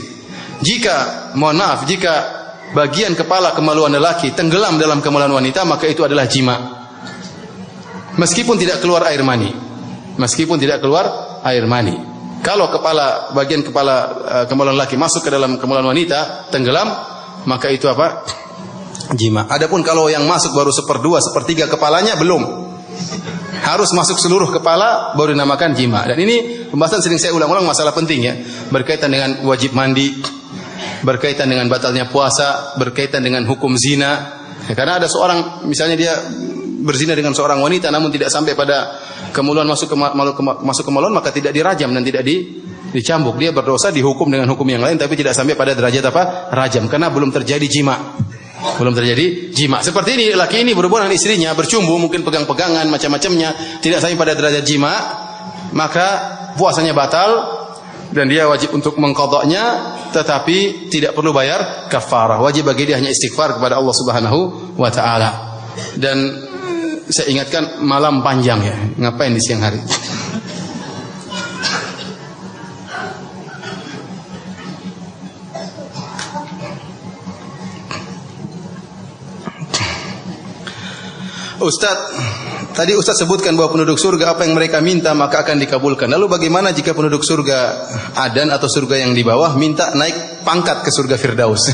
Jika, mohon maaf, jika bagian kepala kemaluan lelaki tenggelam dalam kemaluan wanita, maka itu adalah jima. Meskipun tidak keluar air mani. Meskipun tidak keluar air mani. Kalau bagian kepala kemaluan laki masuk ke dalam kemaluan wanita, tenggelam, maka itu apa? Jima. Adapun kalau yang masuk baru 1/2, 1/3 kepalanya, belum. Harus masuk seluruh kepala baru dinamakan jima. Dan ini pembahasan sering saya ulang-ulang, masalah penting ya. Berkaitan dengan wajib mandi, berkaitan dengan batalnya puasa, berkaitan dengan hukum zina. Ya, karena ada seorang, misalnya dia berzina dengan seorang wanita namun tidak sampai pada kemaluan masuk kemaluan, maka tidak dirajam dan tidak dicambuk. Dia berdosa, dihukum dengan hukum yang lain, tapi tidak sampai pada derajat apa? Rajam, karena belum terjadi jima. Belum terjadi jima. Seperti ini, laki ini berhubungan dengan istrinya, bercumbu, mungkin pegang-pegangan, macam-macamnya, tidak sampai pada derajat jima, maka puasanya batal dan dia wajib untuk mengqadha'nya tetapi tidak perlu bayar kafarah. Wajib bagi dia hanya istighfar kepada Allah Subhanahu wa taala. Dan saya ingatkan malam panjang ya. Ngapain di siang hari? Ustaz, tadi Ustaz sebutkan bahwa penduduk surga apa yang mereka minta maka akan dikabulkan. Lalu bagaimana jika penduduk surga Adan atau surga yang di bawah minta naik pangkat ke surga Firdaus?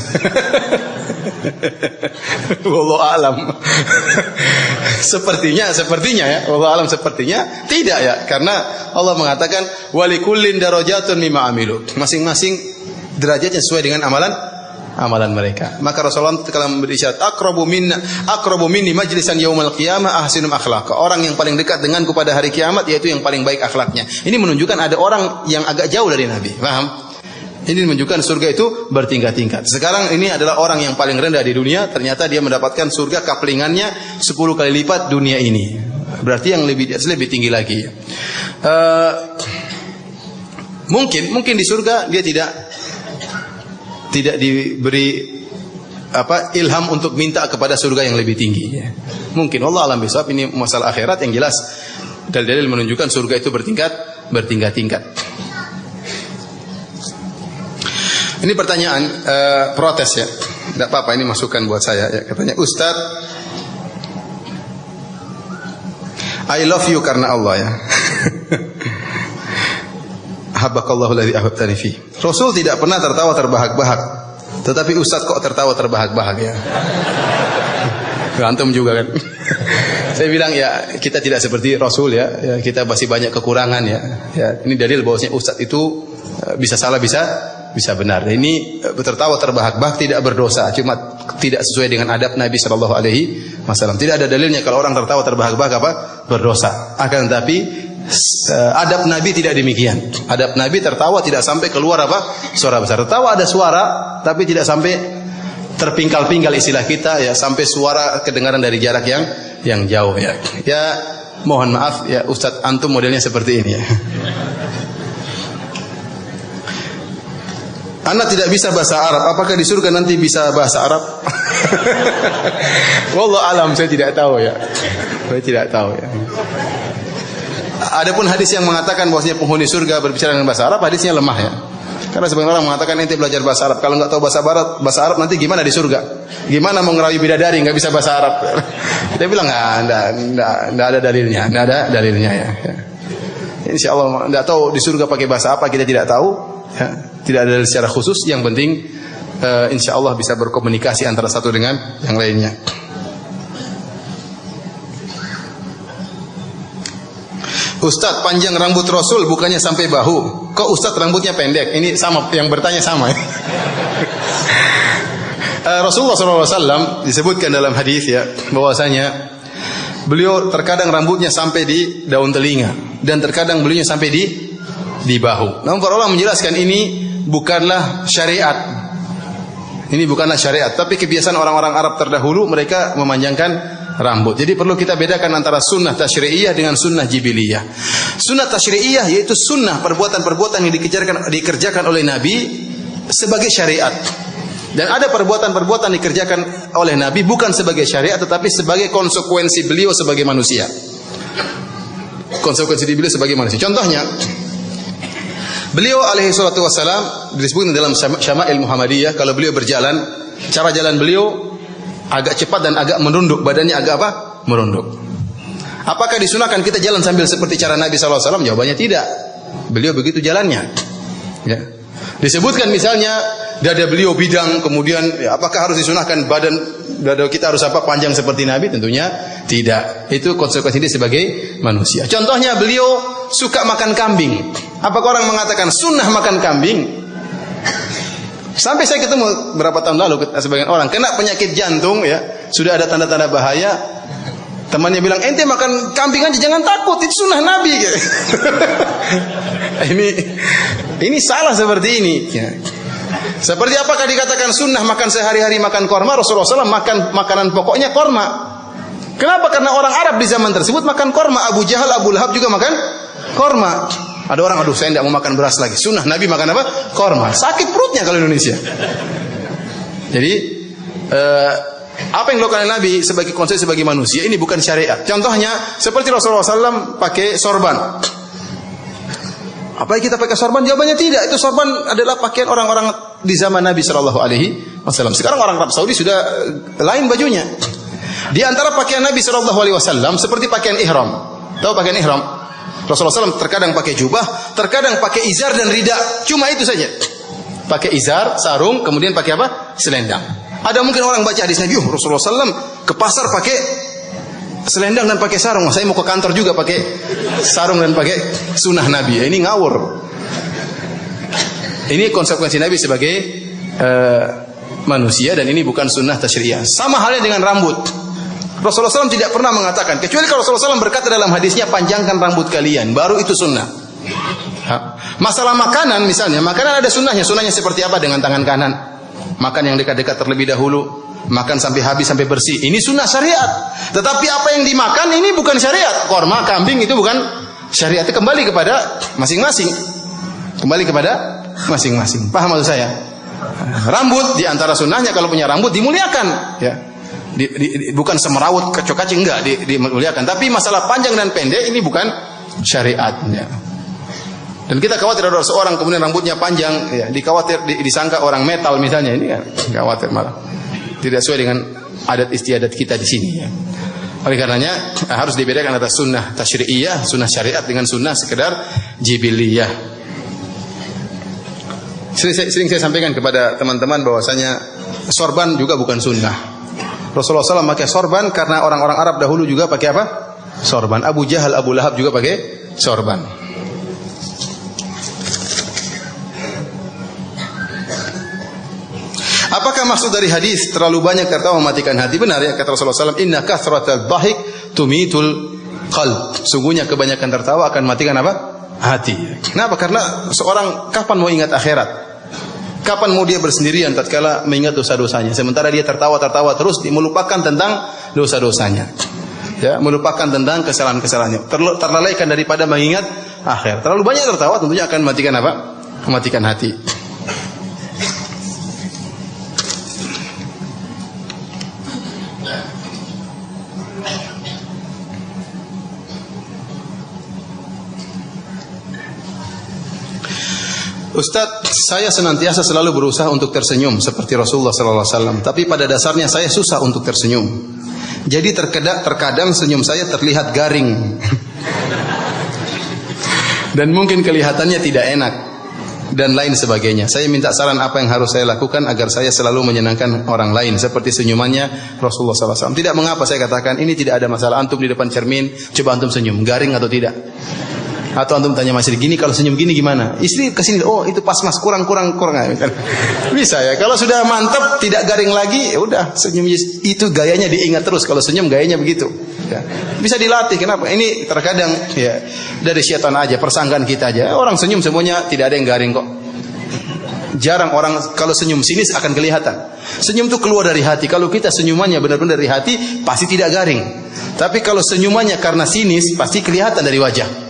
Wallahu alam. Sepertinya ya, wallahu alam sepertinya tidak ya, karena Allah mengatakan walikullin darajatun mimma amilu. Masing-masing derajatnya sesuai dengan amalan mereka. Maka Rasulullah telah memberi isyarat aqrabu minni majlisan yaumal qiyamah ahsinum akhlaqa. Orang yang paling dekat denganku pada hari kiamat yaitu yang paling baik akhlaknya. Ini menunjukkan ada orang yang agak jauh dari Nabi. Paham? Ini menunjukkan surga itu bertingkat-tingkat. Sekarang ini adalah orang yang paling rendah di dunia, ternyata dia mendapatkan surga kaplingannya 10 kali lipat dunia ini. Berarti yang lebih tinggi lagi. Mungkin di surga dia tidak diberi ilham untuk minta kepada surga yang lebih tinggi. Mungkin Allah alam bisawab, ini masalah akhirat yang jelas. Dalil-dalil menunjukkan surga itu bertingkat-tingkat. Ini pertanyaan protes ya. Tidak apa-apa, ini masukan buat saya ya. Katanya, Ustaz, I love you karena Allah ya. Habbakallahu alladzi ahbabtani fi. Rasul tidak pernah tertawa terbahak-bahak. Tetapi Ustaz kok tertawa terbahak-bahak ya. Antum juga kan. Saya bilang ya, kita tidak seperti Rasul ya. Kita masih banyak kekurangan ya. Ini dalil bahwasanya Ustaz itu bisa salah bisa benar. Ini tertawa terbahak-bahak tidak berdosa, cuma tidak sesuai dengan adab Nabi sallallahu alaihi wasallam. Tidak ada dalilnya kalau orang tertawa terbahak-bahak berdosa. Akan tetapi adab Nabi tidak demikian. Adab Nabi tertawa tidak sampai keluar suara besar. Tertawa ada suara tapi tidak sampai terpingkal-pingkal istilah kita ya, sampai suara kedengaran dari jarak yang jauh ya. Ya mohon maaf ya Ustaz, antum modelnya seperti ini ya. Anak tidak bisa bahasa Arab, apakah di surga nanti bisa bahasa Arab? Wallahu alam, saya tidak tahu ya. Saya tidak tahu ya. Adapun hadis yang mengatakan bahwasanya penghuni surga berbicara dengan bahasa Arab, hadisnya lemah ya. Karena sebagian orang mengatakan ente belajar bahasa Arab, kalau nggak tahu bahasa Arab nanti gimana di surga? Gimana mau ngerayu bidadari nggak bisa bahasa Arab? Kita bilang nggak ada dalilnya, ya. Insya Allah nggak tahu di surga pakai bahasa apa, kita tidak tahu. Ya. Tidak ada secara khusus, yang penting insya Allah bisa berkomunikasi antara satu dengan yang lainnya. Ustadz, panjang rambut Rasul bukannya sampai bahu, kok Ustadz rambutnya pendek? Ini sama, yang bertanya sama. Rasulullah SAW disebutkan dalam hadis ya, bahwasanya beliau terkadang rambutnya sampai di daun telinga dan terkadang beliaunya sampai di bahu. Namun para ulama menjelaskan ini bukanlah syariat. Ini bukanlah syariat, tapi kebiasaan orang-orang Arab terdahulu, mereka memanjangkan rambut. Jadi perlu kita bedakan antara sunnah tasyri'iyah dengan sunnah jibiliyah. Sunnah tasyri'iyah yaitu sunnah perbuatan-perbuatan yang dikerjakan oleh Nabi sebagai syariat. Dan ada perbuatan-perbuatan dikerjakan oleh Nabi bukan sebagai syariat tetapi sebagai konsekuensi beliau sebagai manusia. Konsekuensi beliau sebagai manusia. Contohnya, beliau alaihi salatu wassalam disebutkan dalam Syama'il Muhammadiyah, kalau beliau berjalan, cara jalan beliau agak cepat dan agak menunduk, badannya agak merunduk. Apakah disunahkan kita jalan sambil seperti cara Nabi sallallahu alaihi wasallam? Jawabannya tidak. Beliau begitu jalannya. Ya. Disebutkan misalnya dada beliau bidang, kemudian ya, apakah harus disunahkan dada kita harus panjang seperti Nabi? Tentunya tidak. Itu konsekuensi dia sebagai manusia. Contohnya beliau suka makan kambing. Apakah orang mengatakan sunnah makan kambing? Sampai saya ketemu berapa tahun lalu sebagian orang kena penyakit jantung ya, sudah ada tanda-tanda bahaya. Temannya bilang, ente makan kambing aja jangan takut, itu sunnah Nabi. Ini salah seperti ini. Ya. Seperti apakah dikatakan sunnah makan sehari-hari makan korma? Rasulullah SAW makan makanan pokoknya korma. Kenapa? Karena orang Arab di zaman tersebut makan korma. Abu Jahal, Abu Lahab juga makan korma. Ada orang, aduh saya tidak mau makan beras lagi. Sunnah Nabi makan apa? Korma. Sakit perutnya kalau Indonesia. Jadi apa yang dilakukan Nabi sebagai konsep sebagai manusia ini bukan syariat. Contohnya seperti Rasulullah SAW pakai sorban. Apa kita pakai sorban? Jawabannya tidak. Itu sorban adalah pakaian orang-orang di zaman Nabi Shallallahu Alaihi Wasallam. Sekarang orang Arab Saudi sudah lain bajunya. Di antara pakaian Nabi Shallallahu Alaihi Wasallam seperti pakaian ihram. Tahu pakaian ihram? Rasulullah SAW terkadang pakai jubah, terkadang pakai izar dan rida. Cuma itu saja. Pakai izar, sarung, kemudian pakai apa? Selendang. Ada mungkin orang baca hadis Nabi, Rasulullah SAW ke pasar pakai selendang dan pakai sarung. Saya mau ke kantor juga pakai sarung dan pakai sunnah Nabi. Ini ngawur. Ini konsekuensi Nabi sebagai manusia dan ini bukan sunnah tasyri'iyah. Sama halnya dengan rambut. Rasulullah SAW tidak pernah mengatakan, kecuali kalau Rasulullah SAW berkata dalam hadisnya, panjangkan rambut kalian, baru itu sunnah. Masalah makanan misalnya, makanan ada sunnahnya. Sunnahnya seperti apa? Dengan tangan kanan. Makan yang dekat-dekat terlebih dahulu. Makan sampai habis, sampai bersih. Ini sunnah syariat. Tetapi apa yang dimakan ini bukan syariat. Korma, kambing itu bukan syariat. Itu kembali kepada masing-masing. Kembali kepada masing-masing. Paham maksud saya? Rambut di antara sunnahnya kalau punya rambut dimuliakan. Ya. Bukan semerawut kacau-kacau, enggak dimuliakan. Tapi masalah panjang dan pendek ini bukan syariatnya. Dan kita khawatir ada seorang kemudian rambutnya panjang, ya, disangka orang metal misalnya, ini kan khawatir malah. Tidak sesuai dengan adat istiadat kita di sini. Ya. Oleh karenanya harus dibedakan antara sunnah tasyri'iyah, sunnah syariat dengan sunnah sekedar jibiliyah. Sering saya sampaikan kepada teman-teman bahwasanya sorban juga bukan sunnah. Rasulullah SAW pakai sorban karena orang-orang Arab dahulu juga pakai apa? Sorban. Abu Jahal, Abu Lahab juga pakai sorban. Apakah maksud dari hadis terlalu banyak tertawa mematikan hati? Benar ya, kata Rasulullah SAW, inna kathratal dhahik tumitul qalb. Sungguhnya kebanyakan tertawa akan mematikan apa? Hati. Kenapa? Karena seorang kapan mau ingat akhirat? Kapan mau dia bersendirian tatkala mengingat dosa-dosanya? Sementara dia tertawa terus, melupakan tentang dosa-dosanya. Ya, melupakan tentang kesalahan-kesalahannya. Terlalaikan daripada mengingat akhir. Terlalu banyak tertawa tentunya akan mematikan apa? Mematikan hati. Ustaz, saya senantiasa selalu berusaha untuk tersenyum seperti Rasulullah SAW. Tapi pada dasarnya saya susah untuk tersenyum. Jadi terkadang senyum saya terlihat garing. Dan mungkin kelihatannya tidak enak. Dan lain sebagainya. Saya minta saran apa yang harus saya lakukan agar saya selalu menyenangkan orang lain. Seperti senyumannya Rasulullah SAW. Tidak mengapa saya katakan, ini tidak ada masalah. Antum di depan cermin, coba antum senyum. Garing atau tidak? Atau antum tanya mas gini, kalau senyum gini gimana? Istri kesini, oh itu pas mas, kurang. Bisa ya. Kalau sudah mantap, tidak garing lagi, ya udah senyum itu gayanya diingat terus. Kalau senyum gayanya begitu. Ya. Bisa dilatih. Kenapa? Ini terkadang ya dari syaitan aja, persangkaan kita aja. Orang senyum semuanya tidak ada yang garing kok. Jarang orang kalau senyum sinis akan kelihatan. Senyum itu keluar dari hati. Kalau kita senyumannya benar-benar dari hati, pasti tidak garing. Tapi kalau senyumannya karena sinis, pasti kelihatan dari wajah.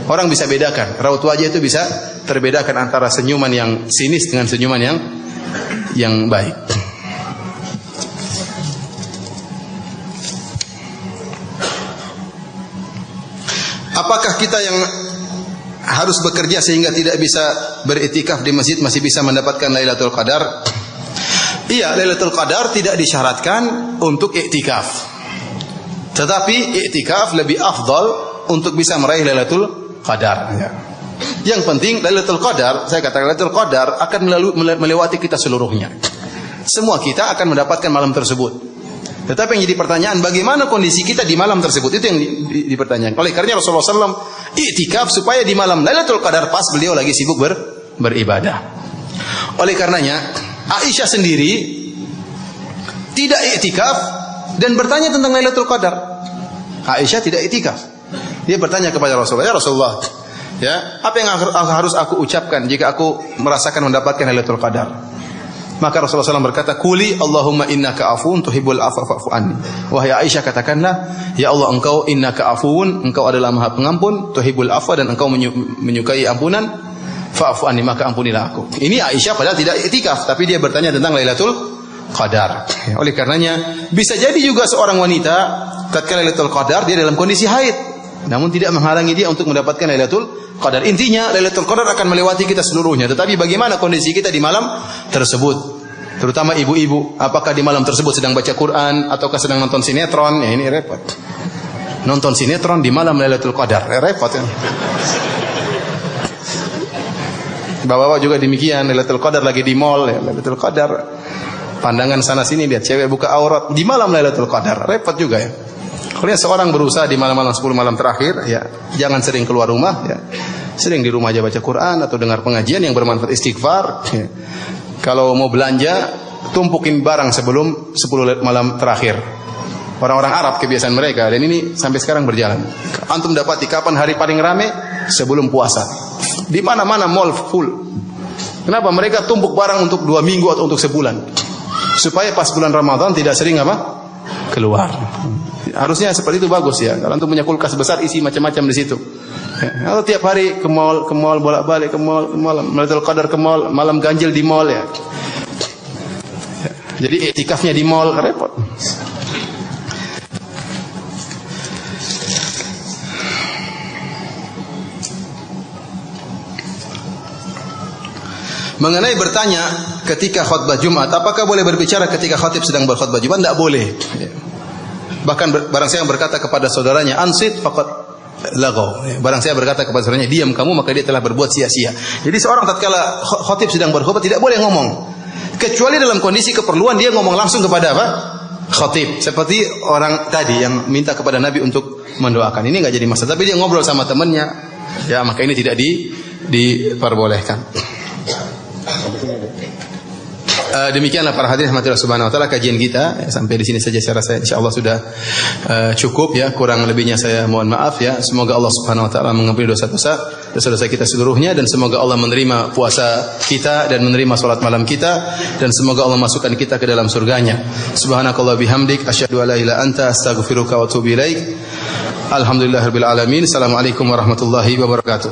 Orang bisa bedakan, raut wajah itu bisa terbedakan antara senyuman yang sinis dengan senyuman yang baik. Apakah kita yang harus bekerja sehingga tidak bisa beriktikaf di masjid masih bisa mendapatkan Lailatul Qadar? Iya, Lailatul Qadar tidak disyaratkan untuk iktikaf. Tetapi iktikaf lebih afdal untuk bisa meraih Lailatul Qadar. Ya. Yang penting Lailatul Qadar, saya katakan Lailatul Qadar akan melewati kita seluruhnya. Semua kita akan mendapatkan malam tersebut. Tetapi yang jadi pertanyaan, bagaimana kondisi kita di malam tersebut? Itu yang dipertanyakan. Oleh karena Rasulullah SAW iktikaf supaya di malam Lailatul Qadar pas beliau lagi sibuk beribadah. Oleh karenanya Aisyah sendiri tidak iktikaf dan bertanya tentang Lailatul Qadar. Aisyah tidak iktikaf. Dia bertanya kepada Rasulullah, ya Rasulullah, ya, apa yang harus aku ucapkan jika aku merasakan mendapatkan Lailatul Qadar? Maka Rasulullah SAW berkata, "Quli Allahumma innaka afuwun tuhibbul afwa fa'fu anni." Wahai Aisyah, katakanlah, ya Allah, engkau innaka afuwun, engkau adalah Maha Pengampun, tuhibbul afwa, dan engkau menyukai ampunan, fa'fu anni, maka ampunilah aku. Ini Aisyah padahal tidak iktikaf, tapi dia bertanya tentang Lailatul Qadar. Oleh karenanya, bisa jadi juga seorang wanita tatkala Lailatul Qadar dia dalam kondisi haid, namun tidak menghalangi dia untuk mendapatkan Lailatul Qadar. Intinya Lailatul Qadar akan melewati kita seluruhnya, tetapi bagaimana kondisi kita di malam tersebut? Terutama ibu-ibu, apakah di malam tersebut sedang baca Quran ataukah sedang nonton sinetron? Ya, ini repot. Nonton sinetron di malam Lailatul Qadar, repot ya. Bapak-bapak juga demikian, Lailatul Qadar lagi di mall, ya, Lailatul Qadar. Pandangan sana sini lihat cewek buka aurat di malam Lailatul Qadar, repot juga ya. Kalau seorang berusaha di malam-malam 10 malam terakhir, ya jangan sering keluar rumah, ya sering di rumah aja baca Quran atau dengar pengajian yang bermanfaat, istighfar. Ya. Kalau mau belanja, tumpukin barang sebelum 10 malam terakhir. Orang-orang Arab kebiasaan mereka, dan ini sampai sekarang berjalan. Antum dapati kapan hari paling rame? Sebelum puasa. Di mana-mana mall full. Kenapa? Mereka tumpuk barang untuk 2 minggu atau untuk sebulan, supaya pas bulan Ramadan tidak sering apa? Keluar. Harusnya seperti itu, bagus ya. Kalau antum punya kulkas besar, isi macam-macam di situ. Kalau tiap hari ke mall bolak-balik ke mall, Lailatul Qadar ke mall, malam ganjil di mall ya. Jadi iktikafnya di mall, repot. Mengenai bertanya ketika khutbah Jumat, apakah boleh berbicara ketika khatib sedang berkhutbah Jumat? Tidak boleh. Bahkan barang saya yang berkata kepada saudaranya, ansit faqad lagaw. Barang saya berkata kepada saudaranya, diam kamu, maka dia telah berbuat sia-sia. Jadi seorang tatkala khatib sedang berkhutbah tidak boleh ngomong. Kecuali dalam kondisi keperluan dia ngomong langsung kepada apa? Khatib. Seperti orang tadi yang minta kepada Nabi untuk mendoakan. Ini enggak jadi masalah. Tapi dia ngobrol sama temannya, ya maka ini tidak diperbolehkan. Demikianlah para hadirin rahmatillah subhanahu wa taala kajian kita, sampai di sini saja saya rasa insyaallah sudah cukup ya, kurang lebihnya saya mohon maaf ya. Semoga Allah subhanahu wa taala mengampuni dosa-dosa kita seluruhnya, dan semoga Allah menerima puasa kita dan menerima salat malam kita, dan semoga Allah masukkan kita ke dalam surganya. Subhanakallah bihamdik asyhadu an la ilaha illa anta astaghfiruka wa atubu ilaik. Alhamdulillahirabbil alamin. Assalamualaikum warahmatullahi wabarakatuh.